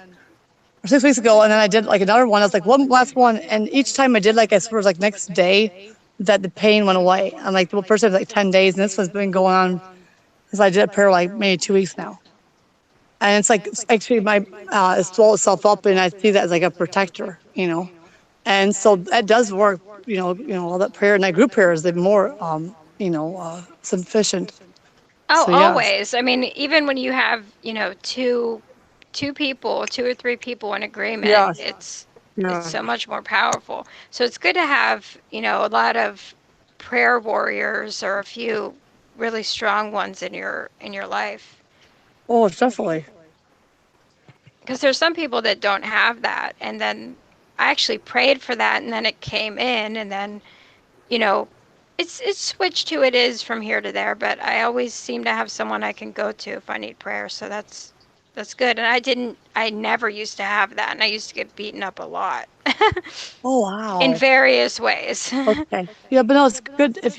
or 6 weeks ago, and then I did like another one. I was like one last one, and each time I did like I swear it was like next day that the pain went away. And like the first time was like 10 days, and this one's been going on since I did a prayer like maybe 2 weeks now. And it's like actually my it swelled itself up, and I see that as like a protector. And so that does work. All that prayer and that group prayer is the more sufficient. Oh, So yes, always. I mean, even when you have, two people, two or three people in agreement, yes, it's yeah. so much more powerful. So it's good to have, a lot of prayer warriors or a few really strong ones in your life. Oh, definitely. Because there's some people that don't have that, and then I actually prayed for that, and then it came in, and then you know it's switched to it is from here to there, but I always seem to have someone I can go to if I need prayer, so that's good. And I never used to have that, and I used to get beaten up a lot Oh in wow. various ways. Okay. Yeah, but no, it's good if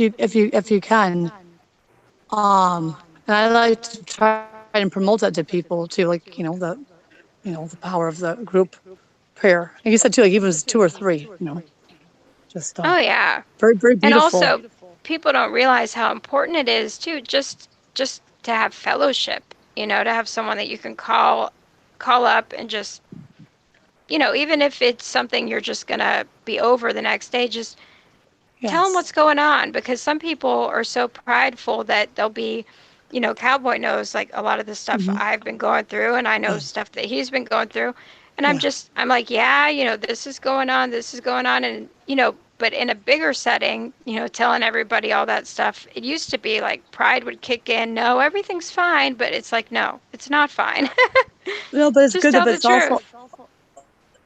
you can. And I like to try and promote that to people too, like the power of the group prayer. And you said too, like even if it's two or three, just Oh yeah. very very And beautiful. also, people don't realize how important it is too, just to have fellowship, to have someone that you can call up and just, even if it's something you're just gonna be over the next day, just tell them Yes. what's going on, because some people are so prideful that they'll be, Cowboy knows like a lot of the stuff Hmm. I've been going through, and I know Yeah. stuff that he's been going through, and Yeah. I'm like, yeah, this is going on, and but in a bigger setting, telling everybody all that stuff, it used to be like pride would kick in. No, everything's fine, but it's like, no, it's not fine. No, but it's Just good that tell but the truth.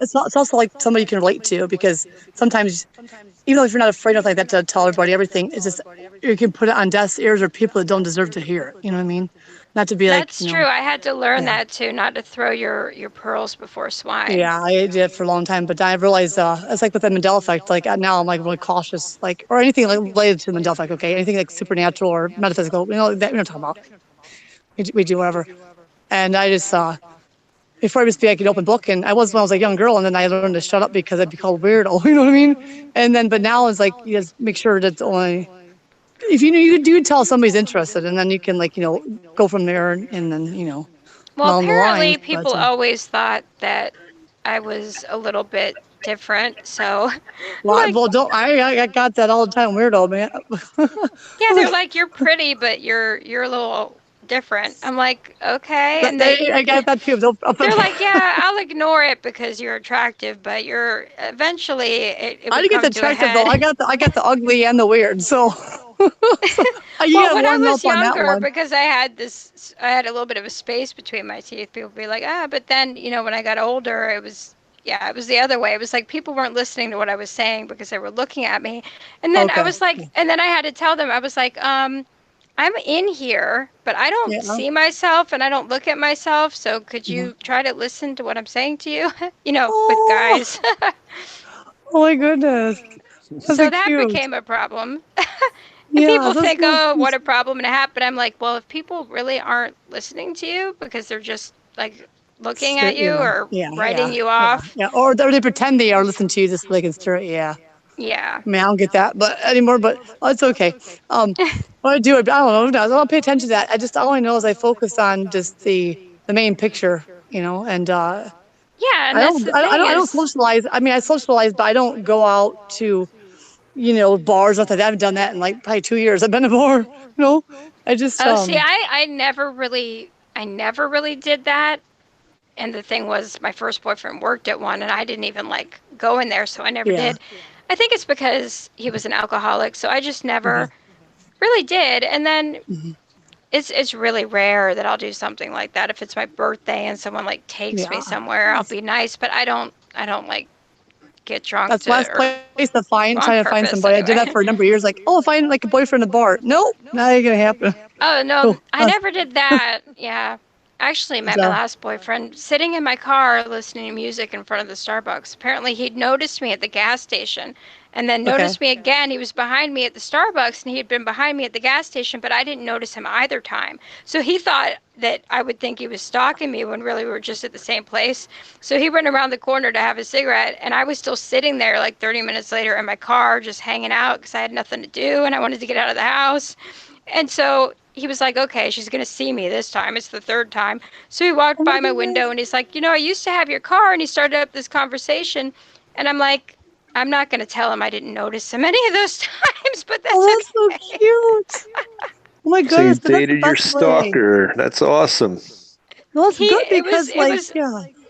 it's also like somebody you can relate to, because sometimes even though if you're not afraid of like that to tell everybody everything, it's just you can put it on deaf ears or people that don't deserve to hear it. You know what I mean? Not to be like, That's true. I had to learn yeah. that too, not to throw your pearls before swine. Yeah, I did it for a long time, but I realized it's like with the Mandela effect. Like now, I'm like really cautious, like or anything like related to the Mandela effect. Okay, anything like supernatural or metaphysical, that we don't talk about. We do whatever, and I just before I used to be like an open book, and I was when I was a young girl, and then I learned to shut up because I'd be called weirdo. You know what I mean? And then, but now it's like you just make sure that's only if you know you do tell somebody's interested, and then you can like go from there, and then Well, along the apparently lines. people always thought that I was a little bit different. So, like, Well, don't I got that all the time, weirdo man. yeah, they're like, you're pretty, but you're a little different. I'm like, okay, and I got that too. they're like, yeah, I'll ignore it because you're attractive, but you're eventually it I would didn't get come the to a attractive head. though. I got the ugly and the weird. So you Well, got when I one was up on that younger, one. because I had a little bit of a space between my teeth, people would be like, but then, when I got older, it was the other way. It was like people weren't listening to what I was saying because they were looking at me. And then I was like, and then I had to tell them, I was like, I'm in here, but I don't see myself and I don't look at myself. So could you try to listen to what I'm saying to you? With guys. Oh my goodness. That's So that cute. became a problem. Yeah, People that's think, so oh, cute. what a problem and a half. But I'm like, well, if people really aren't listening to you because they're just like looking at you or writing you off. Yeah, or they pretend they are listening to you just so they can stir it. Yeah. Yeah. I mean, I don't get that, but anymore. But it's okay. What I do, I don't know. I don't pay attention to that. All I know is I focus on just the main picture, and Yeah, and that's the thing I don't socialize. I mean, I socialize, but I don't go out to bars. Like that. I haven't done that in like probably 2 years. I've been to a bar. I just. Oh, see, I never really did that. And the thing was, my first boyfriend worked at one, and I didn't even like go in there, so I never did. I think it's because he was an alcoholic, so I just never really did. And then it's really rare that I'll do something like that. If it's my birthday and someone like takes me somewhere, I'll be nice, but I don't like get drunk. That's last place to find trying to find somebody. Anyway. I did that for a number of years. Like, find like a boyfriend in a bar. Nope, not gonna happen. Oh no, I never did that. Yeah. I actually met my last boyfriend sitting in my car listening to music in front of the Starbucks. Apparently, he'd noticed me at the gas station and then noticed me again. He was behind me at the Starbucks and he had been behind me at the gas station, but I didn't notice him either time. So he thought that I would think he was stalking me when really we were just at the same place. So he went around the corner to have a cigarette, and I was still sitting there like 30 minutes later in my car just hanging out because I had nothing to do and I wanted to get out of the house. And so he was like, okay, she's going to see me this time. It's the third time. So he walked by my window and he's like, I used to have your car. And he started up this conversation. And I'm like, I'm not going to tell him I didn't notice him any of those times, but that's okay. So cute. Oh my goodness. So you dated your stalker. That's awesome. Well, it's good because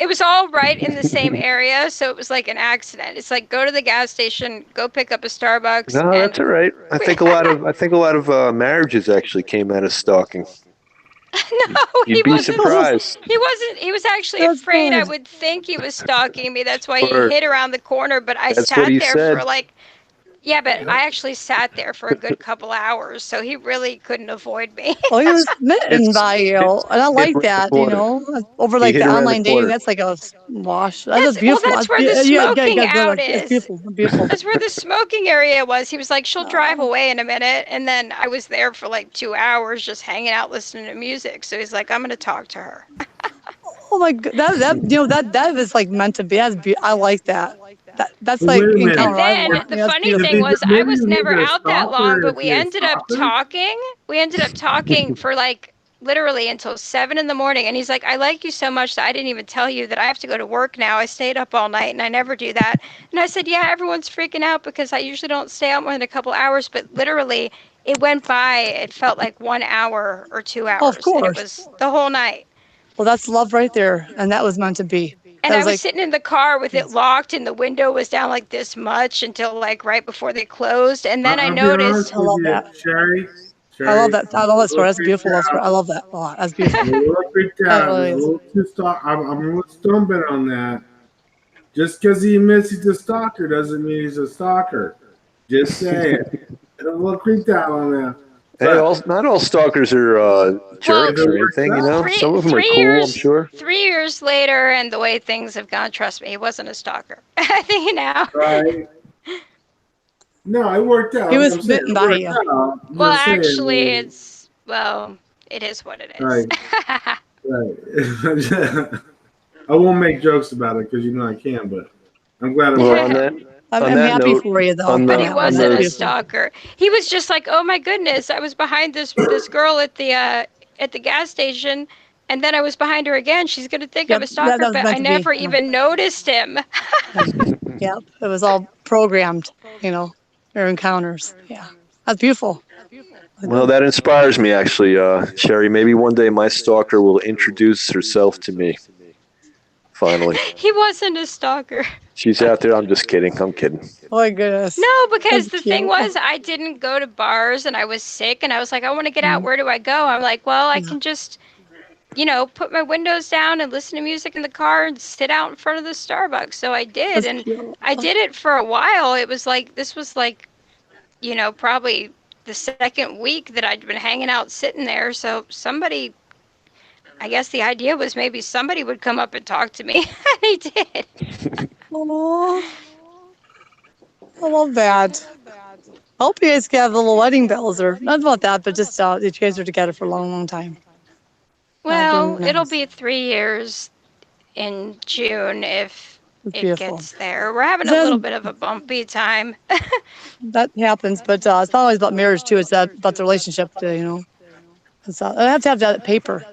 it was all right in the same area, so it was like an accident. It's like go to the gas station, go pick up a Starbucks. No, that's all right. I think a lot of marriages actually came out of stalking. No, You'd be surprised. He wasn't. He was actually afraid I would think he was stalking me. That's why he hid around the corner. But I sat there for like. Yeah, but I actually sat there for a good couple hours, so he really couldn't avoid me. Oh, he was smitten by you, and I like that. Over like the online dating, that's like a wash. That's beautiful. Well, that's where the smoking out is. It's beautiful. That's where the smoking area was. He was like, "She'll drive away in a minute," and then I was there for like 2 hours just hanging out, listening to music. So he's like, "I'm going to talk to her." Oh my god, that is like meant to be. I like that. That's like encounter. And then the funny thing was, I was never out that long, but we ended up talking. We ended up talking for like literally until 7 a.m. And he's like, "I like you so much that I didn't even tell you that I have to go to work now. I stayed up all night and I never do that." And I said, "Yeah, everyone's freaking out because I usually don't stay out more than a couple hours, but literally it went by. It felt like 1 hour or 2 hours. Oh, of course. And it was the whole night." Well, that's love right there, and that was meant to be. And I was sitting in the car with it locked, and the window was down like this much until like right before they closed. And then I noticed. I love that. Sherry, I love that. I love that story. That's a beautiful story. I love that a lot. That's beautiful. I'm a little freaked out. I'm a little stumping on that. Just because he admits he's a stalker doesn't mean he's a stalker. Just saying. I'm a little freaked out on that. Hey, not all stalkers are jerks or anything, Some of them are cool, I'm sure. 3 years later, and the way things have gone, trust me, he wasn't a stalker. I think now. Right. No, it worked out. He was bitten by you. Well, actually, it is what it is. Right. Right. I won't make jokes about it because you know I can, but I'm glad I'm Well, right. on that I'm, on I'm that happy note, for you, though. on But the he on wasn't the a Beautiful. stalker. He was just like, oh my goodness, I was behind this girl at the gas station, and then I was behind her again. She's gonna think I'm Yep, a that stalker, was but meant I to be. never even noticed him. Yep, it was all programmed, their encounters. Yeah, that's beautiful. Well, that inspires me, actually, Sherry. Maybe one day my stalker will introduce herself to me. Finally, He wasn't a stalker. she's out there. I'm just kidding. I'm kidding. Oh my goodness. No, because That's the thing cute. was, I didn't go to bars and I was sick, and I was like, I want to get out. Mhm. Where do I go? I'm like, well, I Yeah. can just, put my windows down and listen to music in the car and sit out in front of the Starbucks. So I did, That's and cute. I did it for a while. It was like, this was like, probably the second week that I'd been hanging out sitting there. So somebody, I guess the idea was maybe somebody would come up and talk to me, and he did. Aw, I love that. I hope you guys can have little wedding bells, or not about that, but just that you guys are together for a long, long time. That'd Well, be it'll nice. be 3 years in June if It's it beautiful. gets there. We're having a little Then bit of a bumpy time. that happens, but it's not always about marriage too. It's about the relationship, It's, I have to have that paper,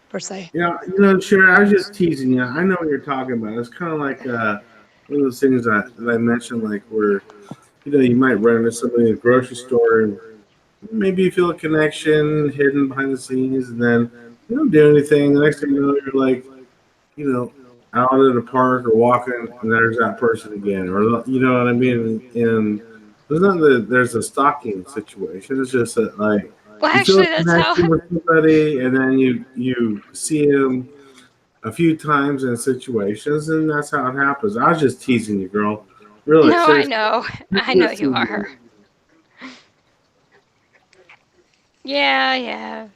per se. Yeah, Sherry, I was just teasing you. I know what you're talking about. It's kind of like one of those things that I mentioned, like where you might run into somebody in a grocery store and maybe you feel a connection hidden behind the scenes, and then you don't do anything. The next thing you know, you're like, you know, out at a park or walking, and there's that person again, or you know what I mean. And there's not that there's a stalking situation. It's just that like Well, you feel a actually, that's how. connection with somebody, and then you see them a few times in situations, and that's how it happens. I was just teasing you, girl. Really, No, I seriously. know. I know you are. Yeah, yeah.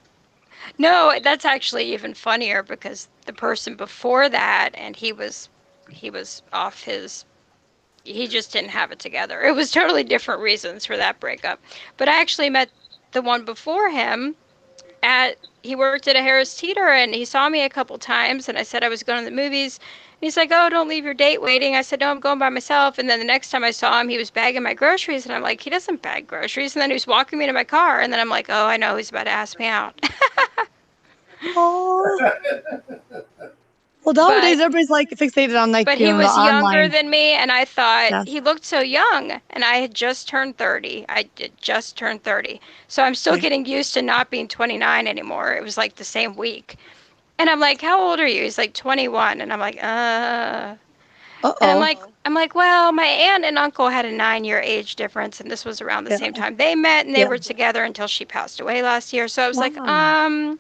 No, that's actually even funnier because the person before that, and he was off his. He just didn't have it together. It was totally different reasons for that breakup. But I actually met the one before him he worked at a Harris Teeter, and he saw me a couple times, and I said I was going to the movies. And he's like, oh, don't leave your date waiting. I said, no, I'm going by myself. And then the next time I saw him, he was bagging my groceries, and I'm like, he doesn't bag groceries. And then he was walking me to my car, and then I'm like, oh, I know, he's about to ask me out. Oh, well, nowadays everybody's like fixated on But he the was younger online. than me, and I thought Yes. he looked so young, and I had just turned 30. I did just turn 30. So I'm still Okay. getting used to not being 29 anymore. It was like the same week. And I'm like, how old are you? He's like 21. And I'm like, And Uh-oh. I'm like, well, my aunt and uncle had a 9-year age difference, and this was around the Yeah. same time they met, and they Yeah. were together until she passed away last year. So I was like, Wow.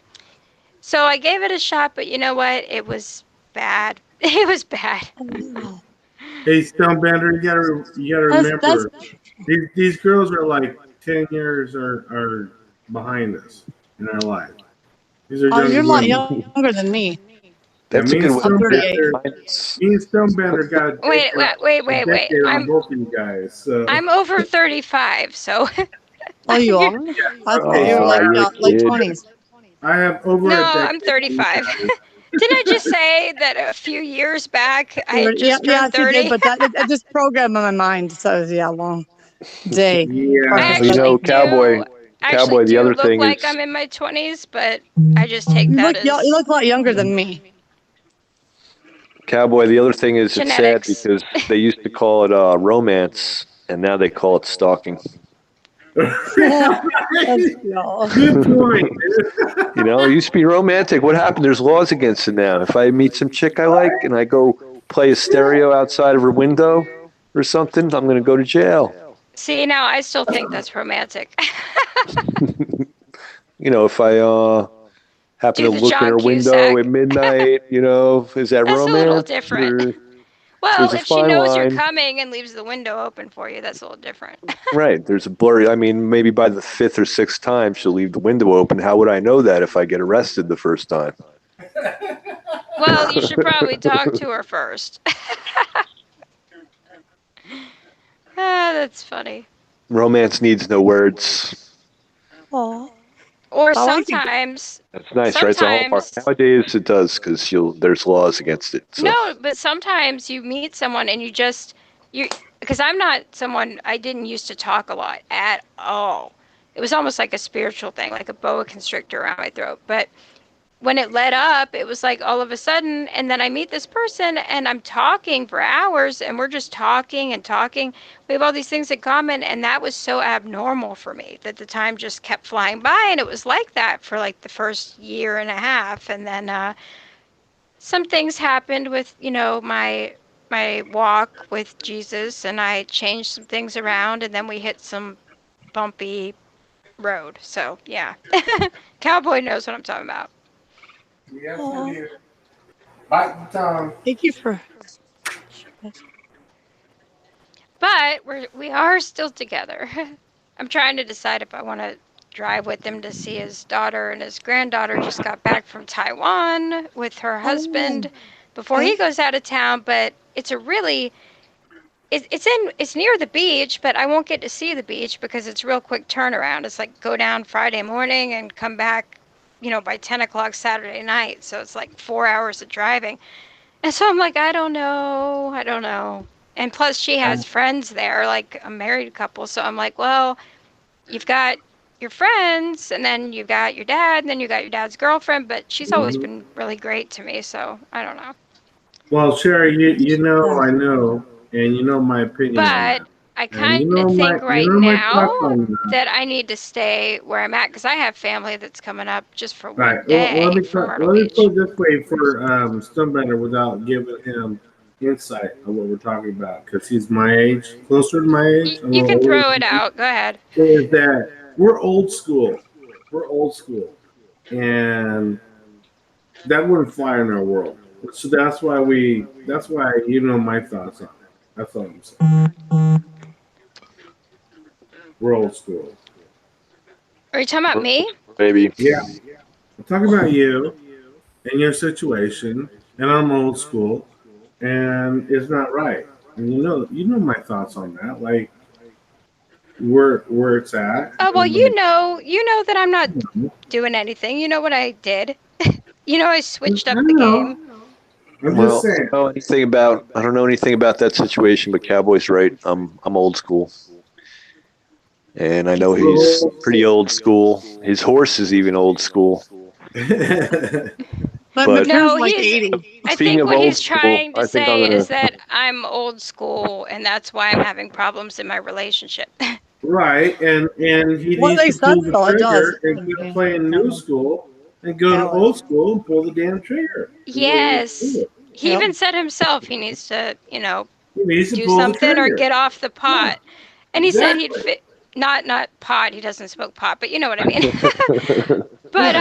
so I gave it a shot, but you know what? It was bad. It was bad. Oh, wow. Hey, Stonebender, you gotta That's remember these girls are like 10 years are behind us in our life. These are you're a young lot women. younger than me. Yeah, That's a good way I'm to put 38. it. Me and Stonebender got Wait, wait, a wait, wait. decade on both of you guys. So I'm over 35, so Oh, you are? I thought you were like You're a late kid. 20s. I have over no, a decade. I'm 35. Didn't I just say that a few years back I had Yeah, just turned yes, you did, 30? but that just programmed in my mind. So, yeah, long day. I Yeah, You know, actually do. Cowboy. The other Look thing like is, I'm in my 20s, but I just take that You as look a lot younger than me. Cowboy. The other thing is, it's sad genetics. because they used to call it romance, and now they call it stalking. That's, yeah. good point. You know, it used to be romantic. What happened? There's laws against it now. If I meet some chick I like and I go play a stereo outside of her window or something, I'm going to go to jail. See, now I still think that's romantic. You know, if I happen Do to the look in John her window Cusack. at midnight, is that That's a little romance? different. Or Well, there's a if she fine knows you're line. coming and leaves the window open for you, that's a little different. Right. There's a blurry. I mean, maybe by the fifth or sixth time she'll leave the window open. How would I know that if I get arrested the first time? Well, you should probably talk to her first. That's funny. Romance needs no words. Aw. Or I like to- sometimes, That's nice, right? It's a hallmark. sometimes, Nowadays it does because there's laws against it. So. no, but sometimes you meet someone and because I'm not someone, I didn't used to talk a lot at all. It was almost like a spiritual thing, like a boa constrictor around my throat. But when it led up, it was like all of a sudden, and then I meet this person and I'm talking for hours and we're just talking and talking. We have all these things in common, and that was so abnormal for me that the time just kept flying by. And it was like that for like the first year and a half. And then some things happened with, my walk with Jesus, and I changed some things around, and then we hit some bumpy road. So yeah, Cowboy knows what I'm talking about. Yes, Aw. we do. Bite the tongue. Thank you for. But we are still together. I'm trying to decide if I want to drive with him to see his daughter, and his granddaughter just got back from Taiwan with her husband before he goes out of town. But it's a really it's near the beach, but I won't get to see the beach because it's real quick turnaround. It's like go down Friday morning and come back, by 10 o'clock Saturday night. So it's like 4 hours of driving. And so I'm like, I don't know. And plus she has friends there, like a married couple. So I'm like, well, you've got your friends, and then you've got your dad, and then you got your dad's girlfriend, but she's always been really great to me. So I don't know. Well, Sherry, you know, I know, and you know my opinion on But that. I And kind of think right my now thoughts on that. that I need to stay where I'm at because I have family that's coming up just for Right. one day Well, from Myrtle let me Beach. put it this way for Stunbender without giving him insight on what we're talking about, because he's my age, closer to my age. I'm a You little can older throw than it him. out. Go ahead. Is that we're old school. We're old school, and that wouldn't fly in our world. So that's why you know my thoughts on it. That's all I'm saying. We're old school. Are you talking about me? Maybe. Yeah, I'm talking about you and your situation, and I'm old school, and it's not right. And you know my thoughts on that. Like where it's at. Oh, well, and you know that I'm not doing anything. You know what I did. I switched up I the know. game. I'm Well, just saying. I don't know anything about that situation, but Cowboy's right. I'm old school, and I know he's pretty old school. His horse is even old school. But But- McKern's No, like he's- 80. I Speaking think of what old he's school, trying I to think I'm say gonna- is that I'm old school, and that's why I'm having problems in my relationship. Right, and he Well, it needs makes to pull sense, the though. It does. trigger and quit playing new school and go to old school and pull the damn trigger. Yes. He Yep. even said himself he needs to, He needs to do pull the something or trigger. get off the pot. And he said he'd exactly. fit not pot, he doesn't smoke pot, but you know what I mean. But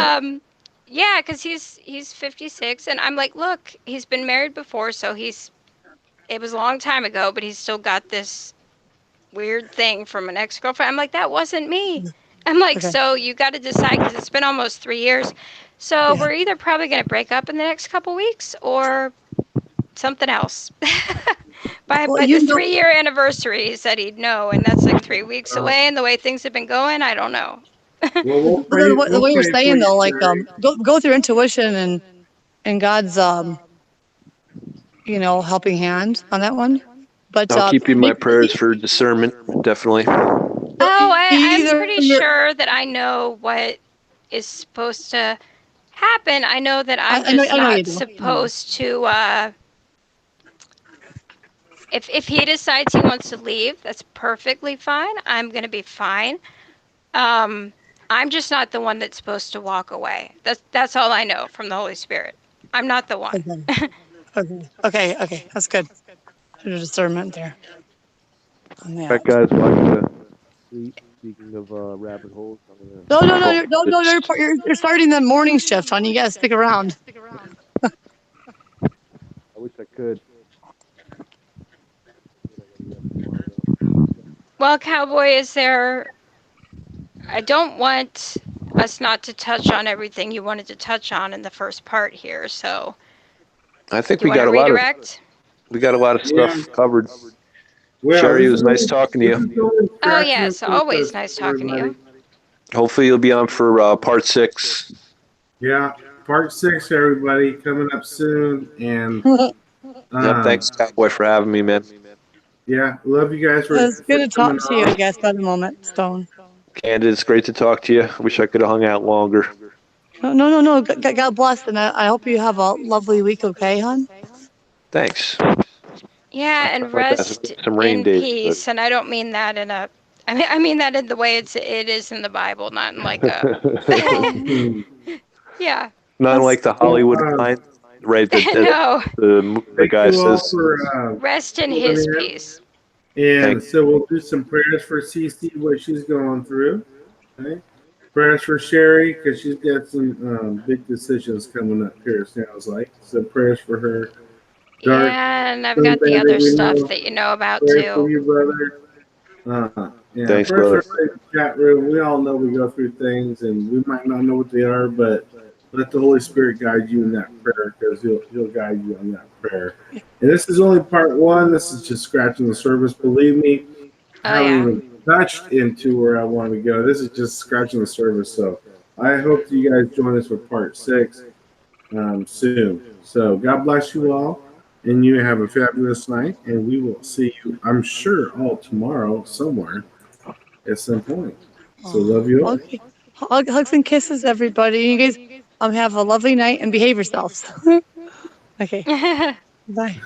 yeah, cuz he's 56, and I'm like, look, he's been married before, so it was a long time ago, but he's still got this weird thing from an ex-girlfriend. I'm like, that wasn't me. I'm like, Okay. so you got to decide, because it's been almost 3 years. So we're either probably going to break up in the next couple weeks or something else. by Well, by you the know- 3-year anniversary, he said he'd know, and that's like 3 weeks away. And the way things have been going, I don't know. Well, we'll But the way we'll you're pray saying for though, you, like Sherry. go with your intuition and God's helping hand on that one. But I'll keep you in my maybe- prayers for discernment, definitely. Oh, I'm either pretty you're- sure that I know what is supposed to happen. I know that I'm I know- just I know you not do. supposed to. If he decides he wants to leave, that's perfectly fine. I'm gonna be fine. I'm just not the one that's supposed to walk away. That's all I know from the Holy Spirit. I'm not the one. Okay. That's good. There's discernment there. On that. Right, guys, watch speaking of rabbit holes. No, you're starting the morning shift, hon. You gotta stick around. I wish I could. Well, Cowboy, is there? I don't want us not to touch on everything you wanted to touch on in the first part here. So, I think do you we want got to a lot of redirect? stuff covered. Well, Sherry, this it was is nice only- talking to you. this is only Oh scratching yeah, the it's always surface, nice talking to you. everybody. Hopefully you'll be on for part 6. Yeah, part 6, everybody, coming up soon. And Yep, thanks, Cowboy, for having me, man. yeah, love you guys for. It's good to coming talk to you, on. I guess, at the moment, Stone. Candid, it's great to talk to you. Wish I could have hung out longer. No. God bless, and I hope you have a lovely week, okay, hon? Thanks. Yeah, and rest Some rain in days, peace. And I don't mean that in a. I mean that in the way it is in the Bible, not in like a. Hmm. Yeah. Not like the Hollywood Well, kind, right? No. The Thank guy you all says. for Rest in tuning His in. peace. And so we'll do some prayers for Cece, what she's going through. Okay. Prayers for Sherry, because she's got some big decisions coming up here, it sounds like. So prayers for her. Dark, Yeah, and I've got the other stuff that you know about prayers for too. you, brother. Yeah, Thanks, prayers brother. for everybody in the chat room. We all know we go through things, and we might not know what they are, but let the Holy Spirit guide you in that prayer, because He'll guide you on that prayer. And this is only part 1. This is just scratching the surface. Believe me, I Oh haven't yeah. even touched into where I want to go. This is just scratching the surface. So I hope you guys join us for part 6 soon. So God bless you all, and you have a fabulous night. And we will see you, I'm sure, all tomorrow somewhere at some point. So love you all. Okay. Hugs and kisses, everybody. You guys have a lovely night and behave yourselves. Okay. Bye.